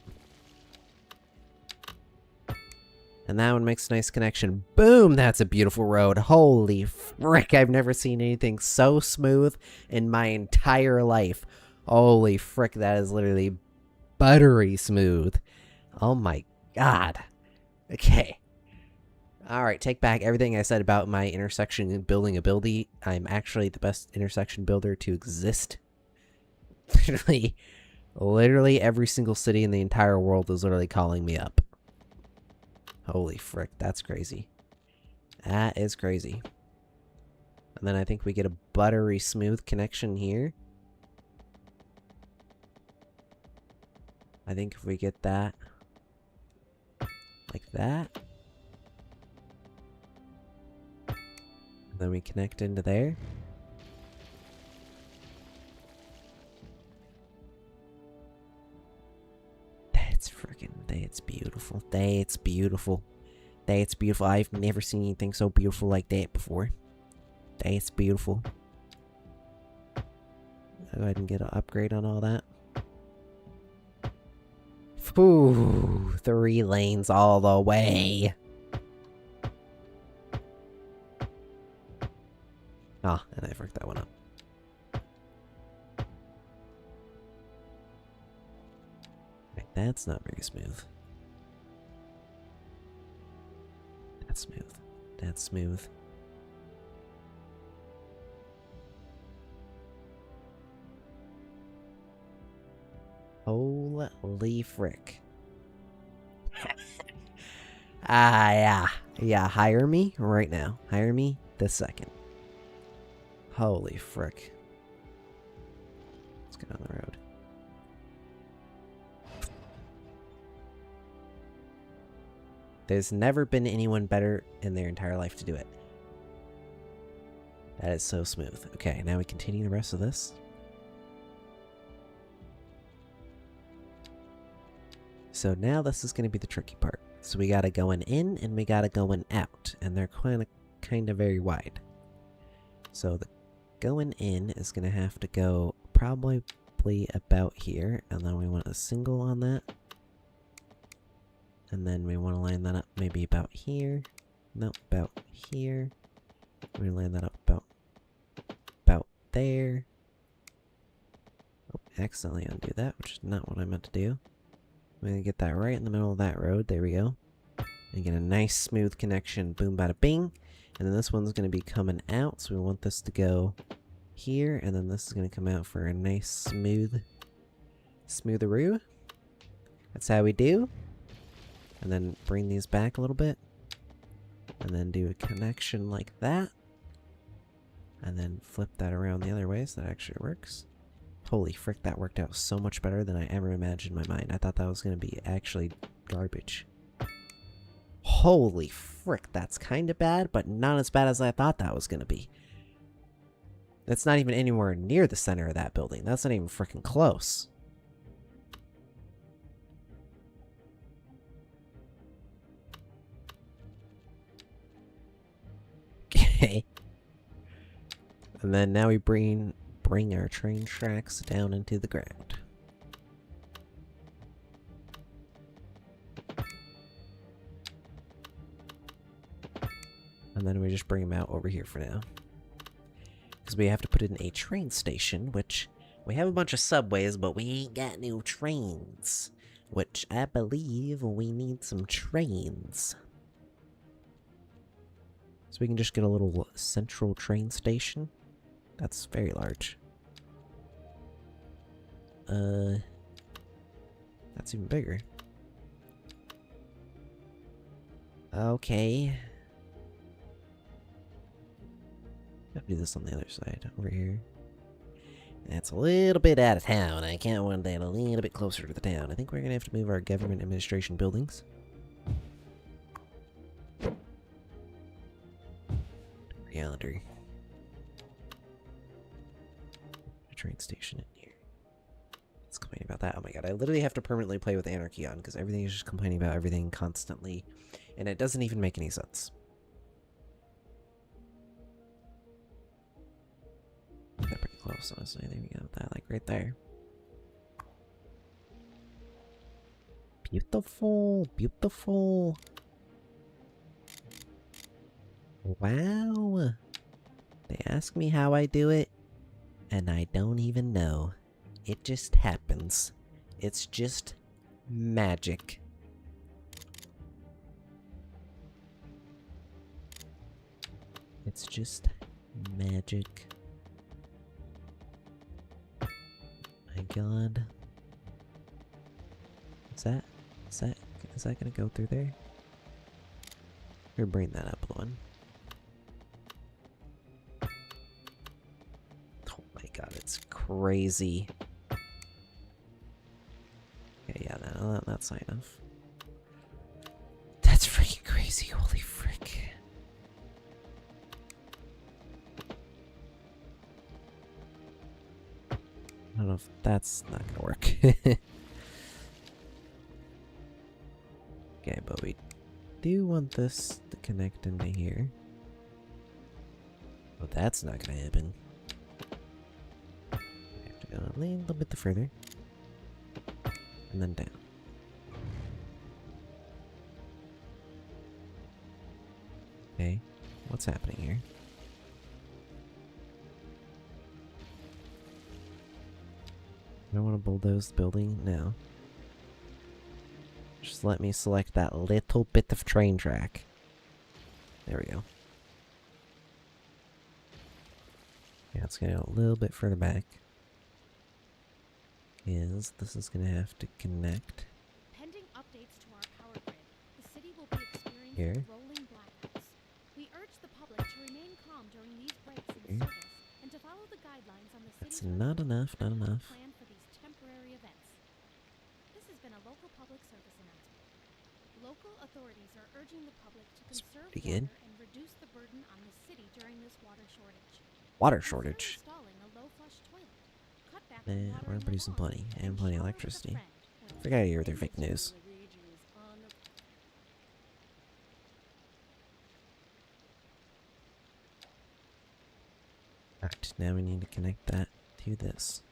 And that one makes a nice connection. Boom! That's a beautiful road. Holy frick, I've never seen anything so smooth in my entire life. Holy frick, that is literally buttery smooth. Oh my god. Okay. Alright, take back everything I said about my intersection building ability. I'm actually the best intersection builder to exist. Literally every single city in the entire world is literally calling me up. Holy frick, that's crazy. That is crazy. And then I think we get a buttery smooth connection here. I think if we get that like that, and then we connect into there. That's beautiful. That's beautiful. That's beautiful. I've never seen anything so beautiful like that before. That's beautiful. I'll go ahead and get an upgrade on all that. Ooh, 3 lanes all the way. Ah, and I fucked that one up. Right, that's not very smooth. That's smooth. That's smooth. Holy frick. Yeah. Yeah, hire me right now. Hire me this second. Holy frick. Let's get on the road. There's never been anyone better in their entire life to do it. That is so smooth. Okay, now we continue the rest of this. So now this is going to be the tricky part. So we got to go in and we got to go out. And they're kind of very wide. So the going in is going to have to go probably about here. And then we want a single on that. And then we want to line that up maybe about here. No, about here. We line that up about there. Oh, accidentally undo that, which is not what I meant to do. I'm going to get that right in the middle of that road. There we go. And get a nice smooth connection. Boom, bada bing. And then this one's going to be coming out. So we want this to go here. And then this is going to come out for a nice smootheroo. That's how we do. And then bring these back a little bit. And then do a connection like that. And then flip that around the other way so that actually works. Holy frick, that worked out so much better than I ever imagined in my mind. I thought that was going to be actually garbage. Holy frick, that's kind of bad, but not as bad as I thought that was going to be. That's not even anywhere near the center of that building. That's not even freaking close. Okay. And then now we bring our train tracks down into the ground. And then we just bring them out over here for now. Because we have to put in a train station, which we have a bunch of subways, but we ain't got no trains. Which I believe we need some trains. So we can just get a little central train station. That's very large. That's even bigger. Okay. Gotta do this on the other side, over here. That's a little bit out of town. I can't want that a little bit closer to the town. I think we're gonna have to move our government administration buildings. Yonder. A train station in here. Let's complain about that. Oh my god, I literally have to permanently play with Anarchy on because everything is just complaining about everything constantly. And it doesn't even make any sense. They're pretty close, honestly. There we go. That, like, right there. Beautiful. Beautiful. Wow. They ask me how I do it, and I don't even know. It just happens. It's just magic. It's just magic. My god. Is that gonna go through there? Or bring that up one. Oh my god, it's crazy. Okay, yeah, that's high enough. That's freaking crazy, holy frick. I don't know if that's not gonna work. Okay, but we do want this to connect into here. But that's not gonna happen. I have to go a little bit further. And then down. Okay, what's happening here? I don't want to bulldoze the building now. Just let me select that little bit of train track. There we go. Yeah, it's gonna go a little bit further back. This is gonna have to connect. Pending updates to our power grid, the city will be experiencing Here. rolling blackouts. We urge the public to remain calm during these breaks in Here. service and to follow the guidelines on the That's city's not website enough, not on how to enough. plan for these temporary events. This has been a local public service announcement. Local authorities are urging the public to conserve pretty good. water and reduce the burden on the city during this water shortage. Water Consider shortage. installing a low-flush toilet. Cut back Eh, on water we're in the producing lawn, plenty, and plenty of shower with a electricity. friend or Freak out of here with their fake news. Alright, now we need to connect that to this.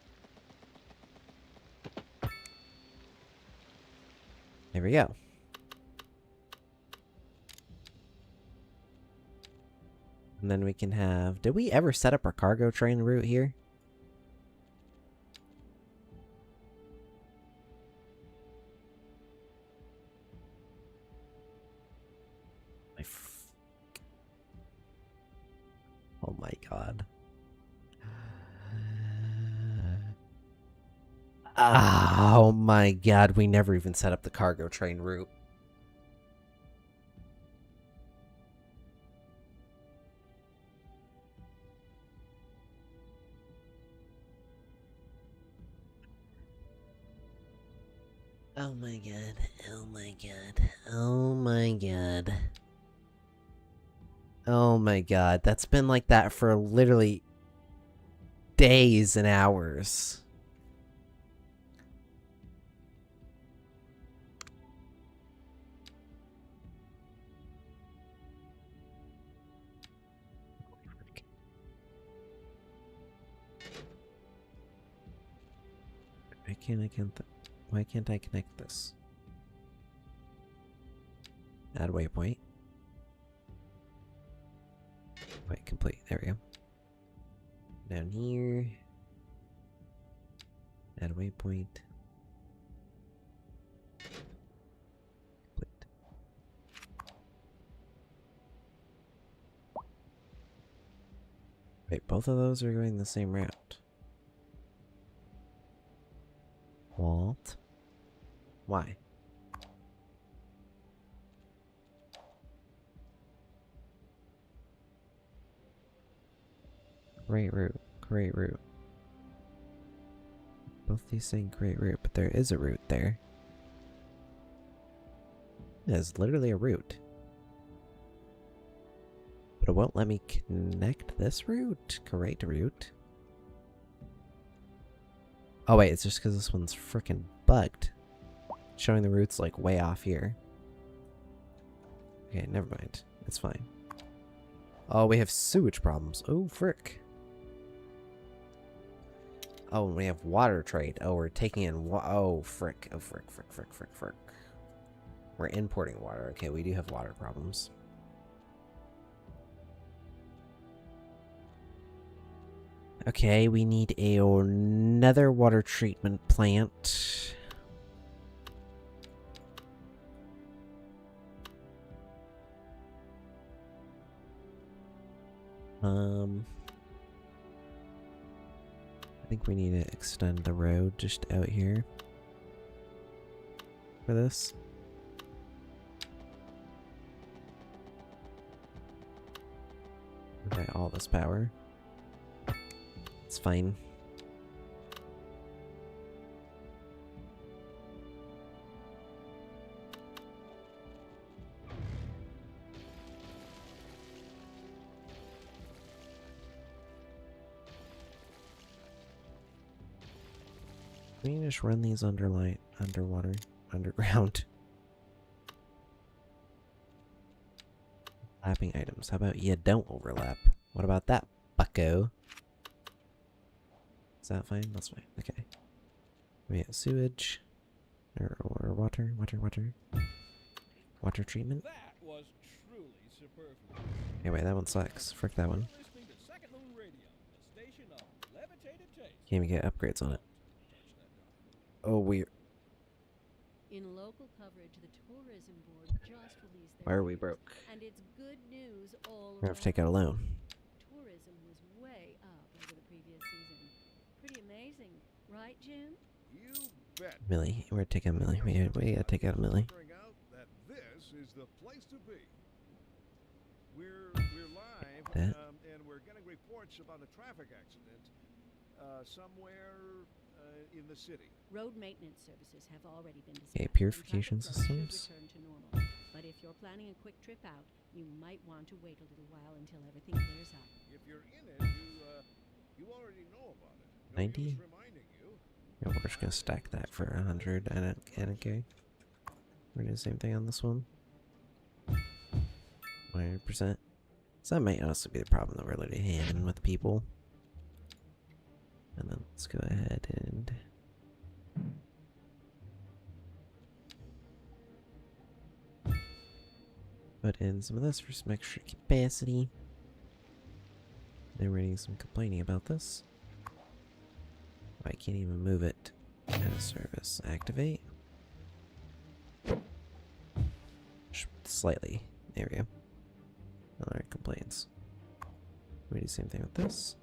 There we go. And then we can have... Did we ever set up our cargo train route here? Oh my god. Oh my god, we never even set up the cargo train route. Oh my god, oh my god, oh my god. Oh my god, that's been like that for literally days and hours. Why can't I connect this? Add waypoint. Wait, complete. There we go. Down here. Add waypoint. Complete. Wait, both of those are going the same route. What? Why? Great route. Great route. Both these say great route, but there is a route there. There's literally a route. But it won't let me connect this route. Great route. Oh wait, it's just because this one's freaking bugged. Showing the routes like way off here. Okay, never mind. It's fine. Oh, we have sewage problems. Oh, frick. Oh, and we have water trade. Oh, we're taking in oh, frick. Oh, frick. We're importing water. Okay, we do have water problems. Okay, we need another water treatment plant. I think we need to extend the road just out here for this. Okay, all this power. It's fine. Can we just run these underground? Lapping items. How about you don't overlap? What about that, bucko? Is that fine? That's fine. Okay. We have sewage. Or water. Water treatment. That was truly superfluous. Anyway, that one sucks. Frick that one. Listening to Second Moon Radio, the station of levitated taste. Can't even get upgrades on it. Oh, weird. In local coverage, the tourism board just released their Why are we figures, broke? and it's good news all We're gonna have to take around. out a loan. Tourism was way up over the previous season. Pretty amazing, right, Jim? You bet. Millie. We're taking Millie. We gotta take out Millie. Figuring out that this is the place to be. We're live, That. and we're getting reports about a traffic accident somewhere in the city. Road maintenance services have already been Okay, dispatched. purification and traffic flow should systems. return to normal. But if you're planning a quick trip out, you might want to wait a little while until everything clears up. If you're in it, you already know about it. No 90? use reminding you. Yeah, we're just gonna stack that for 100 and okay. We're gonna do the same thing on this one. 100%. So that might also be the problem that we're literally handing with people. And then let's go ahead and put in some of this for some extra capacity. They're getting some complaining about this. I can't even move it. Add a service. Activate. Slightly. There we go. Alright, complaints. We do the same thing with this.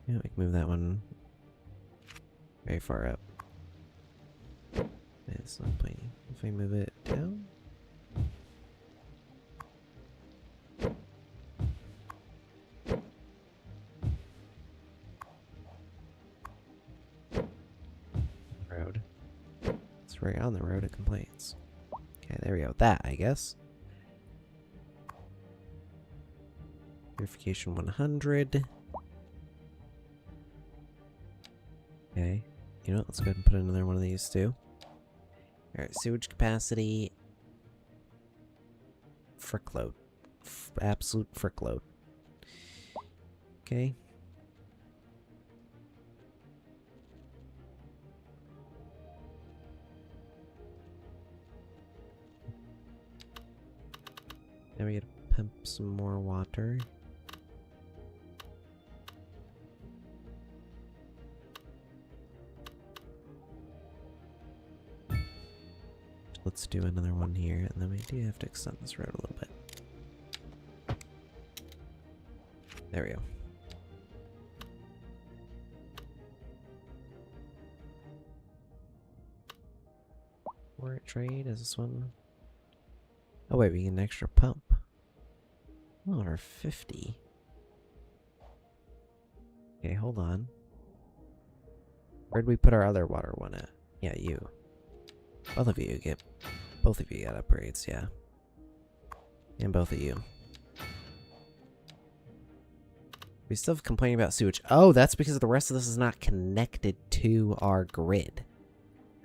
Yeah, we can move that one very far up. It's not playing. If we move it down. Road. It's right on the road of complaints. Okay, there we go. That, I guess. Purification 100. Okay. You know what? Let's go ahead and put another one of these too. Alright, sewage capacity. Frick load. Absolute frick load. Okay. Now we gotta pump some more water. Let's do another one here, and then we do have to extend this road a little bit. There we go. Warrant trade, is this one? Oh wait, we get an extra pump. Oh, we're 50. Okay, hold on. Where'd we put our other water one at? Yeah, you. Both of you get upgrades, yeah. And both of you. We still have complaining about sewage. Oh, that's because the rest of this is not connected to our grid.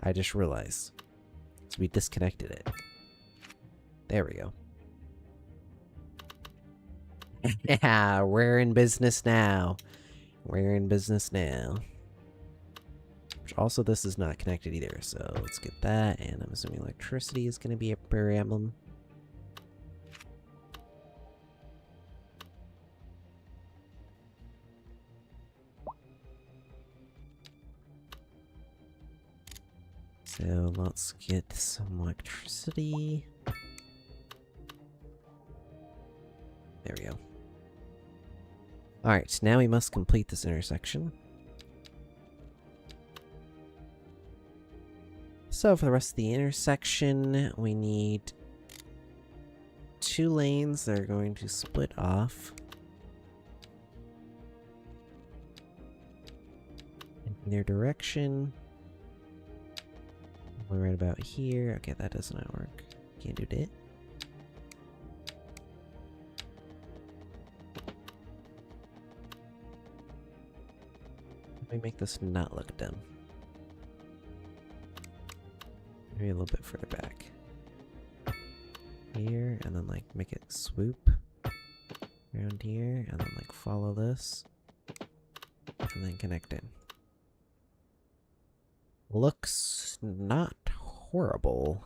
I just realized. So we disconnected it. There we go. Yeah, we're in business now. We're in business now. Which also this is not connected either, so let's get that, and I'm assuming electricity is going to be a prairie emblem. So let's get some electricity. There we go. Alright, now we must complete this intersection. So for the rest of the intersection, we need 2 lanes that are going to split off in their direction. We're right about here. Okay, that does not work. Can't do that. Let me make this not look dumb. Maybe a little bit further back. Here, and then like make it swoop around here, and then like follow this, and then connect in. Looks not horrible.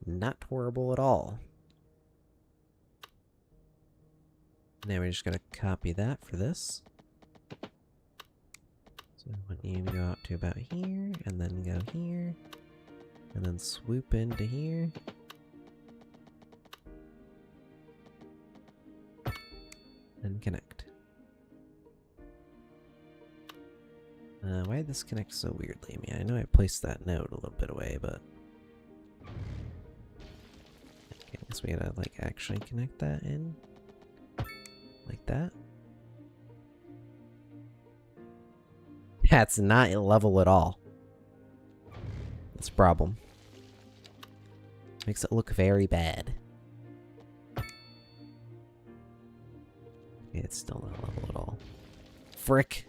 Not horrible at all. Now we're just gonna copy that for this. So I want you to go out to about here, and then go here. And then swoop into here. And connect. Why did this connect so weirdly? I mean, I know I placed that node a little bit away, but... Okay, I guess we gotta, like, actually connect that in. Like that. That's not level at all. That's a problem. Makes it look very bad. Yeah, it's still not level at all. Frick!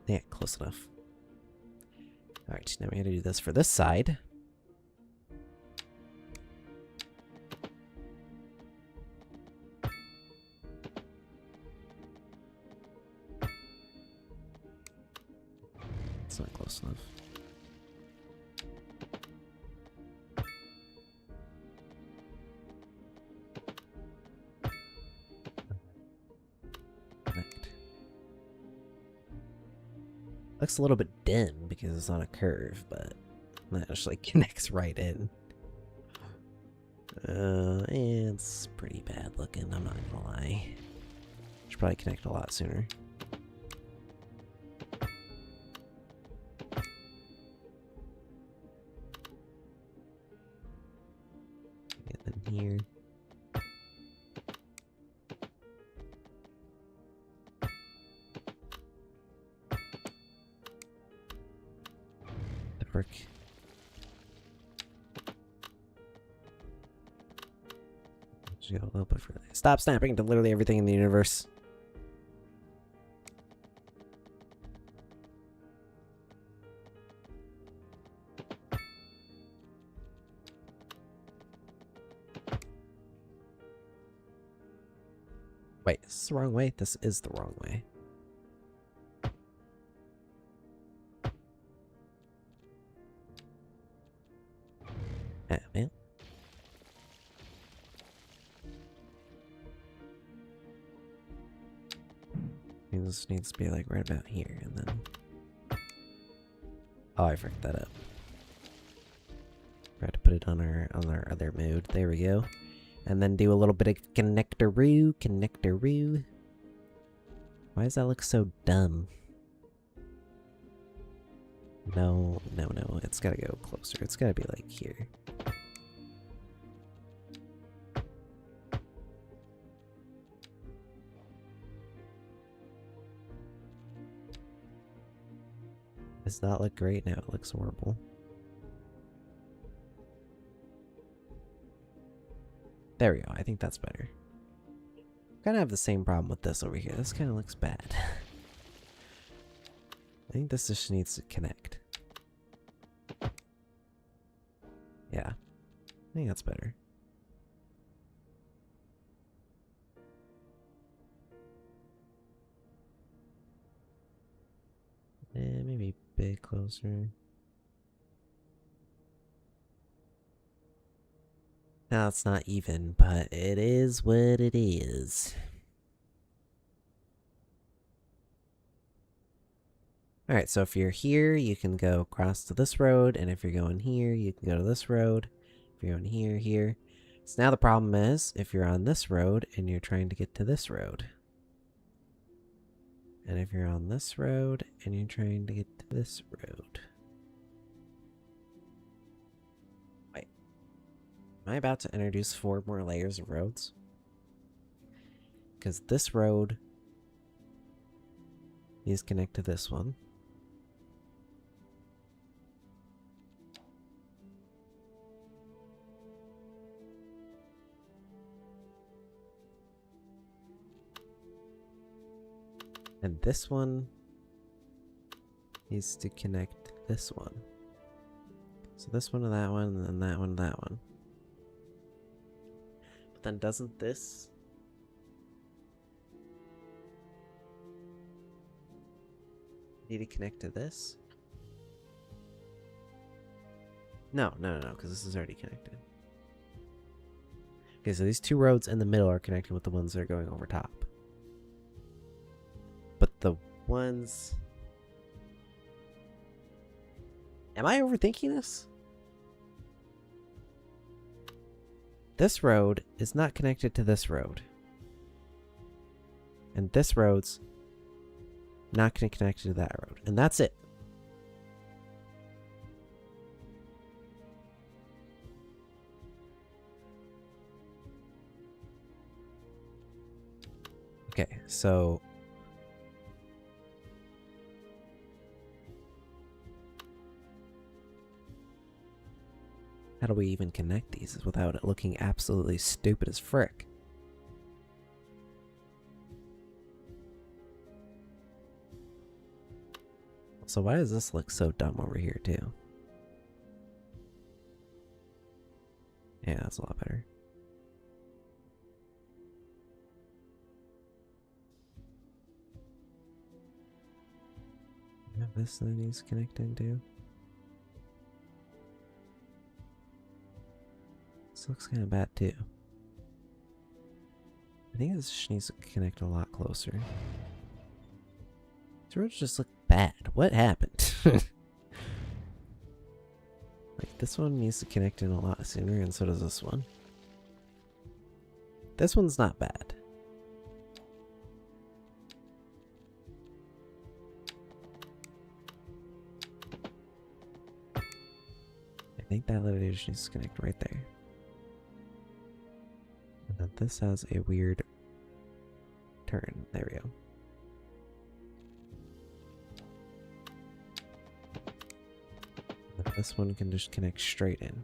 Yeah, close enough. Alright, now we gotta do this for this side. It's not close enough. Connect. Looks a little bit dim because it's on a curve, but that actually connects right in. It's pretty bad looking, I'm not gonna lie. Should probably connect a lot sooner. And then here. The frick. Just go a little bit further. Stop snapping to literally everything in the universe. Wait, is this the wrong way? This is the wrong way. Ah, man. This needs to be like right about here, and then... Oh, I fricked that up. Forgot to put it on our other mode. There we go. And then do a little bit of connector-roo. Why does that look so dumb? No. It's gotta go closer. It's gotta be like here. Does that look great? Now it looks horrible. There we go. I think that's better. Kind of have the same problem with this over here. This kind of looks bad. I think this just needs to connect. Yeah. I think that's better. Maybe a bit closer. Now it's not even, but it is what it is. Alright, so if you're here, you can go across to this road, and if you're going here, you can go to this road. If you're going here. So now the problem is, if you're on this road, and you're trying to get to this road. And if you're on this road, and you're trying to get to this road. Wait. Am I about to introduce 4 more layers of roads? Because this road needs to connect to this one. And this one needs to connect to this one. So this one to that one, and then that one to that one. But then doesn't this need to connect to this? No, because this is already connected. Okay, so these 2 roads in the middle are connected with the ones that are going over top. But the ones... Am I overthinking this? This road is not connected to this road. And this road's not going to connect to that road. And that's it. Okay, so... How do we even connect these without it looking absolutely stupid as frick? So why does this look so dumb over here too? Yeah, that's a lot better. You have this that needs connecting to. This looks kind of bad too. I think this just needs to connect a lot closer. These roads just look bad. What happened? Like this one needs to connect in a lot sooner, and so does this one. This one's not bad. I think that literally just needs to connect right there. And then this has a weird turn. There we go. And then this one can just connect straight in.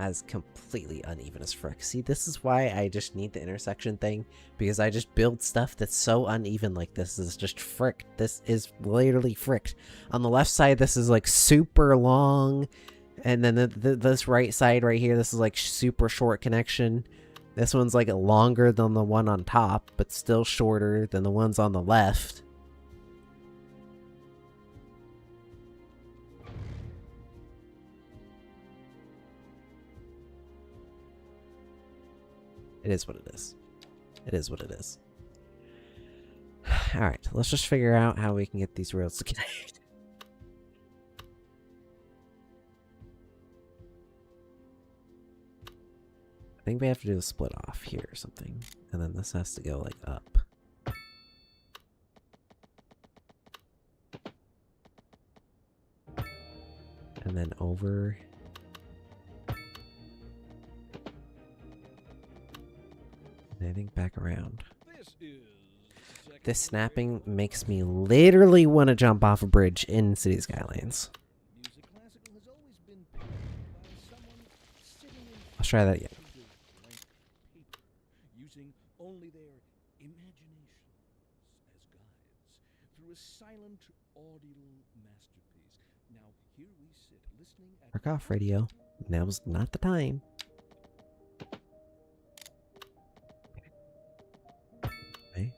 As completely uneven as frick. See, this is why I just need the intersection thing, because I just build stuff that's so uneven. Like this is just frick. This is literally fricked. On the left side, this is like super long, and then this right side right here, this is like super short connection. This one's like longer than the one on top, but still shorter than the ones on the left. It is what it is. It is what it is. Alright, let's just figure out how we can get these rails to connect. I think we have to do a split off here or something. And then this has to go like up. And then over. I think back around. This snapping makes me literally want to jump off a bridge in City Skylines. Music classical has always been played by someone sitting in Let's try that again. front of blank paper, using only their imaginations as guides through a silent, audible masterpiece. Now here we sit listening at Mark off, radio. Now's not the time. Okay.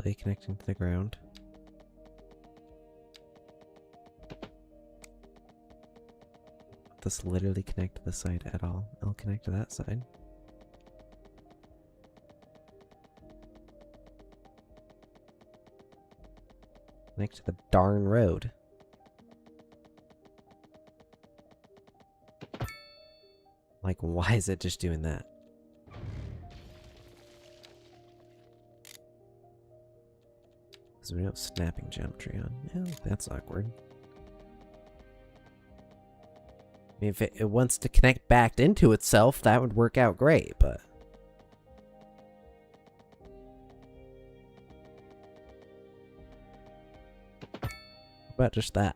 Play connecting to the ground. This literally connect to the side at all. I'll connect to that side. Connect to the darn road. Like, why is it just doing that? Because we don't have snapping geometry on. Yeah, that's awkward. I mean, if it wants to connect back into itself, that would work out great, but... How about just that?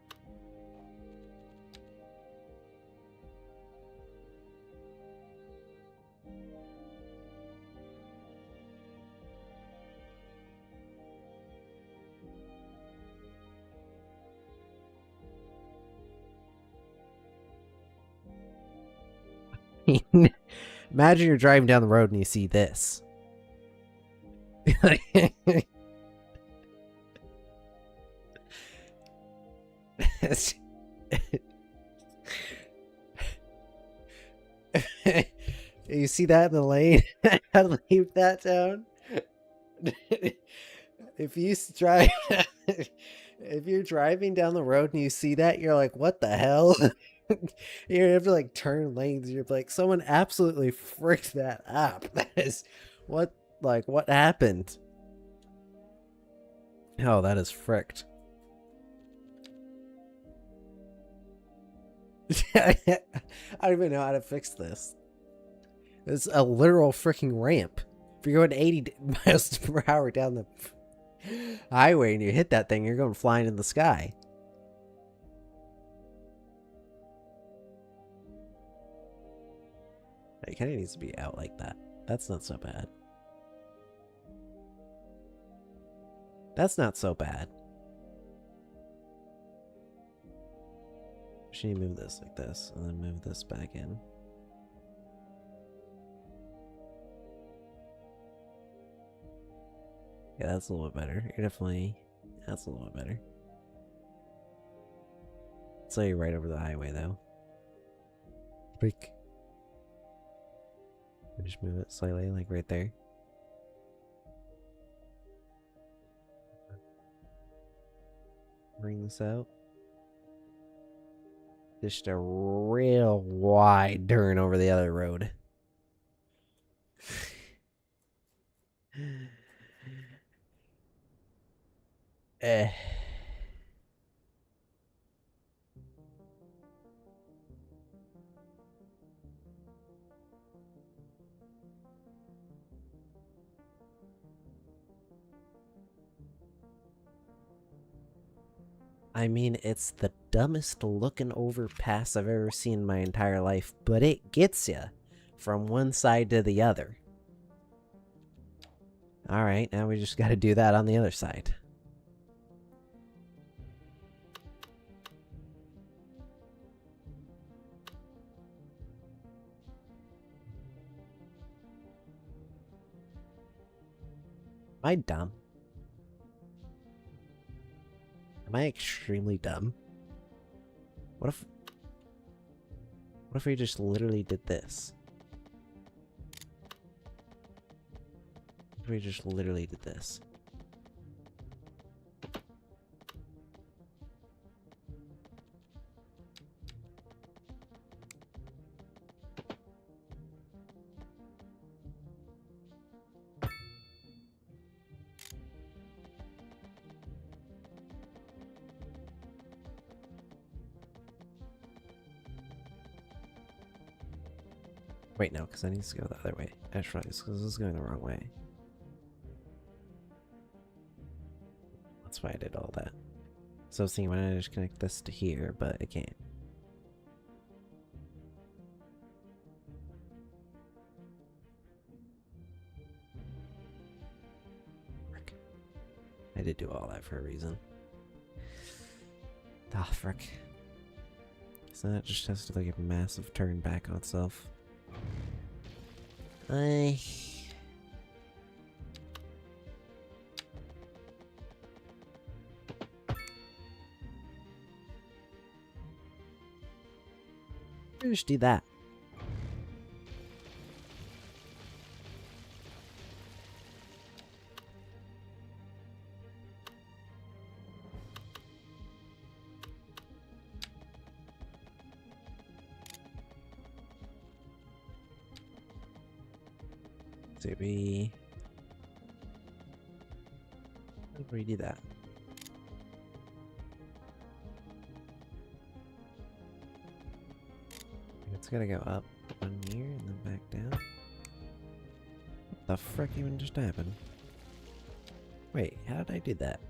Imagine you're driving down the road and you see this. You see that in the lane? How to leave that down? If you drive, if you're driving down the road and you see that, you're like, "What the hell?" You have to like turn lanes. You're like, someone absolutely fricked that up. That is what happened? Oh, that is fricked. I don't even know how to fix this. It's a literal freaking ramp. If you're going 80 miles per hour down the highway and you hit that thing, you're going flying in the sky. It kind of needs to be out like that. That's not so bad. That's not so bad. Should you move this like this and then move this back in? Yeah, that's a little bit better. You're definitely... That's a little bit better. So you're right over the highway, though. Break. Just move it slightly, like right there. Bring this out. Just a real wide turn over the other road. Eh. I mean, it's the dumbest looking overpass I've ever seen in my entire life, but it gets you from one side to the other. Alright, now we just gotta do that on the other side. Am I dumb? Am I extremely dumb? What if we just literally did this? What if we just literally did this? Wait, no, because I need to go the other way. That's right, because this is going the wrong way. That's why I did all that. So I was thinking, why don't I just connect this to here, but I can't. Frick. I did do all that for a reason. Ah, frick. So that just has to like a massive turn back on itself. Just do that. So we redo that. It's gotta go up one here and then back down. What the frick even just happened? Wait, how did I do that?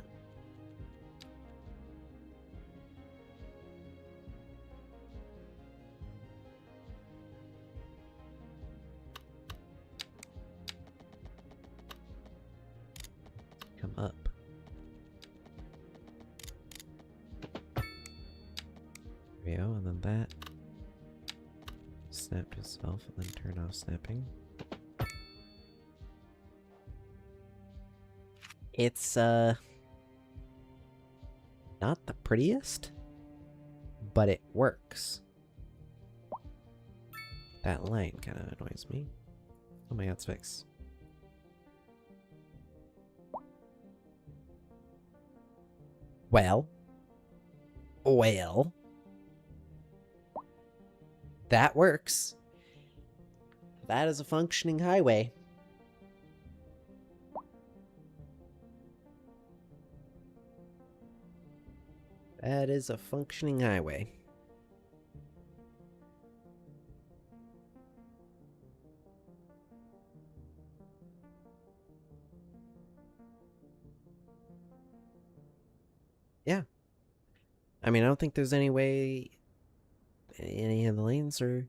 Come up. There we go, and then that. Snap itself and then turn off snapping. It's not the prettiest, but it works. That line kind of annoys me. Oh my god, it's fixed. Well. That works. That is a functioning highway. That is a functioning highway. Yeah. I mean, I don't think there's any way any of the lanes are...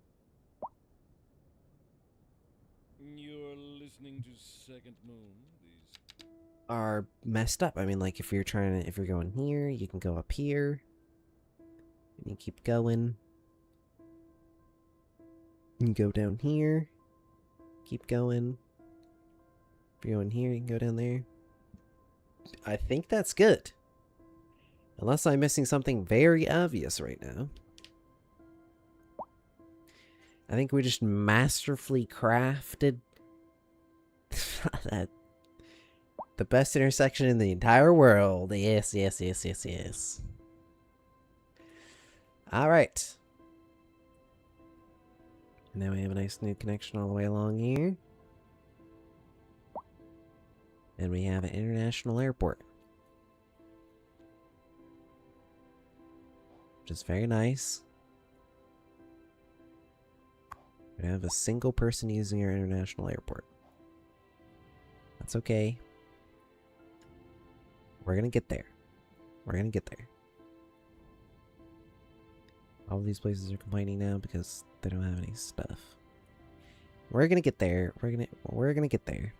You're listening to Second Moon. These are messed up. I mean, like, if you're going here, you can go up here. And you keep going. You can go down here. Keep going. If you're going here, you can go down there. I think that's good. Unless I'm missing something very obvious right now. I think we just masterfully crafted that the best intersection in the entire world. Yes, yes, yes, yes, yes. Alright. Now we have a nice new connection all the way along here. And we have an international airport. Which is very nice. We have a single person using our international airport. That's okay. We're gonna get there. We're gonna get there. All of these places are complaining now because they don't have any stuff. We're gonna get there. We're gonna get there.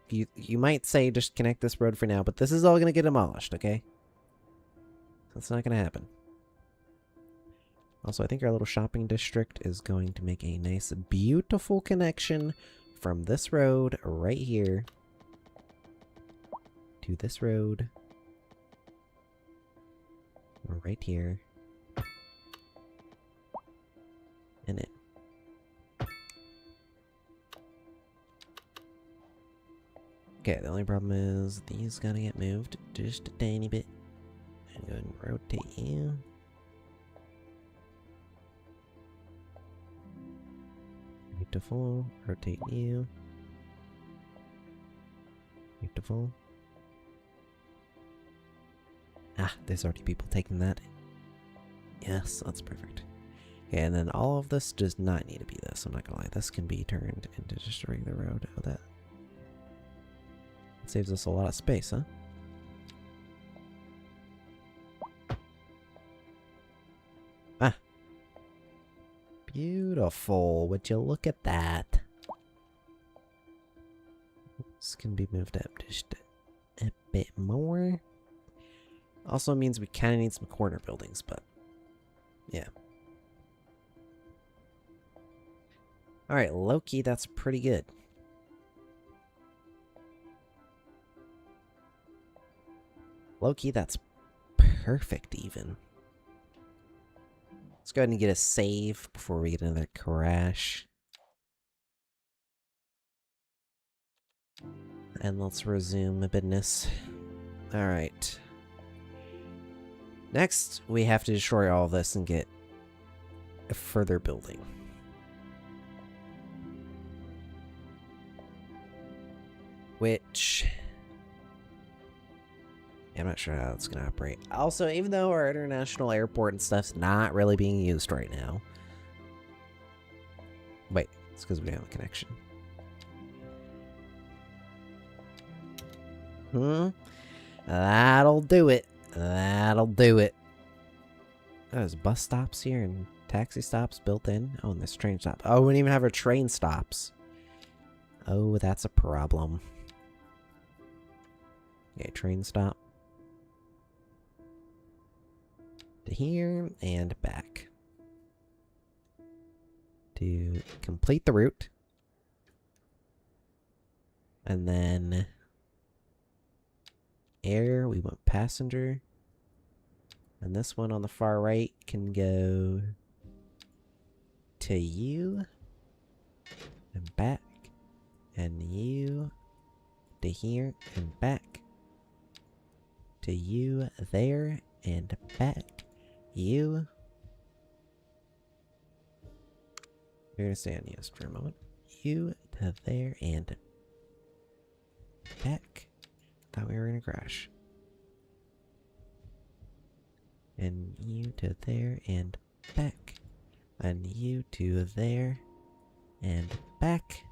You might say just connect this road for now, but this is all gonna get demolished, okay? That's not gonna happen. Also, I think our little shopping district is going to make a nice, beautiful connection from this road right here to this road right here and in. Okay, the only problem is these gotta get moved just a tiny bit. And go ahead and rotate you. Beautiful. Rotate you. Beautiful. Ah, there's already people taking that. Yes, that's perfect. Okay, and then all of this does not need to be this. I'm not gonna lie. This can be turned into just a regular road. Oh, that saves us a lot of space, huh? Ah. Beautiful. Would you look at that? This can be moved up just a bit more. Also means we kind of need some corner buildings, but yeah. Alright, Loki, that's pretty good. Loki, that's perfect even. Let's go ahead and get a save before we get another crash. And let's resume business. Alright. Next, we have to destroy all of this and get a further building. Which... I'm not sure how it's going to operate. Also, even though our international airport and stuff's not really being used right now. Wait, it's because we don't have a connection. That'll do it. That'll do it. There's bus stops here and taxi stops built in. Oh, and this train stop. Oh, we don't even have our train stops. Oh, that's a problem. Okay, train stop. To here and back. To complete the route. And then air, we want passenger. And this one on the far right can go to you and back. And you to here and back. To you there and back. You. We're gonna stay on yes for a moment. You to there and back. Thought we were gonna crash. And you to there and back. And you to there and back.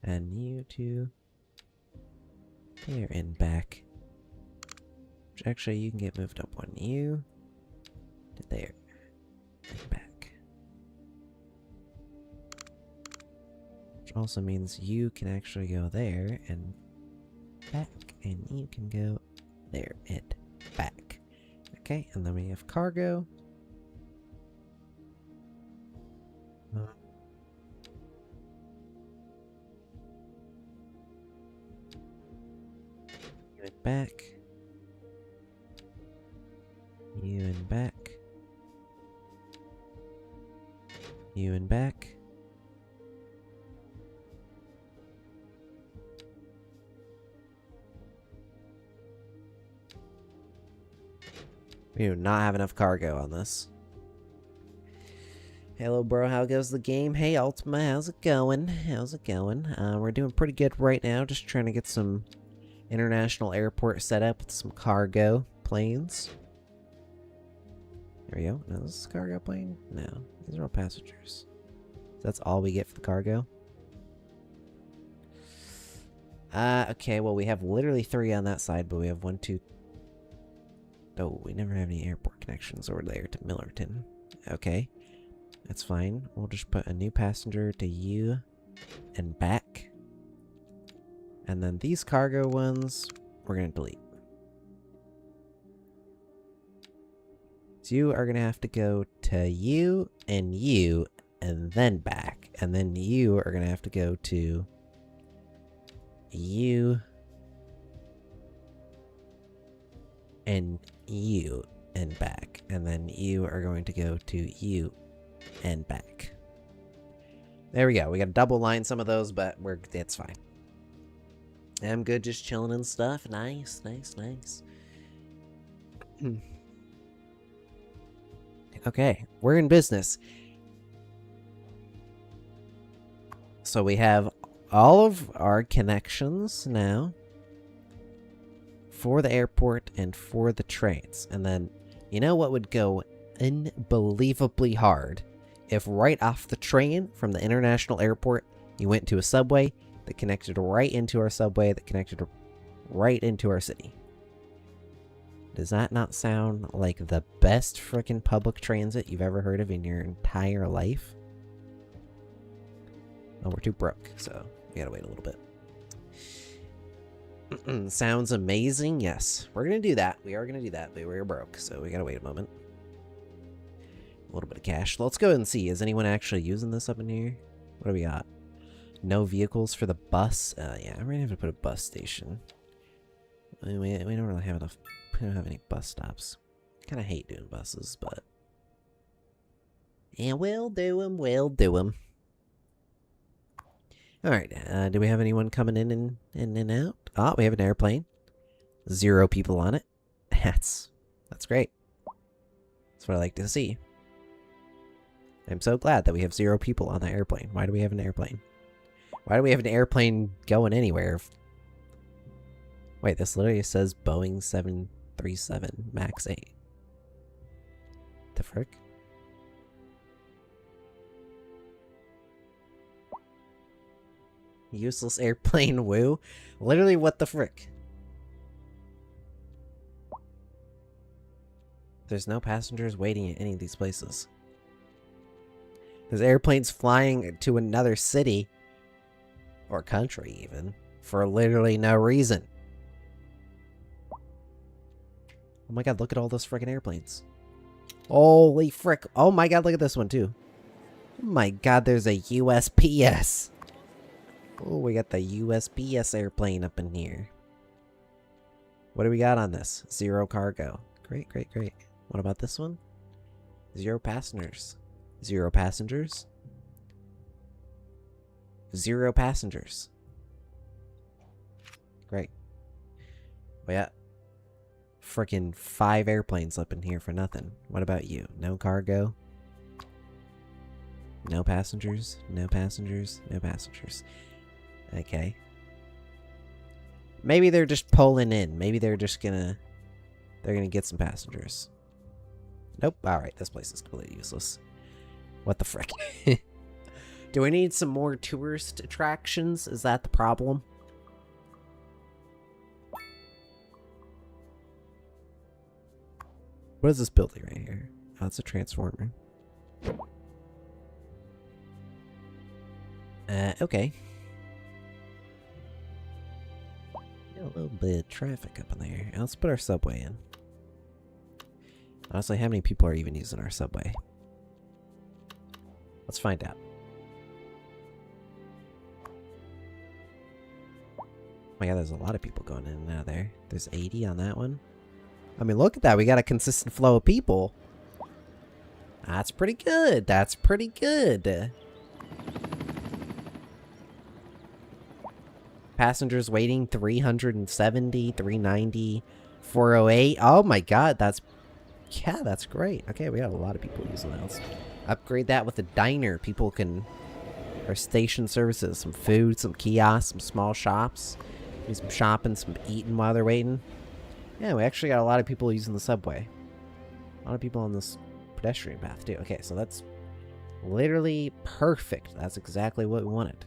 And you to there and back. Which actually you can get moved up one. You to there and back. Which also means you can actually go there and back. And you can go there and back. Okay, and then we have cargo. You and back. You and back. You and back. We do not have enough cargo on this. Hello, bro. How goes the game? Hey, Ultima. How's it going? How's it going? We're doing pretty good right now. Just trying to get some international airport set up with some cargo planes. There we go. No, this is a cargo plane? No. These are all passengers. That's all we get for the cargo? Okay. Well, we have literally 3 on that side, but we have 1, 2... Oh, we never have any airport connections over there to Millerton. Okay. That's fine. We'll just put a new passenger to you and back. And then these cargo ones, we're going to delete. So you are going to have to go to you and then back. And then you are going to have to go to you and you and back. And then you are going to go to you and back. There we go. We got to double line some of those, but it's fine. I'm good, just chilling and stuff. Nice, nice, nice. Okay, we're in business. So we have all of our connections now for the airport and for the trains. And then, you know what would go unbelievably hard? If right off the train from the international airport, you went to a subway that connected right into our subway that connected right into our city. Does that not sound like the best frickin' public transit you've ever heard of in your entire life? Oh, we're too broke, so we gotta wait a little bit. Sounds amazing. Yes, we're gonna do that. We are gonna do that, but we're broke, so we gotta wait a moment. A little bit of cash. Let's go and see. Is anyone actually using this up in here? What do we got? No vehicles for the bus. Yeah, I'm gonna have to put a bus station. We don't really have enough. We don't have any bus stops. Kind of hate doing buses, but yeah, we'll do them. We'll do them. All right. Do we have anyone coming in and out? Oh, we have an airplane. 0 people on it. That's great. That's what I like to see. I'm so glad that we have 0 people on that airplane. Why do we have an airplane? Why do we have an airplane going anywhere? Wait, this literally says Boeing 737 MAX 8. The frick? Useless airplane, woo? Literally, what the frick? There's no passengers waiting at any of these places. There's airplanes flying to another city, or country even, for literally no reason. Oh my god, look at all those frickin' airplanes. Holy frick. Oh my god, look at this one too. Oh my god, there's a USPS. Oh, we got the USPS airplane up in here. What do we got on this? 0 cargo. Great, great, great. What about this one? 0 passengers. 0 passengers. 0 passengers. Great. We got frickin' 5 airplanes up in here for nothing. What about you? No cargo? No passengers? No passengers? No passengers. Okay. Maybe they're just pulling in. Maybe they're just gonna... They're gonna get some passengers. Nope. Alright, this place is completely useless. What the frick? Do we need some more tourist attractions? Is that the problem? What is this building right here? Oh, it's a transformer. Okay. Got a little bit of traffic up in there. Let's put our subway in. Honestly, how many people are even using our subway? Let's find out. Oh my god, there's a lot of people going in and out of there. There's 80 on that one. I mean, look at that. We got a consistent flow of people. That's pretty good. That's pretty good. Passengers waiting 370, 390, 408. Oh my god, that's great. Okay, we have a lot of people using that. Let's upgrade that with a diner. People can, or station services, some food, some kiosks, some small shops, do some shopping, some eating while they're waiting. Yeah, we actually got a lot of people using the subway. A lot of people on this pedestrian path too. Okay, so that's literally perfect. That's exactly what we wanted.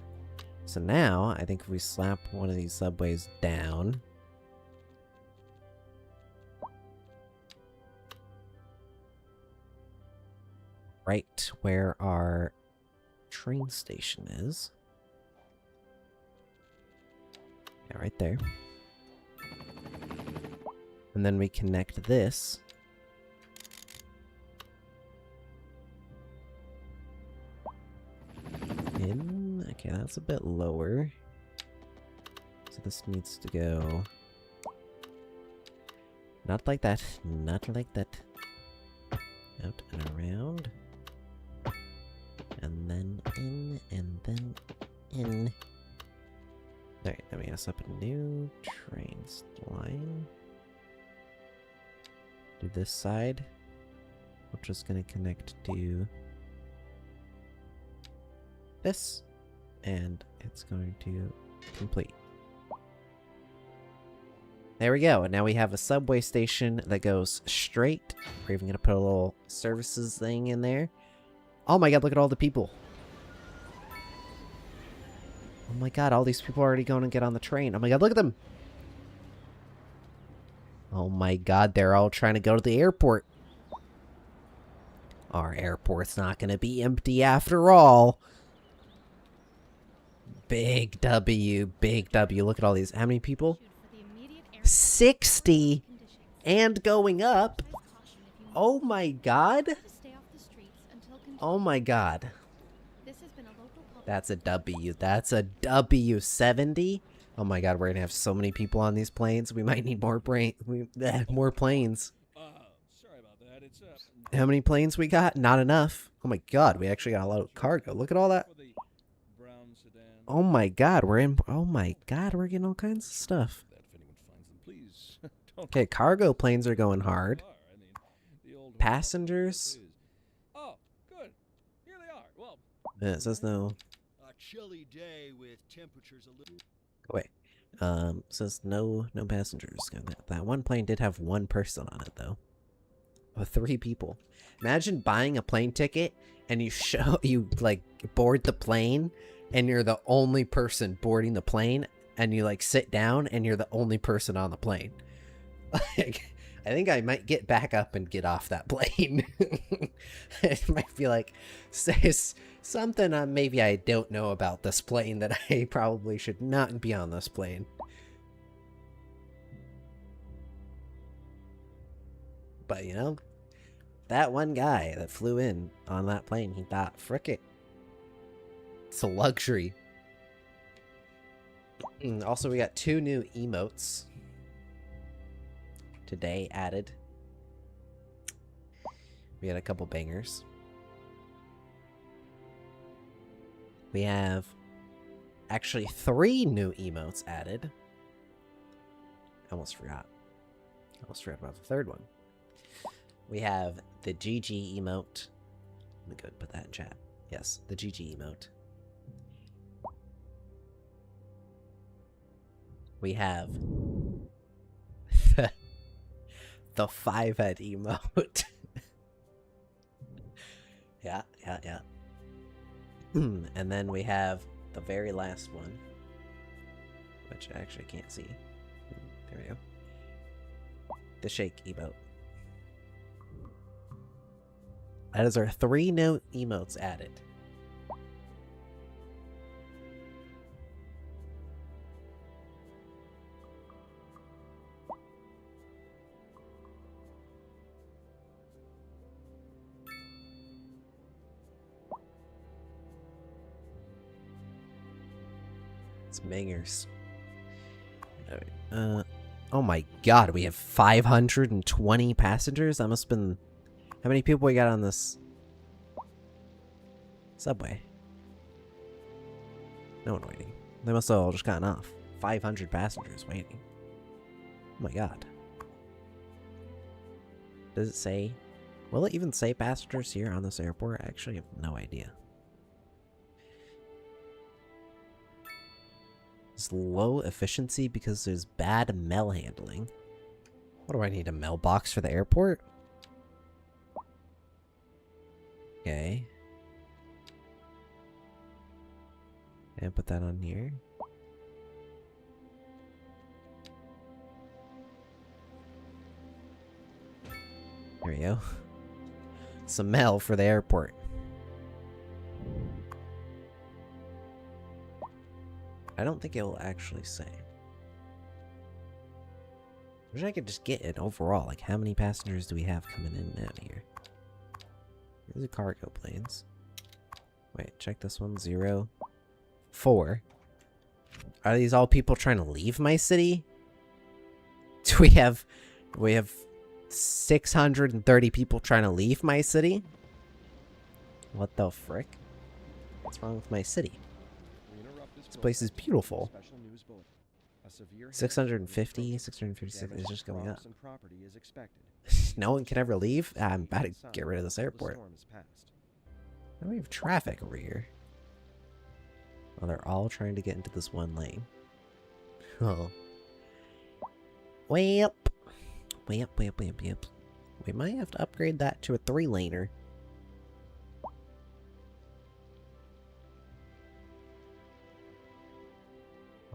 So now, I think if we slap one of these subways down... right where our train station is. Yeah, right there. And then we connect this. In. Okay, that's a bit lower. So this needs to go... not like that. Not like that. Out and around. And then in, and then in. Alright, then we gotta set up a new trains line. Do this side, which is gonna connect to this, and it's going to complete. There we go, and now we have a subway station that goes straight. We're even gonna put a little services thing in there. Oh my god, look at all the people. Oh my god, all these people are already going to get on the train. Oh my god, look at them. Oh my god, they're all trying to go to the airport. Our airport's not going to be empty after all. Big W, big W. Look at all these. How many people? 60 and going up. Oh my god. Oh my god. That's a W. That's a W70. Oh my god, we're gonna have so many people on these planes. We might need more more planes. Sorry about that. It's How many planes we got? Not enough. Oh my god, we actually got a lot of cargo. Look at all that. for the brown sedan. Oh my god, we're in. Oh my god, we're getting all kinds of stuff. That if anyone finds them, please don't. Okay, cargo planes are going hard. I mean, the old Passengers. please. Oh, good. Here they are. Well, It says no. A chilly day with temperatures a little. Wait. Says no passengers. That one plane did have one person on it though. Oh, 3 people. Imagine buying a plane ticket and you like board the plane and you're the only person boarding the plane and you like sit down and you're the only person on the plane. Like, I think I might get back up and get off that plane. It might be like something maybe I don't know about this plane that I probably should not be on this plane. But you know, that one guy that flew in on that plane, he thought, frick it. It's a luxury. Also, we got 2 new emotes today added. We had a couple bangers. We have actually 3 new emotes added. I almost forgot about the 3rd one. We have the GG emote. Let me go and put that in chat. Yes, the GG emote. We have the 5-head emote. Yeah. And then we have the very last one, which I actually can't see. There we go. The shake emote. That is our 3 note emotes added. It's bangers. Oh my god, we have 520 passengers? That must have been... How many people we got on this subway? No one waiting. They must have all just gotten off. 500 passengers waiting. Oh my god. Does it say... Will it even say passengers here on this airport? I actually have no idea. It's low efficiency because there's bad mail handling. What do I need, a mailbox for the airport? Okay. And put that on here. There we go. Some mail for the airport. I don't think it'll actually say. Wish I could just get it overall. Like, how many passengers do we have coming in and out of here? Here's the cargo planes. Wait, check this one. 0, 4. Are these all people trying to leave my city? Do we have 630 people trying to leave my city? What the frick? What's wrong with my city? This place is beautiful. 650, 656 is just going up. No one can ever leave? I'm about to get rid of this airport. Now we have traffic over here. Well, they're all trying to get into this one lane. Oh. Way up. Way up, way up, way up, way up. We might have to upgrade that to a 3-laner.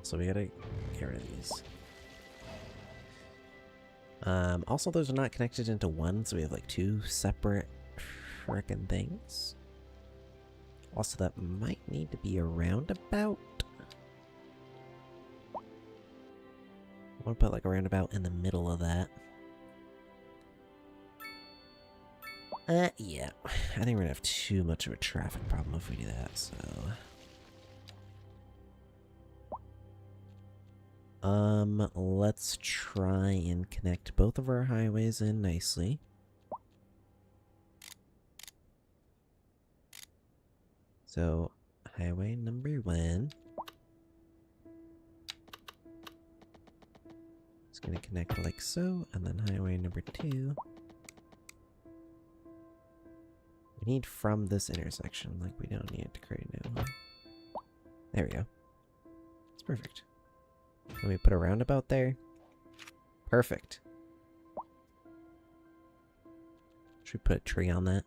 So we gotta get rid of these. Also, those are not connected into one, so we have like 2 separate frickin' things. Also, that might need to be a roundabout. I want to put like a roundabout in the middle of that. Yeah. I think we're gonna have too much of a traffic problem if we do that, so... let's try and connect both of our highways in nicely. So, highway number 1. It's gonna connect like so, and then highway number 2. We need from this intersection, like we don't need to create a new one. There we go. It's perfect. Let me put a roundabout there. Perfect. Should we put a tree on that?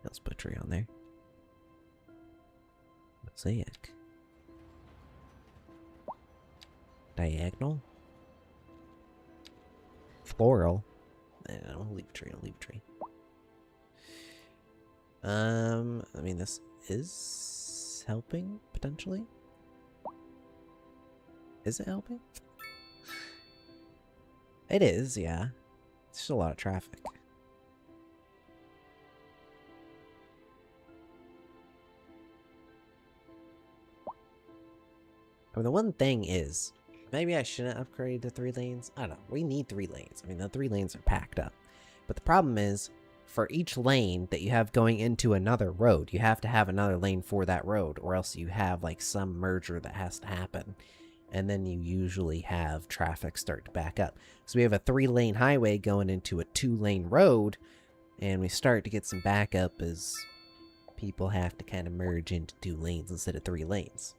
Let's put a tree on there. Mosaic. Diagonal. Floral. I'll leave a tree. I'll leave a tree. I mean, this is helping, potentially? Is it helping? It is, yeah. It's just a lot of traffic. I mean, the one thing is, maybe I shouldn't upgrade to 3 lanes. I don't know. We need 3 lanes. I mean, the 3 lanes are packed up. But the problem is, for each lane that you have going into another road, you have to have another lane for that road, or else you have, like, some merger that has to happen. And then you usually have traffic start to back up. So we have a 3-lane highway going into a 2-lane road, and we start to get some backup as people have to kind of merge into 2 lanes instead of 3 lanes.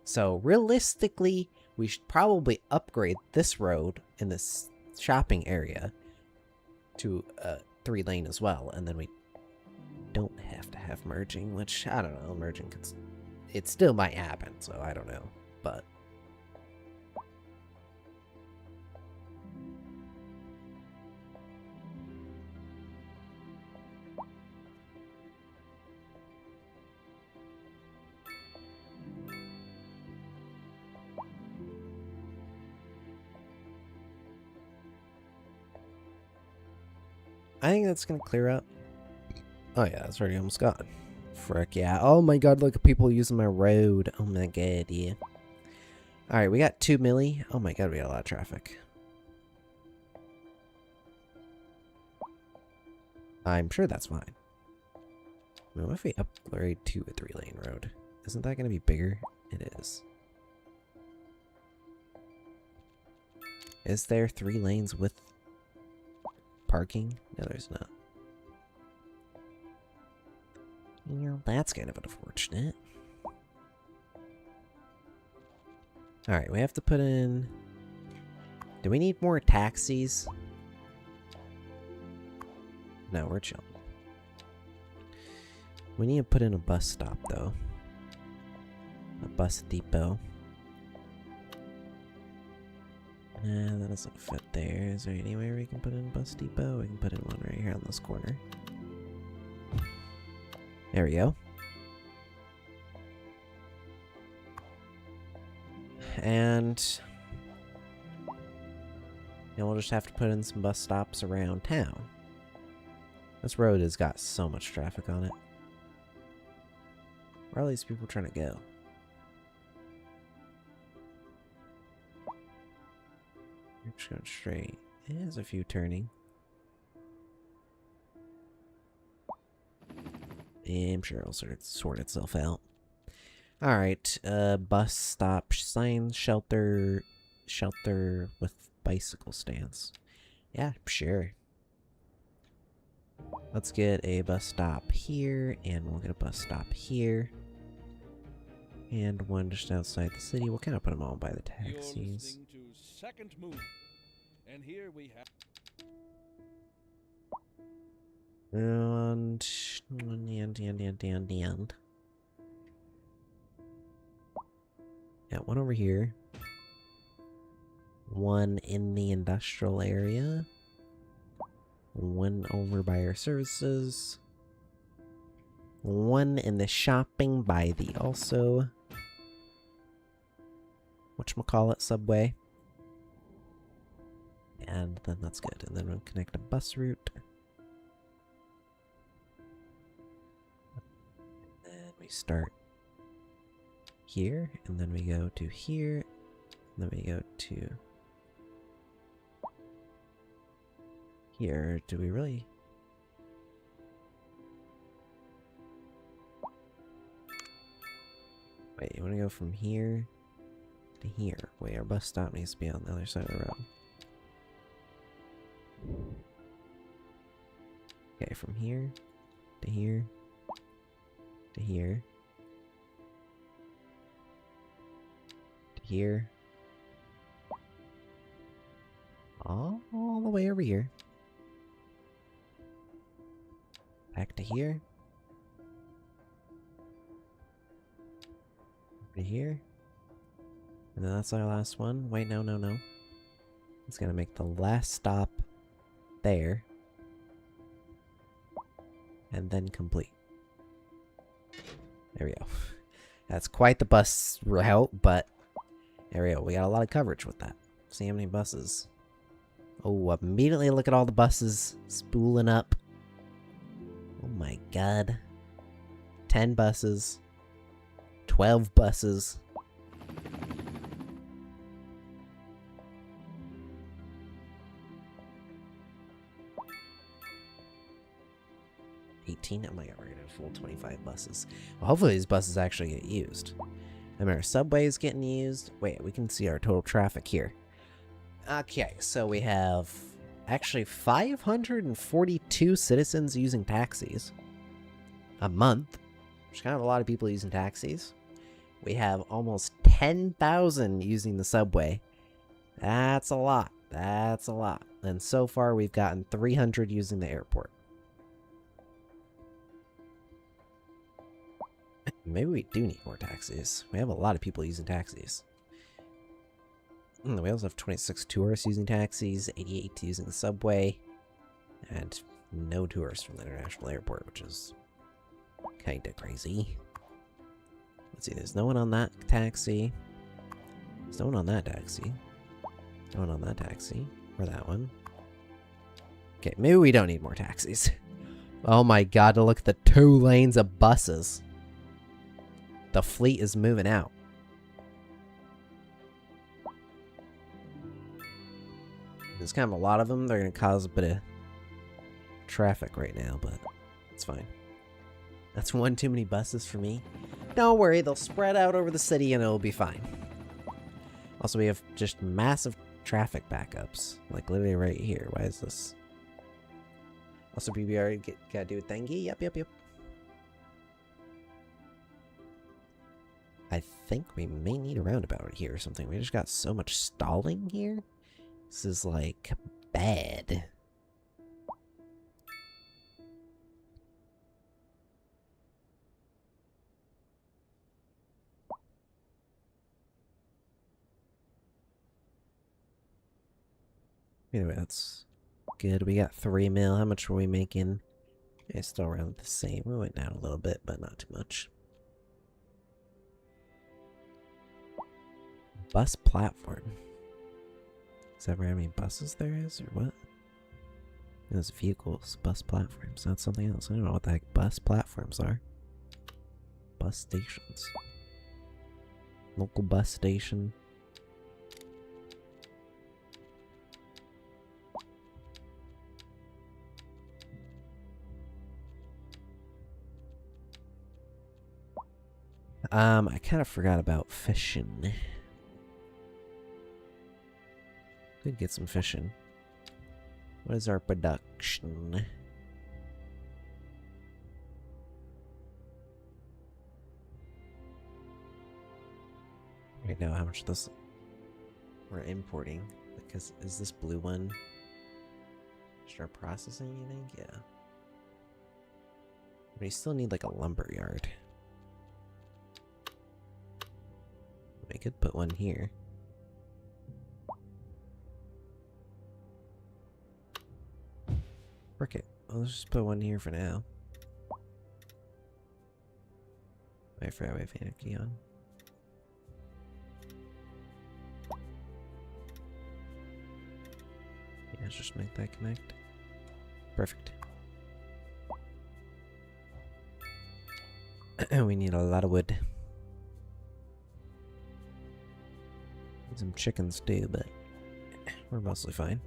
So realistically, we should probably upgrade this road in this shopping area to a 3-lane as well, and then we don't have to have merging, which, I don't know, merging could... It still might happen, so I don't know, but... I think that's gonna clear up. Oh yeah, it's already almost gone. Frick yeah. Oh my god, look at people using my road. Oh my god, yeah. Alright, we got 2 milli. Oh my god, we got a lot of traffic. I'm sure that's fine. I mean, what if we upgrade to a 3-lane road? Isn't that gonna be bigger? It is. Is there 3 lanes with parking? No, there's not. Well, that's kind of unfortunate. Alright, we have to put in... Do we need more taxis? No, we're chilling. We need to put in a bus stop, though. A bus depot. Nah, that doesn't fit there. Is there anywhere we can put in a bus depot? We can put in one right here on this corner. There we go. And we'll just have to put in some bus stops around town. This road has got so much traffic on it. Where are all these people trying to go? We're just going straight. There's a few turning. I'm sure it'll sort itself out. Alright, bus stop, sign, shelter with bicycle stands. Yeah, sure. Let's get a bus stop here, and we'll get a bus stop here. And one just outside the city. We'll kind of put them all by the taxis. You're listening to Second Move, and here we have... And yeah, one over here. One in the industrial area. One over by our services. One in the shopping by the also whatchamacallit subway. And then that's good. And then we'll connect a bus route. And then we start here, and then we go to here, and then we go to here. Do we really? Wait, you want to go from here to here? Wait, our bus stop needs to be on the other side of the road. Okay, from here to here to here to here, all the way over here, back to here, to here, and then that's our last one. Wait, no. It's gonna make the last stop there, and then complete. There we go. That's quite the bus route, but there we go. We got a lot of coverage with that. See how many buses. Oh, immediately look at all the buses spooling up. Oh my god. 10 buses. 12 buses. Oh my god, we're gonna have full 25 buses. Well, hopefully these buses actually get used. I mean, our subway is getting used. Wait, we can see our total traffic here. Okay, so we have actually 542 citizens using taxis a month, which is kind of a lot of people using taxis. We have almost 10,000 using the subway. That's a lot. That's a lot. And so far, we've gotten 300 using the airport. Maybe we do need more taxis. We have a lot of people using taxis. We also have 26 tourists using taxis, 88 using the subway, and no tourists from the international airport, which is kinda crazy. Let's see, there's no one on that taxi. There's no one on that taxi. No one on that taxi. Or that one. Okay, maybe we don't need more taxis. Oh my god, to look at the 2 lanes of buses. The fleet is moving out. There's kind of a lot of them. They're going to cause a bit of traffic right now, but it's fine. That's one too many buses for me. Don't worry, they'll spread out over the city and it'll be fine. Also, we have just massive traffic backups. Like, literally right here. Why is this? Also, BBR gotta do a thingy? Yep. I think we may need a roundabout here or something. We just got so much stalling here. This is, like, bad. Anyway, that's good. We got 3 mil. How much were we making? It's still around the same. We went down a little bit, but not too much. Bus platform. Is that how many buses there is, or what? Those vehicles, bus platforms. That's something else. I don't know what the heck bus platforms are. Bus stations. Local bus station. I kind of forgot about fishing. Could get some fishing. What is our production? Right now, how much this we're importing? Because is this blue one? Start processing, you think? Yeah. We still need like a lumber yard. We could put one here. Frick it. Let's just put one here for now. Wait for our anarchy on. Yeah, let's just make that connect. Perfect. We need a lot of wood. Need some chickens too, but we're mostly fine.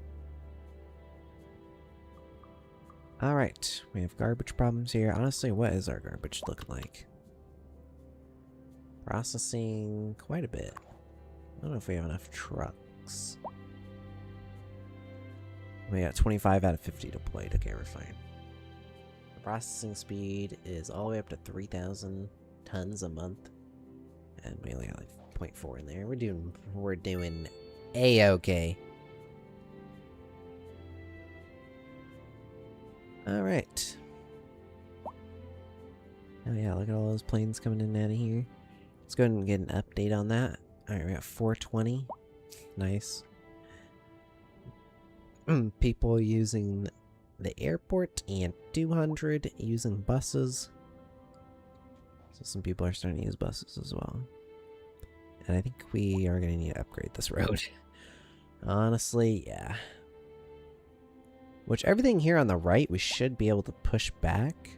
Alright, we have garbage problems here. Honestly, what is our garbage looking like? Processing quite a bit. I don't know if we have enough trucks. We got 25 out of 50 deployed. Okay, we're fine. The processing speed is all the way up to 3,000 tons a month. And we only got like 0.4 in there. We're doing A-okay. Alright. Oh yeah, look at all those planes coming in and out of here. Let's go ahead and get an update on that. Alright, we got 420. Nice. People using the airport and 200 using buses. So some people are starting to use buses as well. And I think we are going to need to upgrade this road. Honestly, yeah. Which everything here on the right we should be able to push back.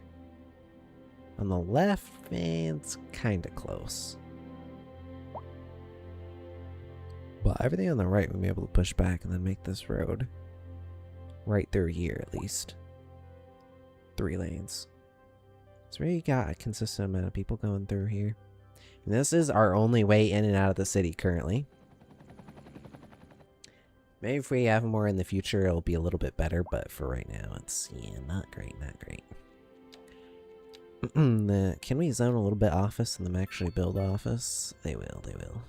On the left, man, it's kind of close. But everything on the right we'll be able to push back and then make this road right through here at least. 3 lanes. So we got a consistent amount of people going through here. And this is our only way in and out of the city currently. Maybe if we have more in the future, it'll be a little bit better, but for right now, it's, yeah, not great, not great. Can we zone a little bit office and them actually build office? They will, they will.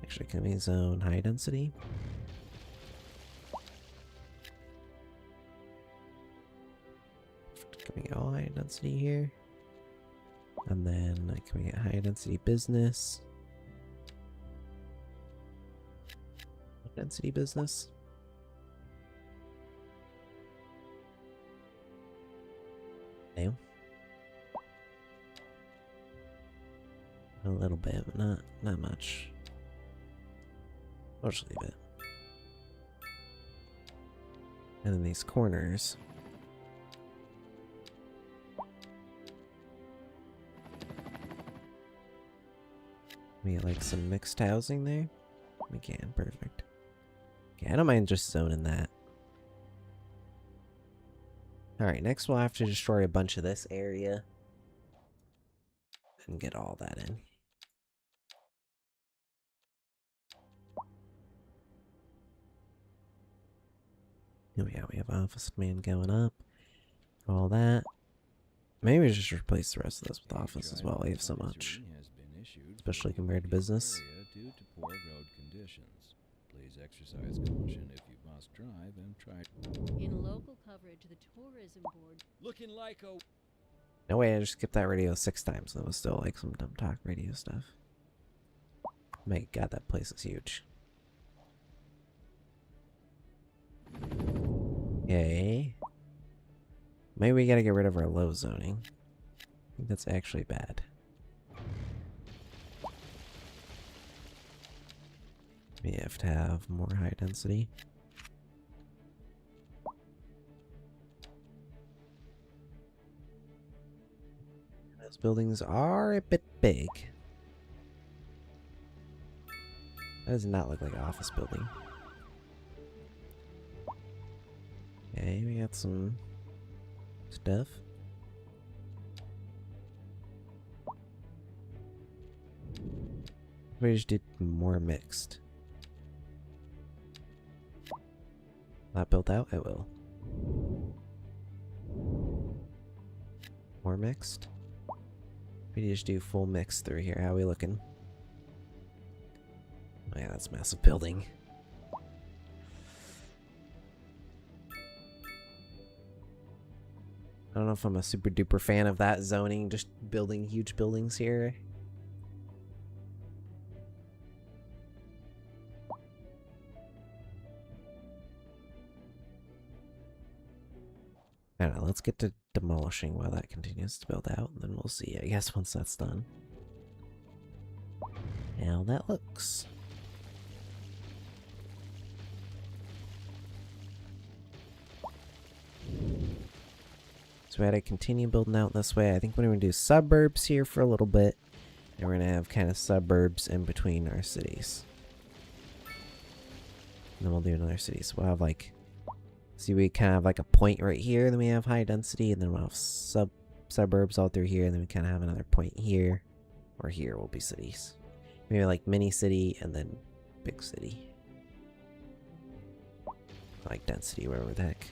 Actually, can we zone high density? Can we go high density here? And then can we get high density business? Density business? No. A little bit, but not much. I'll just leave it. And then these corners. We get like some mixed housing there. We can, perfect. Okay, I don't mind just zoning that. Alright, next we'll have to destroy a bunch of this area. And get all that in. Oh yeah, we have office demand going up. All that. Maybe we just replace the rest of this with office as well. We have so much. Especially compared to business. Due to poor road conditions. Please exercise caution if you must drive and try. In local coverage, the tourism board. Looking like a No way, I just skipped that radio 6 times. That was still like some dumb talk radio stuff. My god, that place is huge. Okay. Maybe we gotta get rid of our low zoning. I think that's actually bad. We have to have more high density. Those buildings are a bit big. That does not look like an office building. Okay, we got some stuff. We just did more mixed. Not built out? It will. More mixed? We just do full mix through here. How are we looking? Oh yeah, that's a massive building. I don't know if I'm a super duper fan of that zoning, just building huge buildings here. I don't know, let's get to demolishing while that continues to build out, and then we'll see, I guess, once that's done. How that looks. So we had to continue building out this way. I think we're going to do suburbs here for a little bit. And we're going to have kind of suburbs in between our cities. And then we'll do another city. So we'll have like... See, we kind of have like a point right here. Then we have high density. And then we'll have suburbs all through here. And then we kind of have another point here. Or here will be cities. Maybe like mini city and then big city. Like density, whatever the heck.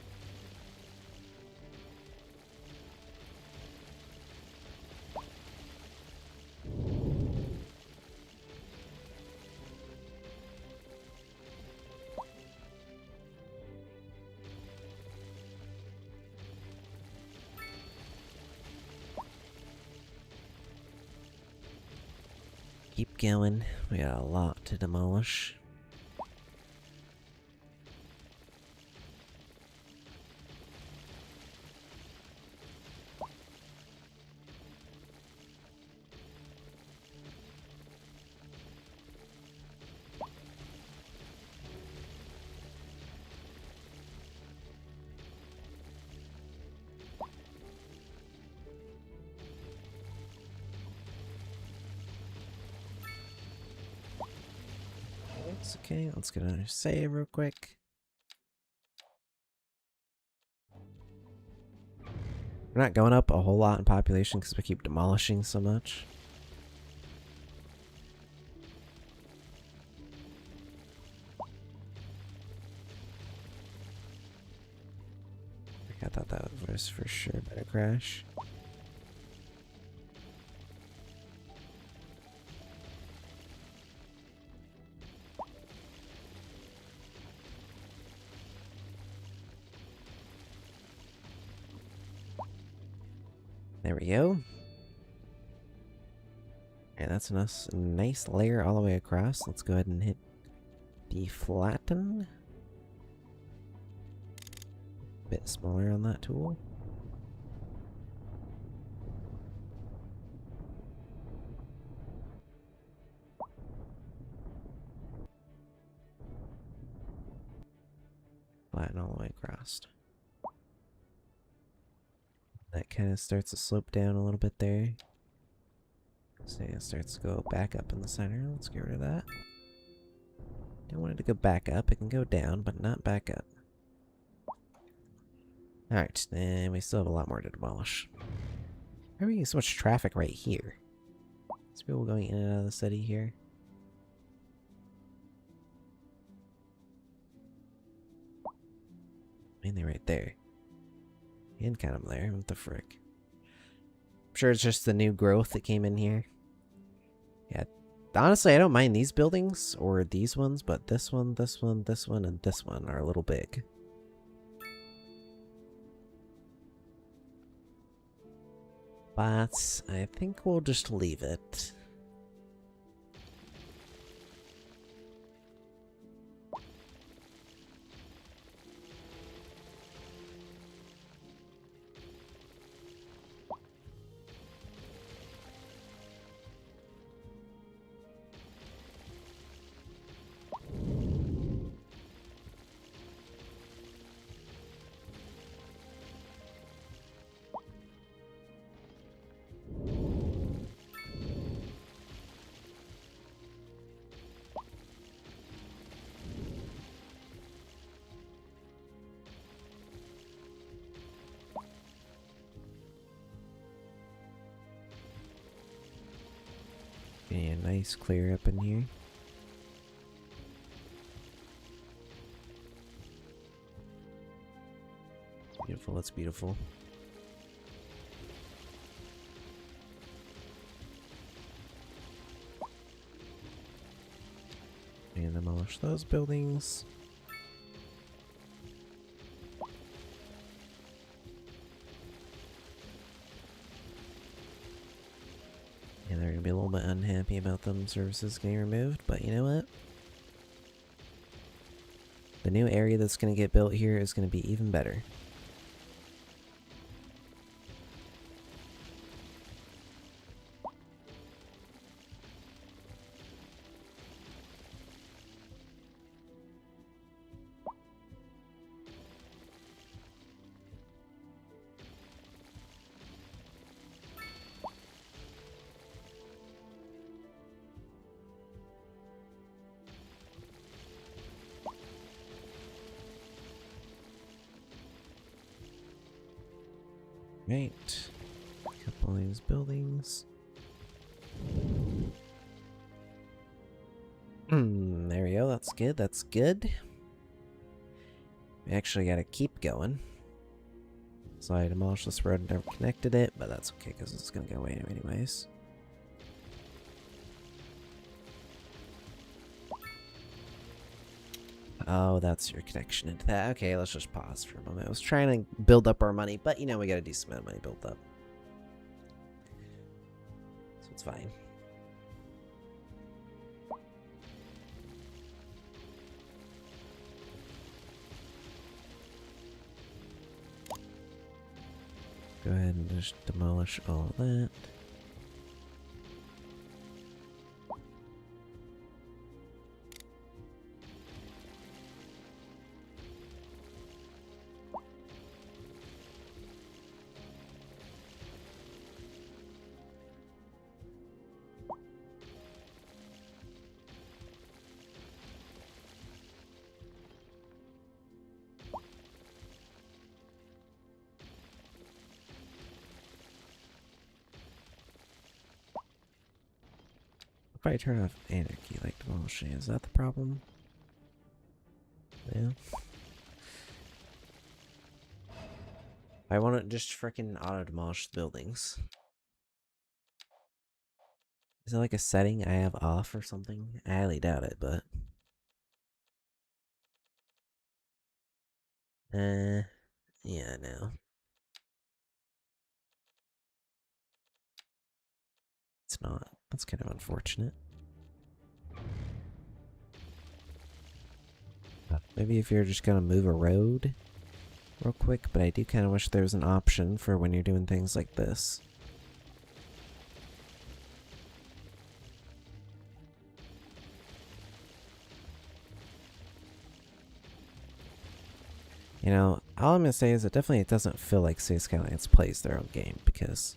Keep going. We got a lot to demolish. Okay, let's get another save real quick. We're not going up a whole lot in population because we keep demolishing so much. I thought that was for sure better crash. There we go. Okay, that's a nice layer all the way across. Let's go ahead and hit deflatten. Bit smaller on that tool. Flatten all the way across. That kind of starts to slope down a little bit there. So it starts to go back up in the center. Let's get rid of that. Don't want it to go back up. It can go down, but not back up. Alright, and we still have a lot more to demolish. Why are we getting so much traffic right here? There's people going in and out of the city here. Mainly right there. And kind of there. What the frick? I'm sure it's just the new growth that came in here. Yeah. Honestly, I don't mind these buildings or these ones, but this one, this one, this one, and this one are a little big. But I think we'll just leave it. Yeah, nice clear up in here. Beautiful, that's beautiful. And demolish those buildings. And they're gonna be a little bit unhappy about them services getting removed, but you know what? The new area that's gonna get built here is gonna be even better. Right. Couple of these buildings. There we go. That's good. That's good. We actually gotta keep going. So I demolished this road and never connected it, but that's okay because it's gonna go away anyways. Oh, that's your connection into that. Okay, let's just pause for a moment. I was trying to build up our money, but you know, we got a decent amount of money built up. So it's fine. Go ahead and just demolish all of that. If I turn off anarchy like demolishing, is that the problem? Yeah. I want to just freaking auto demolish the buildings. Is it like a setting I have off or something? I highly doubt it, but yeah, no. It's not. That's kind of unfortunate. Maybe if you're just gonna move a road real quick, but I do kind of wish there was an option for when you're doing things like this. You know, all I'm gonna say is it definitely doesn't feel like City Skylines plays their own game, because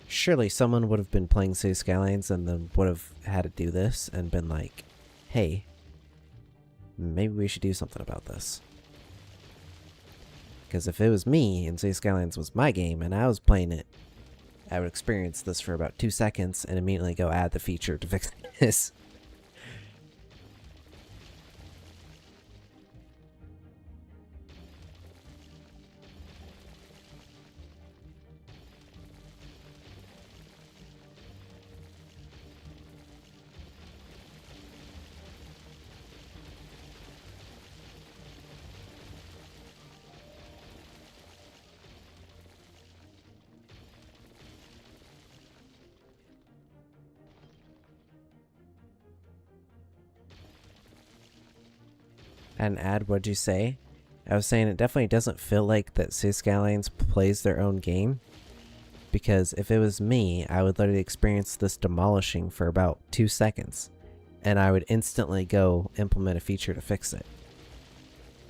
surely someone would have been playing City Skylines and then would have had to do this and been like, hey, maybe we should do something about this. Because if it was me and City Skylines was my game and I was playing it, I would experience this for about 2 seconds and immediately go add the feature to fix this. And add, what'd you say? I was saying it definitely doesn't feel like that City Skylines plays their own game. Because if it was me, I would literally experience this demolishing for about 2 seconds. And I would instantly go implement a feature to fix it.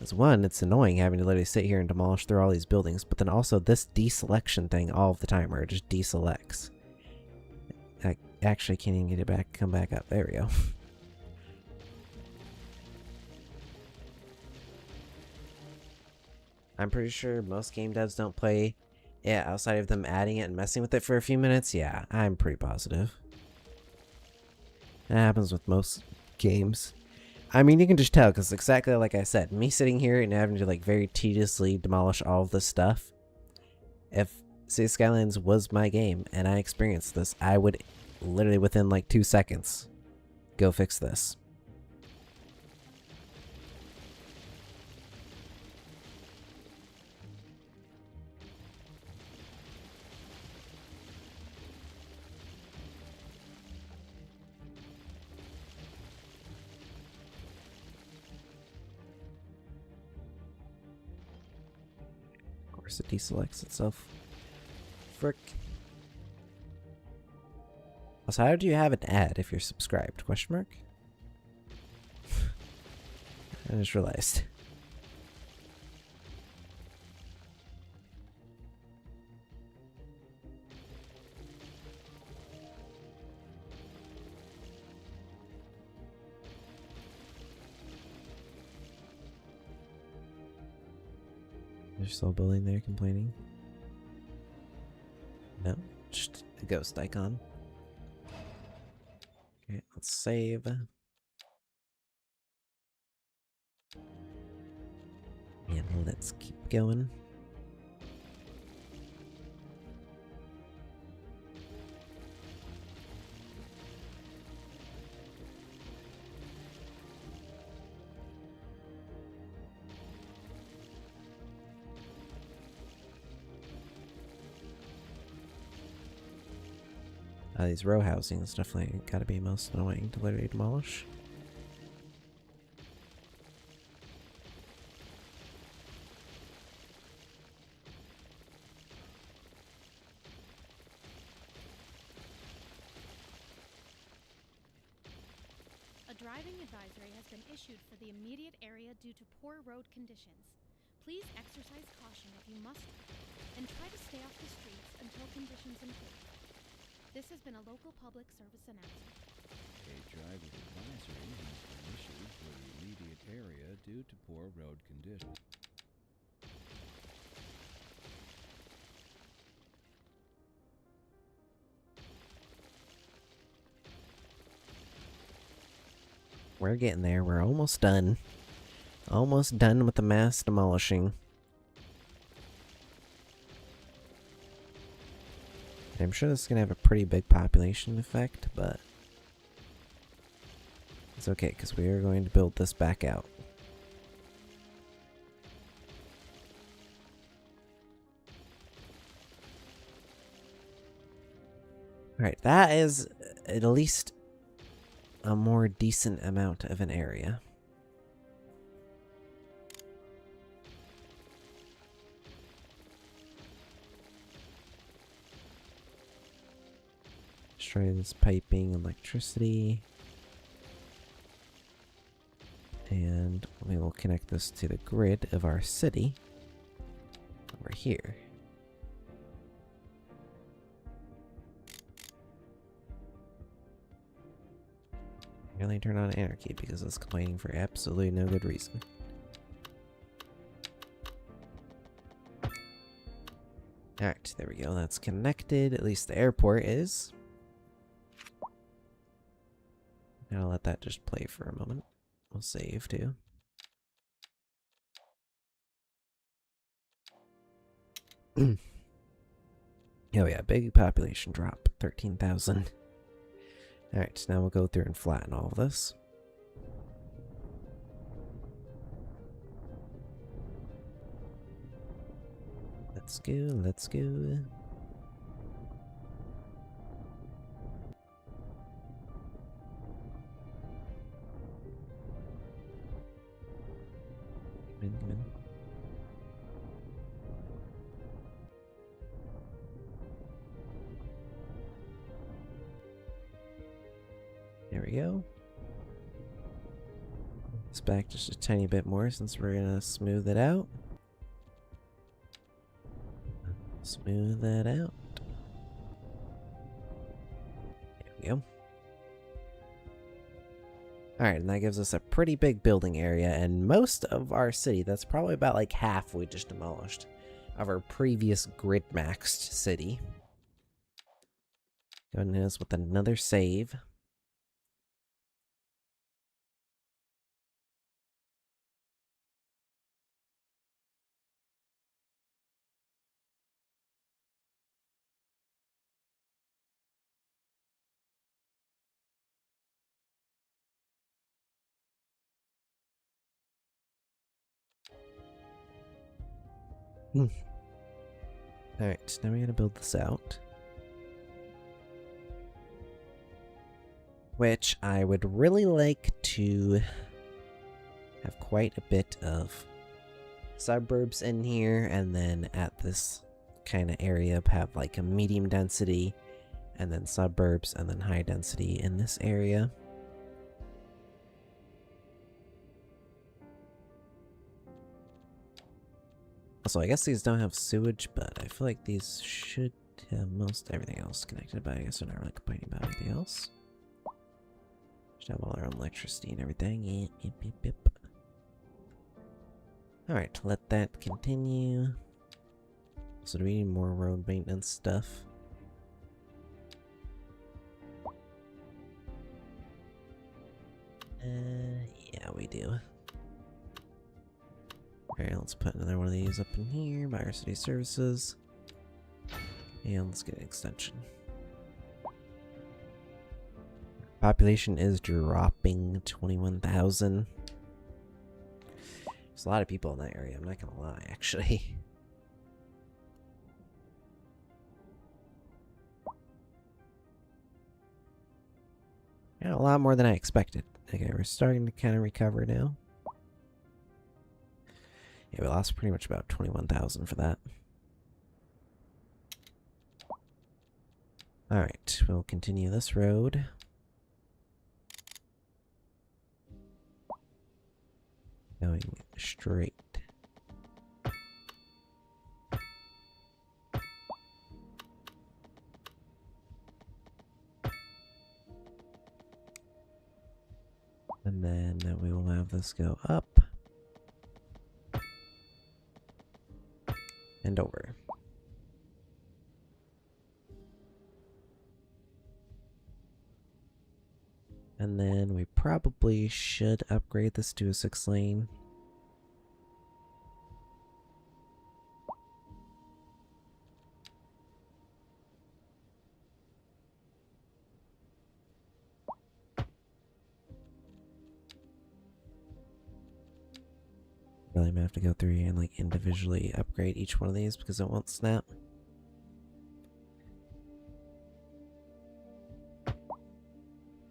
As one, it's annoying having to literally sit here and demolish through all these buildings. But then also this deselection thing all of the time where it just deselects. I actually can't even get it back, come back up. There we go. I'm pretty sure most game devs don't play it outside of them adding it and messing with it for a few minutes. Yeah, I'm pretty positive. That happens with most games. I mean, you can just tell, because exactly like I said, me sitting here and having to like very tediously demolish all of this stuff. If City Skylines was my game and I experienced this, I would literally within like 2 seconds go fix this. It deselects itself. Frick. So how do you have an ad if you're subscribed? Question mark? I just realized. They're still building there, complaining. No, just a ghost icon. Okay, let's save. And let's keep going. These row housings definitely gotta be most annoying to literally demolish. A driving advisory has been issued for the immediate area due to poor road conditions. Please exercise caution if you must drive, and try to stay off the streets until conditions improve. This has been a local public service announcement. A driver advisory has been issued for the immediate area due to poor road conditions. We're getting there. We're almost done. Almost done with the mass demolishing. I'm sure this is going to have a pretty big population effect, but it's okay because we are going to build this back out. Alright, that is at least a more decent amount of an area. Destroy this piping, electricity. And we will connect this to the grid of our city over here. Really turn on anarchy because it's complaining for absolutely no good reason. Alright, there we go. That's connected. At least the airport is. Now I'll let that just play for a moment. We'll save too. Oh yeah, big population drop. 13,000. Alright, so now we'll go through and flatten all of this. Let's go, let's go. Come in. There we go. It's back just a tiny bit more since we're gonna smooth it out. Smooth that out. There we go. Alright, and that gives us a pretty big building area, and most of our city, that's probably about like half we just demolished of our previous grid maxed city. Go ahead and hit us with another save. Alright, now we gotta build this out. Which I would really like to have quite a bit of suburbs in here, and then at this kind of area have like a medium density, and then suburbs, and then high density in this area. Also, I guess these don't have sewage, but I feel like these should have most everything else connected, but I guess we're not really complaining about anything else. Should have all our own electricity and everything. Yep. Alright, let that continue. So do we need more road maintenance stuff? Yeah, we do. Alright, let's put another one of these up in here by our city services. And let's get an extension. Population is dropping 21,000. There's a lot of people in that area, I'm not gonna lie, actually. Yeah, a lot more than I expected. Okay, we're starting to kind of recover now. Yeah, we lost pretty much about 21,000 for that. Alright, we'll continue this road. Going straight. And then we will have this go up. And over. And then we probably should upgrade this to a 6-lane. Really gonna have to go through here and like individually upgrade each one of these because it won't snap.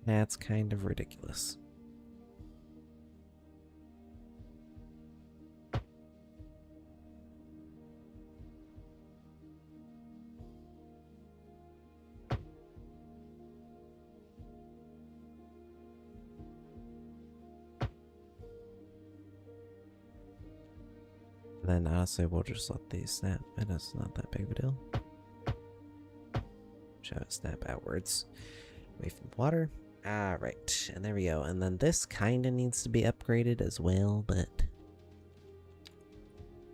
That's kind of ridiculous. Then honestly, we'll just let these snap, and it's not that big of a deal. Show it snap outwards, away from the water. Alright, and there we go. And then this kind of needs to be upgraded as well, but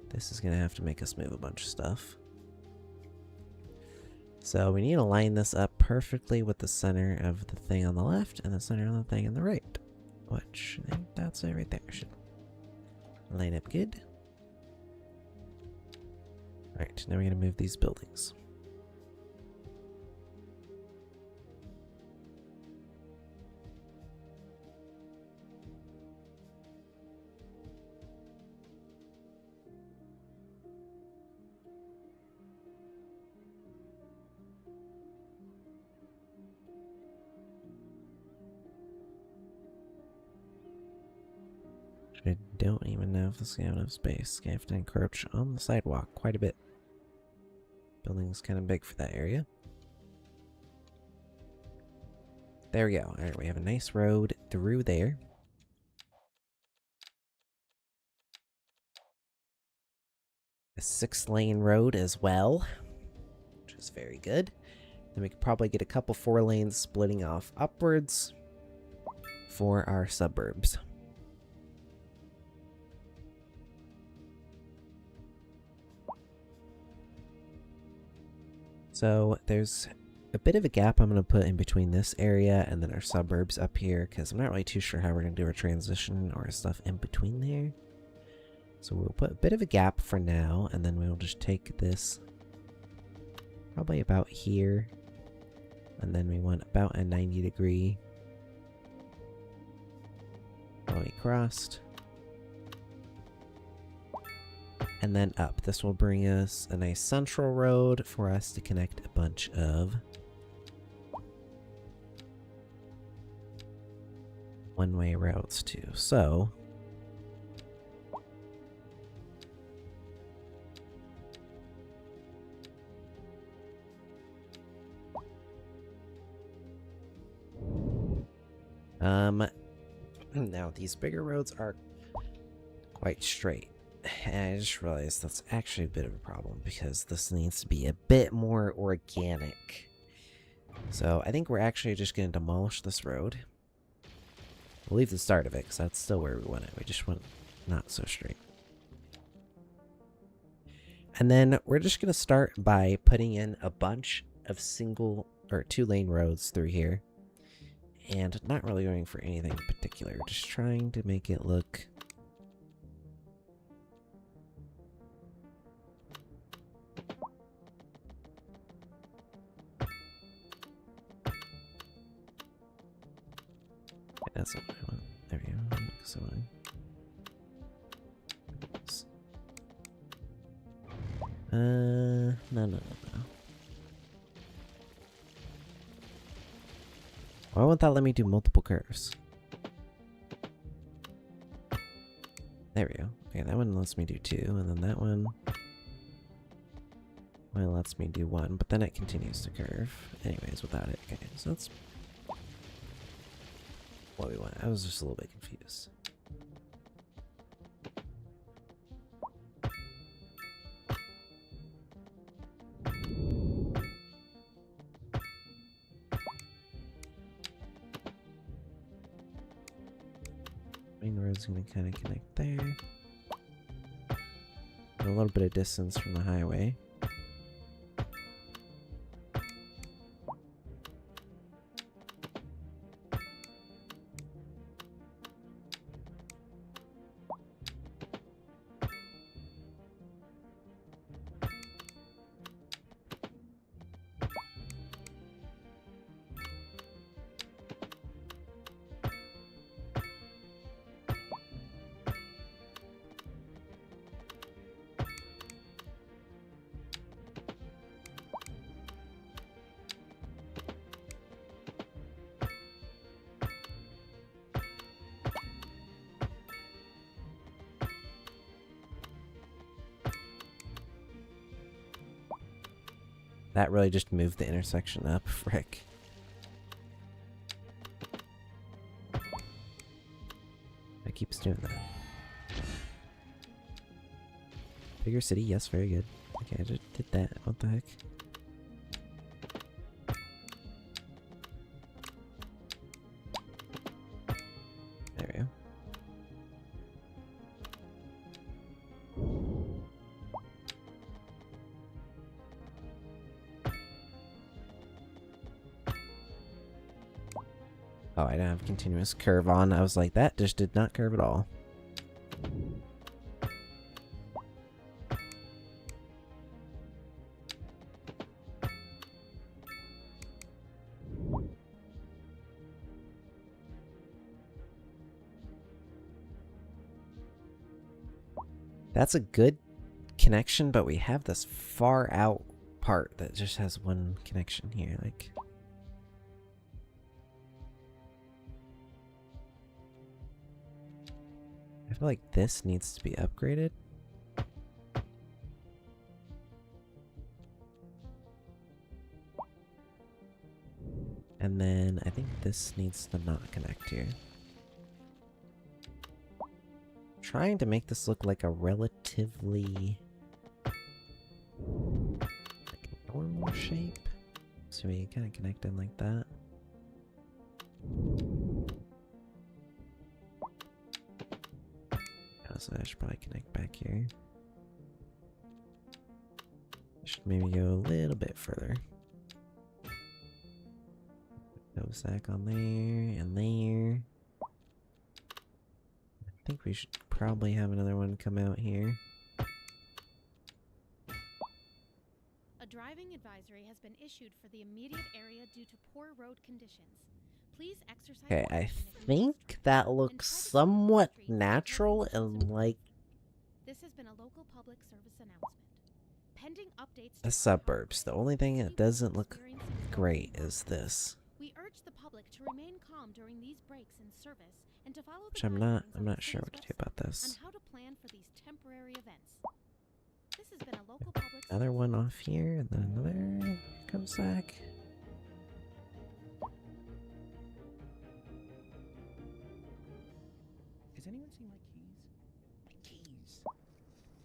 this is going to have to make us move a bunch of stuff. So we need to line this up perfectly with the center of the thing on the left and the center of the thing on the right. Which, I think that's it right there. Should line up good. Alright, now we're going to move these buildings. I don't even know if this is going to have enough space. I have to encroach on the sidewalk quite a bit. Building's kind of big for that area. There we go. Alright, we have a nice road through there. A 6-lane road as well, which is very good. Then we could probably get a couple 4 lanes splitting off upwards for our suburbs. So there's a bit of a gap I'm going to put in between this area and then our suburbs up here, because I'm not really too sure how we're going to do our transition or stuff in between there. So we'll put a bit of a gap for now, and then we'll just take this probably about here, and then we want about a 90-degree while we crossed. And then up. This will bring us a nice central road for us to connect a bunch of one-way routes to. So now these bigger roads are quite straight. And I just realized that's actually a bit of a problem because this needs to be a bit more organic. So I think we're actually just going to demolish this road. We'll leave the start of it because that's still where we want it. We just want not so straight. And then we're just going to start by putting in a bunch of single or 2-lane roads through here. And not really going for anything in particular. Just trying to make it look that's not what I want. There we go. So no. Why won't that let me do multiple curves? There we go. Okay, that one lets me do 2, and then that one lets me do 1, but then it continues to curve. Anyways, without it. Okay, so that's what we want. I was just a little bit confused. Main road's gonna kind of connect there. And a little bit of distance from the highway. That really just moved the intersection up. Frick. It keeps doing that. Bigger city, yes, very good. Okay, I just did that. What the heck? There we go. Oh, I don't have continuous curve on. I was like, that just did not curve at all. That's a good connection, but we have this far out part that just has one connection here. Like, I feel like this needs to be upgraded. And then I think this needs to not connect here. Trying to make this look like a relatively like normal shape. So we kind of connect in like that. So I should probably connect back here. Should maybe go a little bit further. Go sack on there and there. I think we should probably have another one come out here. A driving advisory has been issued for the immediate area due to poor road conditions. Please exercise Okay, I caution if you think must drive, that and looks try to stay off the somewhat streets until natural conditions and like This has been a local public service announcement. Pending updates to the our suburbs. The hotline, only thing that city was doesn't look experiencing great storm is this. We urge the public to remain calm during these breaks in service and to follow the Which I'm guidelines on not the sure city's what to do website about this. on how to plan for these temporary events. This has been a local public Another service one off here, and then another comes back. Has anyone seen my keys? My keys.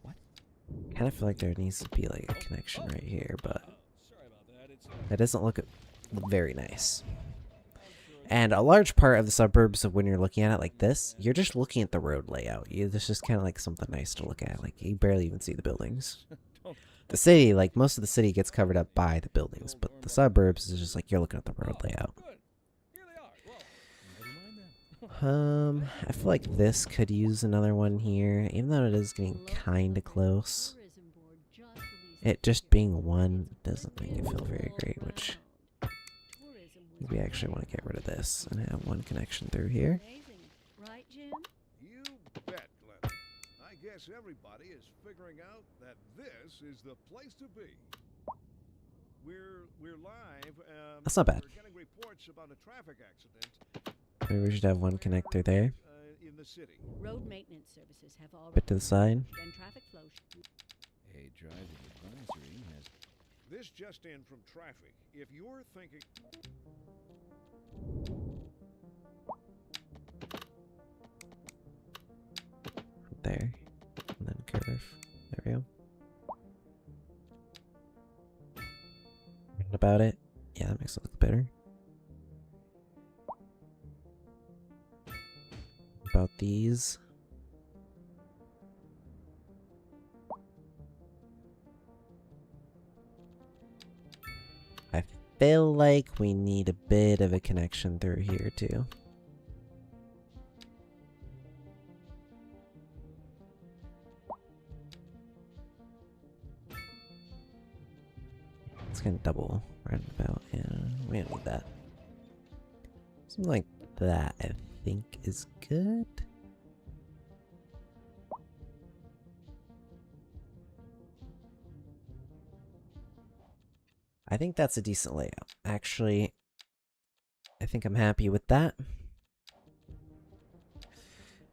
What? Kind of feel like there needs to be like a connection right here, but Sorry about that. It's that doesn't look very nice. And a large part of the suburbs of when you're looking at it like this, you're just looking at the road layout. This is kind of like something nice to look at. Like, you barely even see the buildings. The city, like, most of the city gets covered up by the buildings, but the suburbs is just like you're looking at the road layout. good. Here they are. Well, never mind then. I feel like this could use another one here, even though it is getting kind of close. Tourism board just released It just being one doesn't make it feel very great, which tourism was we actually want to get rid of this and have one connection through here. amazing, right, Jim? You bet, Glenn. I guess everybody is figuring out that this is the place to be. We're live. That's not bad. We're getting reports about a traffic accident Maybe we should have one connector there. in the city. Road maintenance services have already Bit to the side. then traffic flow A driving advisory has This just in from traffic. If you're thinking, There. And then curve. There we go. What about it? Yeah, that makes it look better. About these. I feel like we need a bit of a connection through here too. It's gonna double roundabout. Yeah, we don't need that. Something like that, I think, is good. I think that's a decent layout. Actually, I think I'm happy with that.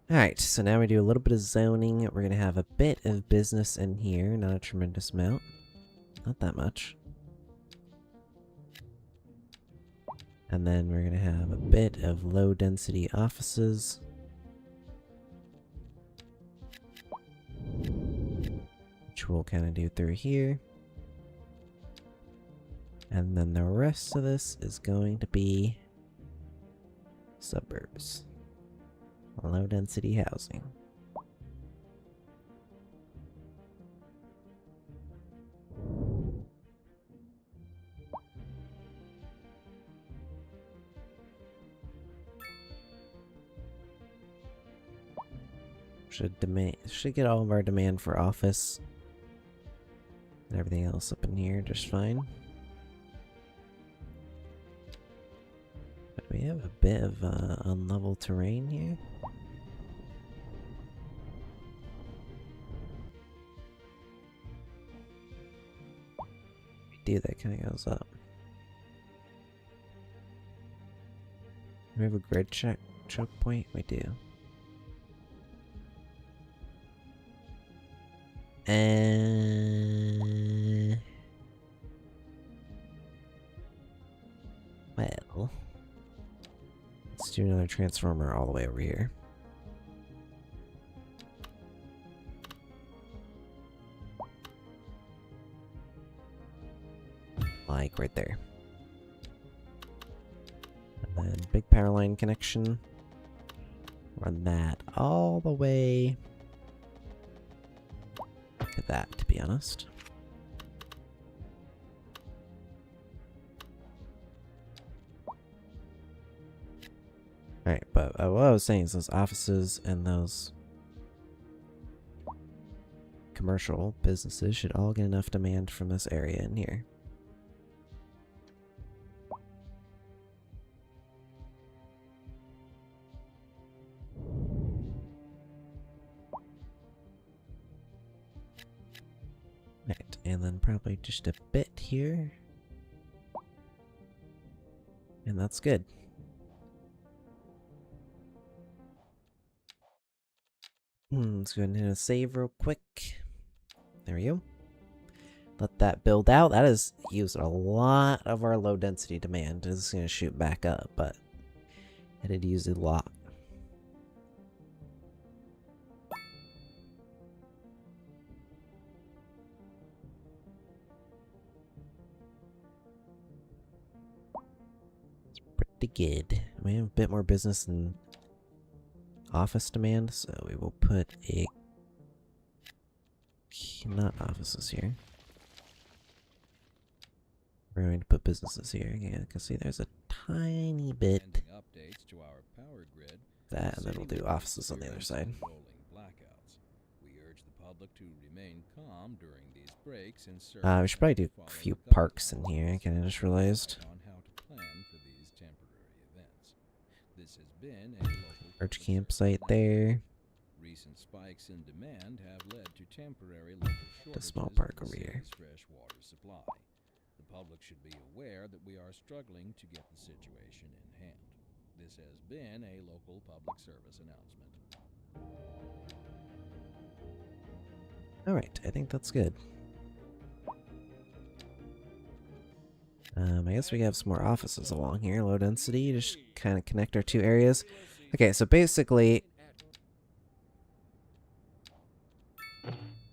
Alright, so now we do a little bit of zoning. We're going to have a bit of business in here, not a tremendous amount. Not that much. And then we're gonna have a bit of low density offices. Which we'll kind of do through here. And then the rest of this is going to be suburbs. Low density housing. Should get all of our demand for office and everything else up in here just fine. But we have a bit of unlevel terrain here. We do, that kind of goes up. Do we have a grid choke point? We do. Well, let's do another transformer all the way over here. Like right there. And then big power line connection. Run that all the way to that, to be honest. Alright, but what I was saying is those offices and those commercial businesses should all get enough demand from this area in here. Right, and then probably just a bit here. And that's good. Let's go ahead and hit a save real quick. There we go. Let that build out. That has used a lot of our low density demand. It's going to shoot back up, but it had used a lot. It's pretty good. We have a bit more business and office demand, so we will put a not offices here. We're going to put businesses here. Yeah, you can see there's a tiny bit Updates to our power grid. that, and then we'll do offices on the other side. Blackouts. We urge the public to remain calm during these breaks and We should probably do a few parks in here. I kind of just realized. on how to plan for these temporary events. This has been a local Arch campsite there. Recent spikes in demand have led to temporary local shortages small park of the over here. city's fresh water supply. The public should be aware that we are struggling to get the situation in hand. This has been a local public service announcement. Alright, I think that's good. I guess we have some more offices along here. Low density, just kind of connect our two areas. Okay, so basically,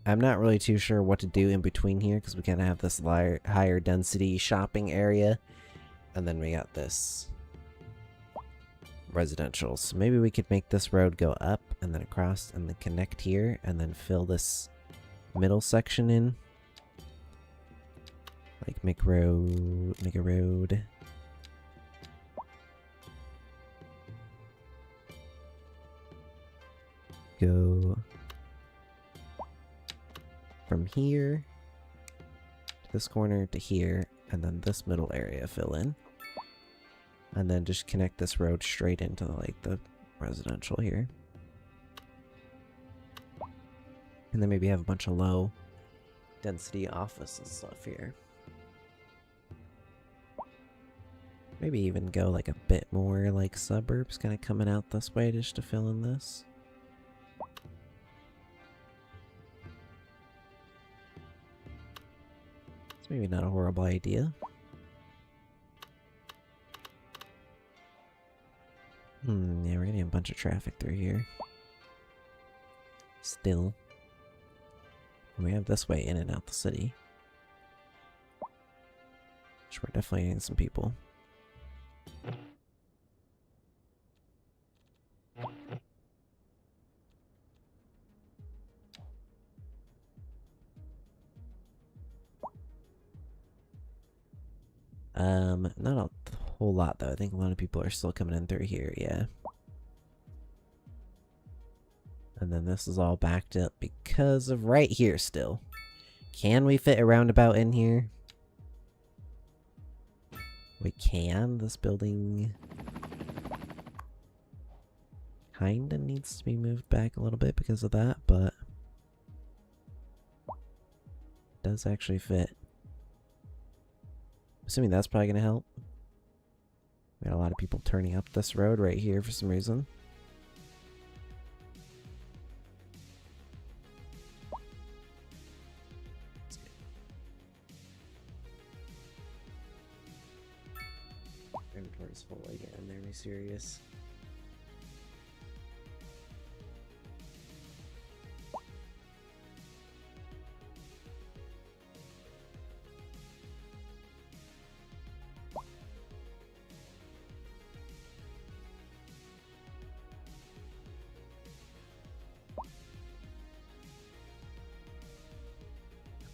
I'm not really too sure what to do in between here because we kind of have this higher density shopping area, and then we got this residential. So maybe we could make this road go up and then across and then connect here and then fill this middle section in. Like make a road. Go from here to this corner to here, and then this middle area fill in. And then just connect this road straight into like the residential here. And then maybe have a bunch of low density office and stuff here. Maybe even go like a bit more like suburbs kind of coming out this way just to fill in this. It's maybe not a horrible idea. Yeah, we're getting a bunch of traffic through here. Still. We have this way in and out the city. Which we're definitely getting some people. Not a whole lot though. I think a lot of people are still coming in through here, yeah. And then this is all backed up because of right here still. Can we fit a roundabout in here? We can. This building kinda needs to be moved back a little bit because of that, but it does actually fit. Assuming that's probably gonna help. We got a lot of people turning up this road right here for some reason. Inventory's full again, are we serious?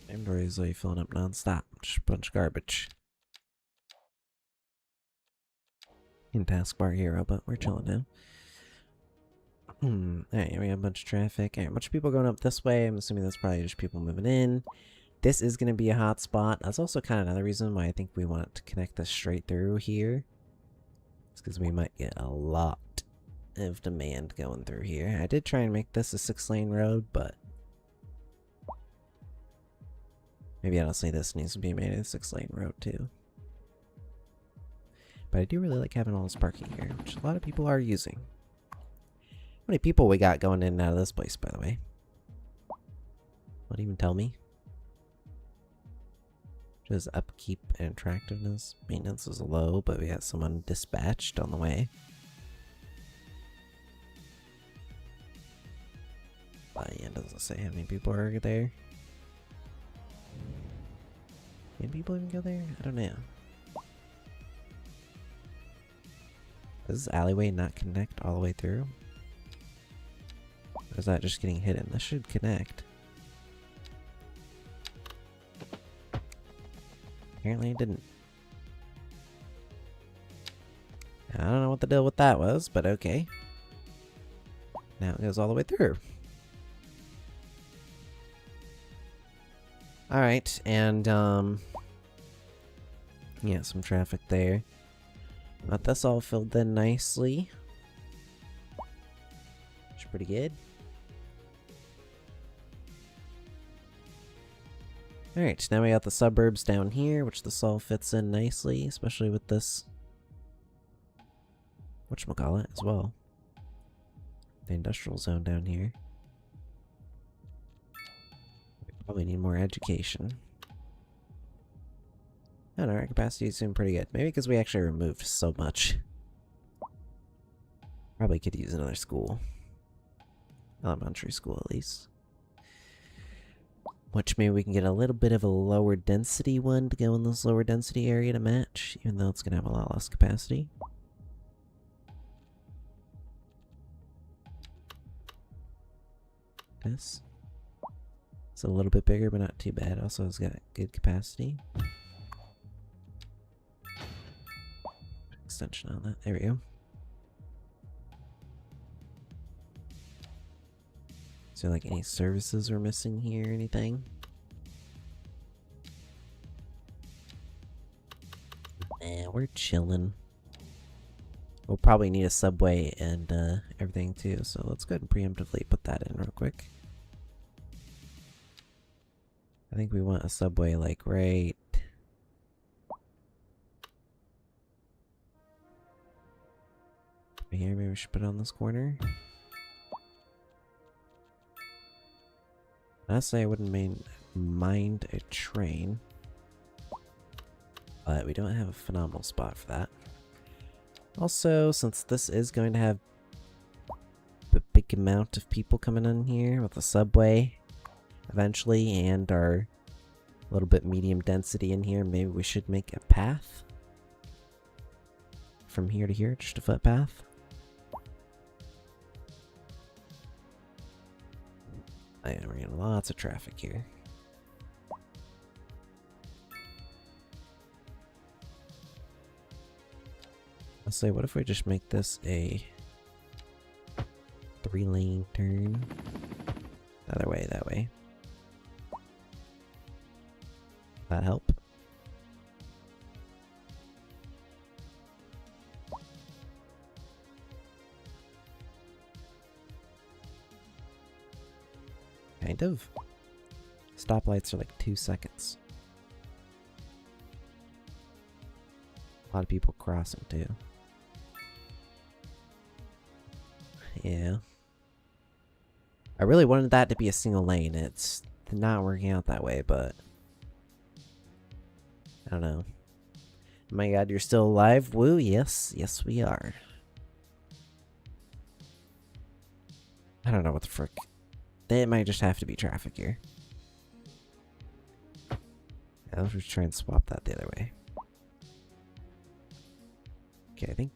Inventory is like filling up non-stop. Just a bunch of garbage. In taskbar hero, but we're chilling now. Alright, we have a bunch of traffic. Alright, a bunch of people going up this way. I'm assuming that's probably just people moving in. This is going to be a hot spot. That's also kind of another reason why I think we want to connect this straight through here. It's because we might get a lot of demand going through here. I did try and make this a 6-lane road, but maybe honestly this needs to be made a 6-lane road too. But I do really like having all this parking here, which a lot of people are using. How many people we got going in and out of this place, by the way? Won't even tell me. Just upkeep and attractiveness. Maintenance is low, but we got someone dispatched on the way. Yeah, it doesn't say how many people are there. Can people even go there? I don't know. Does this alleyway not connect all the way through? Or is that just getting hidden? This should connect. Apparently it didn't. I don't know what the deal with that was, but okay. Now it goes all the way through. Alright, and yeah, some traffic there. Got this all filled in nicely. Which is pretty good. Alright, now we got the suburbs down here, which this all fits in nicely, especially with this whatchamacallit as well. The industrial zone down here. We probably need more education. I don't know, our capacity is doing pretty good. Maybe because we actually removed so much. Probably could use another school. Elementary school, at least. Which maybe we can get a little bit of a lower density one to go in this lower density area to match, even though it's going to have a lot less capacity. This. It's a little bit bigger, but not too bad. Also, it's got good capacity. Extension on that. There we go. Is there like any services we're missing here or anything? Nah, we're chilling. We'll probably need a subway and everything too, so let's go ahead and preemptively put that in real quick. I think we want a subway like right here. Maybe we should put it on this corner. Honestly, I wouldn't mind a train, but we don't have a phenomenal spot for that. Also, since this is going to have a big amount of people coming in here with the subway eventually, and our little bit medium density in here, maybe we should make a path from here to here, just a footpath. We're getting lots of traffic here. I'll say, what if we just make this a 3-lane turn? The other way, that way. That help? Kind of. Stoplights are like 2 seconds. A lot of people crossing too. Yeah. I really wanted that to be a single lane. It's not working out that way, but I don't know. Oh my god, you're still alive? Woo, yes. Yes, we are. I don't know what the frick. It might just have to be traffic here. Yeah, let's just try and swap that the other way. Okay, I think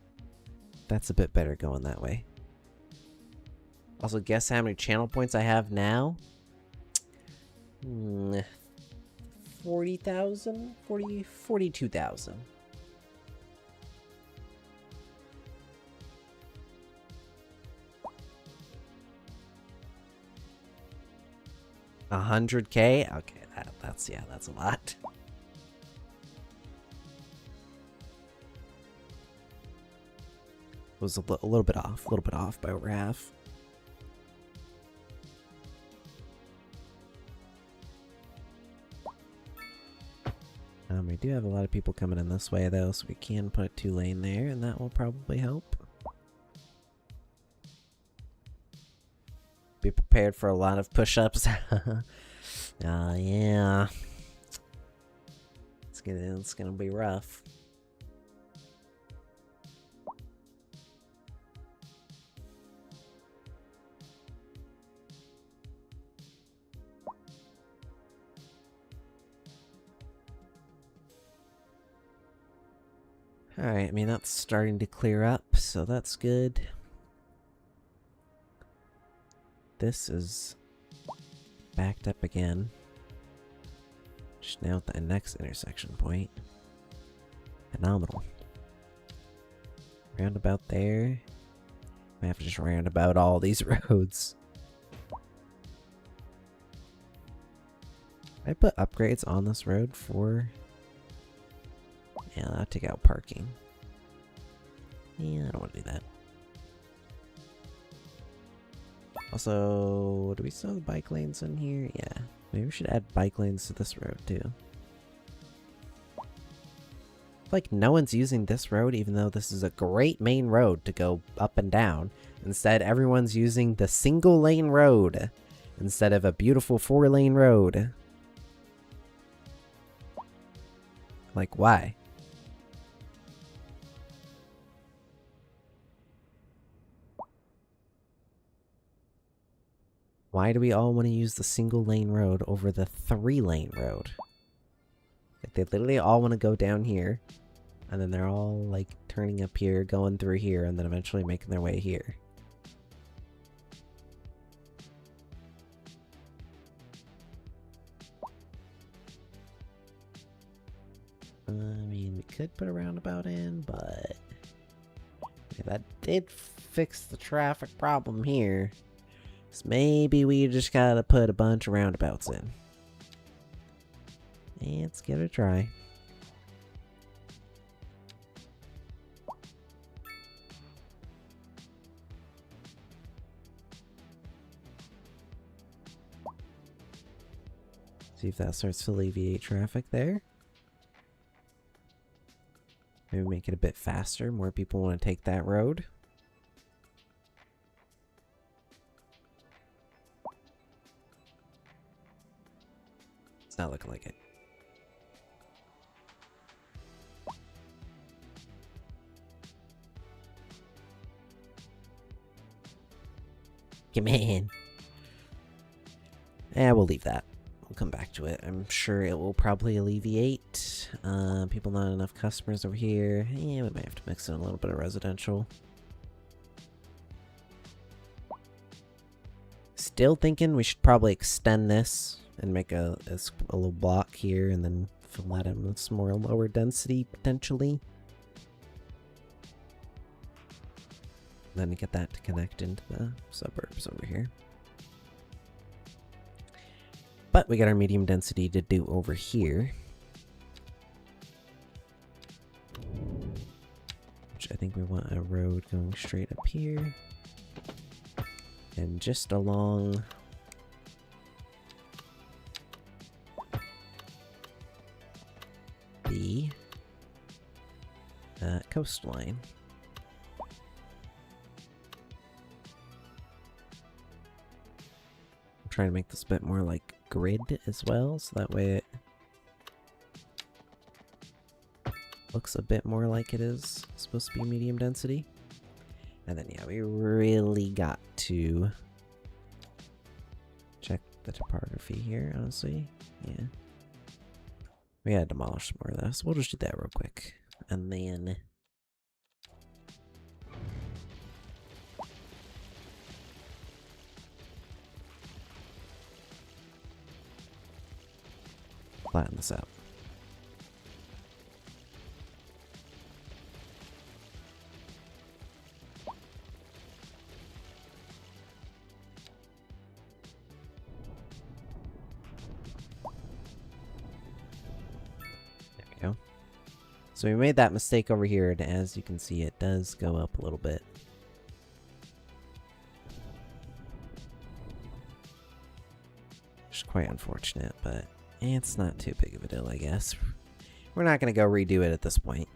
that's a bit better going that way. Also, guess how many channel points I have now? 40,000? 42,000. $100K? Okay, that's a lot. It was a little bit off by over half. We do have a lot of people coming in this way though, so we can put a 2-lane there, and that will probably help. Be prepared for a lot of push-ups. Yeah. It's gonna be rough. Alright, I mean, that's starting to clear up, so that's good. This is backed up again. Just now at the next intersection point. Phenomenal. Roundabout there. I have to just roundabout all these roads. I put upgrades on this road for... Yeah, I'll take out parking. Yeah, I don't want to do that. Also, do we still have bike lanes in here? Yeah. Maybe we should add bike lanes to this road too. Like, no one's using this road, even though this is a great main road to go up and down. Instead, everyone's using the single lane road instead of a beautiful 4-lane road. Like, why? Why do we all want to use the single lane road over the 3-lane road? Like, they literally all want to go down here, and then they're all like turning up here, going through here, and then eventually making their way here. I mean, we could put a roundabout in, but yeah, that did fix the traffic problem here. So maybe we just gotta put a bunch of roundabouts in. Let's give it a try. See if that starts to alleviate traffic there. Maybe make it a bit faster. More people want to take that road. It's not looking like it. Come on. Yeah, we'll leave that. We'll come back to it. I'm sure it will probably alleviate. People, not enough customers over here. Yeah, we might have to mix in a little bit of residential. Still thinking we should probably extend this and make a little block here and then fill that in with some more lower density potentially. Then get that to connect into the suburbs over here. But we got our medium density to do over here. Which I think we want a road going straight up here. And just along the coastline. I'm trying to make this a bit more like grid as well, so that way it looks a bit more like it is supposed to be medium density. And then yeah, we really got to check the topography here, honestly. Yeah. We gotta demolish some more of this. We'll just do that real quick. And then flatten this out. There we go. So we made that mistake over here, and as you can see, it does go up a little bit. Which is quite unfortunate, but it's not too big of a deal, I guess. We're not going to go redo it at this point.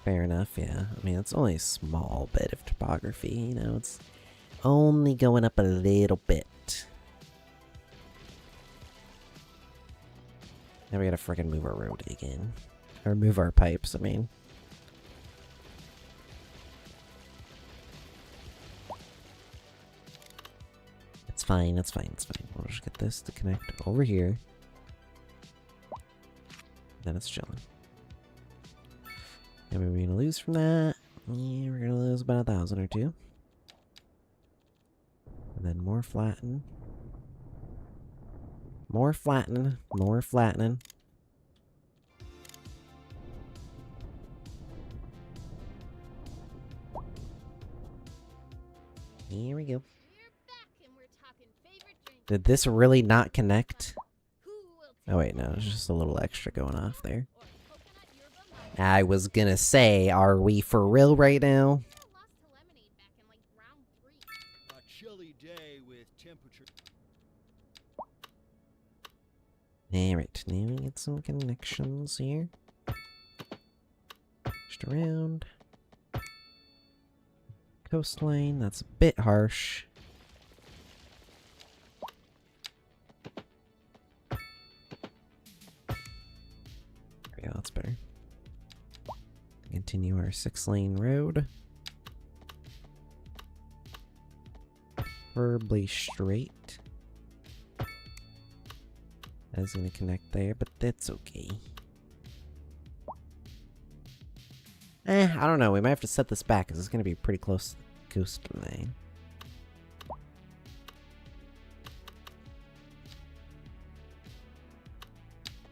Fair enough, yeah. I mean, it's only a small bit of topography, you know, it's only going up a little bit. Now we gotta freaking move our road again. Or move our pipes, I mean. It's fine, it's fine, it's fine. We'll just get this to connect over here. Then it's chilling. How many are we gonna lose from that? Yeah, we're gonna lose about 1,000 or 2. And then more flatten. More flattening. More flattening. Here we go. Did this really not connect? Oh wait, no, it's just a little extra going off there. I was gonna say, are we for real right now? A chilly day with temperature. Alright, now we get some connections here. Just around. Coastline, that's a bit harsh. There we go, that's better. Continue our 6-lane road. Preferably straight. That is going to connect there, but that's okay. I don't know. We might have to set this back because it's going to be pretty close to the coastline.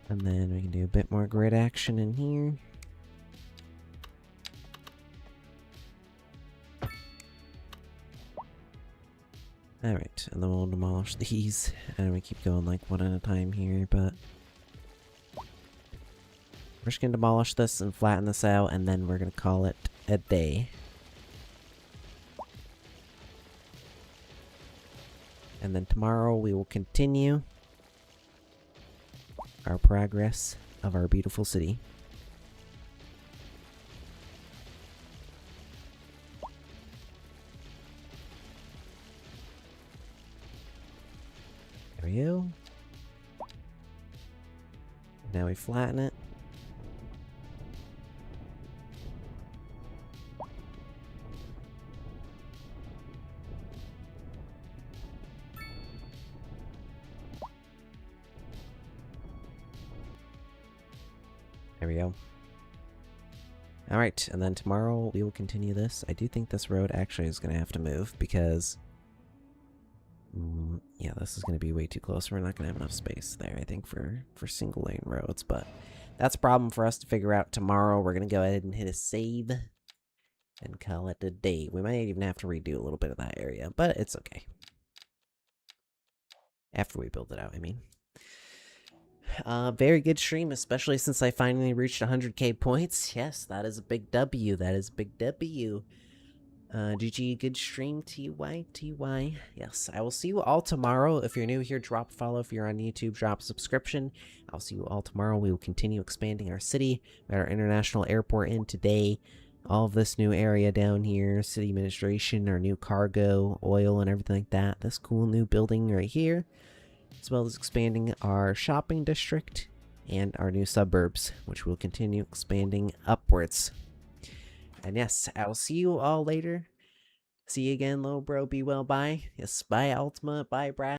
And then we can do a bit more grid action in here. Alright, and then we'll demolish these, and we keep going like one at a time here, but we're just gonna demolish this and flatten this out, and then we're gonna call it a day. And then tomorrow we will continue our progress of our beautiful city. Now we flatten it. There we go. Alright, and then tomorrow we will continue this. I do think this road actually is going to have to move because... yeah, this is going to be way too close. We're not going to have enough space there, I think, for single lane roads. But that's a problem for us to figure out tomorrow. We're going to go ahead and hit a save and call it a day. We might even have to redo a little bit of that area, but it's okay. After we build it out, I mean. Very good stream, especially since I finally reached 100k points. Yes, that is a big W. That is a big W. GG, good stream, TY. Yes, I will see you all tomorrow. If you're new here, drop a follow. If you're on YouTube, drop a subscription. I'll see you all tomorrow. We will continue expanding our city. We got our international airport in today. All of this new area down here, city administration, our new cargo, oil, and everything like that. This cool new building right here. As well as expanding our shopping district and our new suburbs, which will continue expanding upwards. And yes, I will see you all later. See you again, little bro. Be well, bye. Yes, bye, Ultima. Bye, Brad.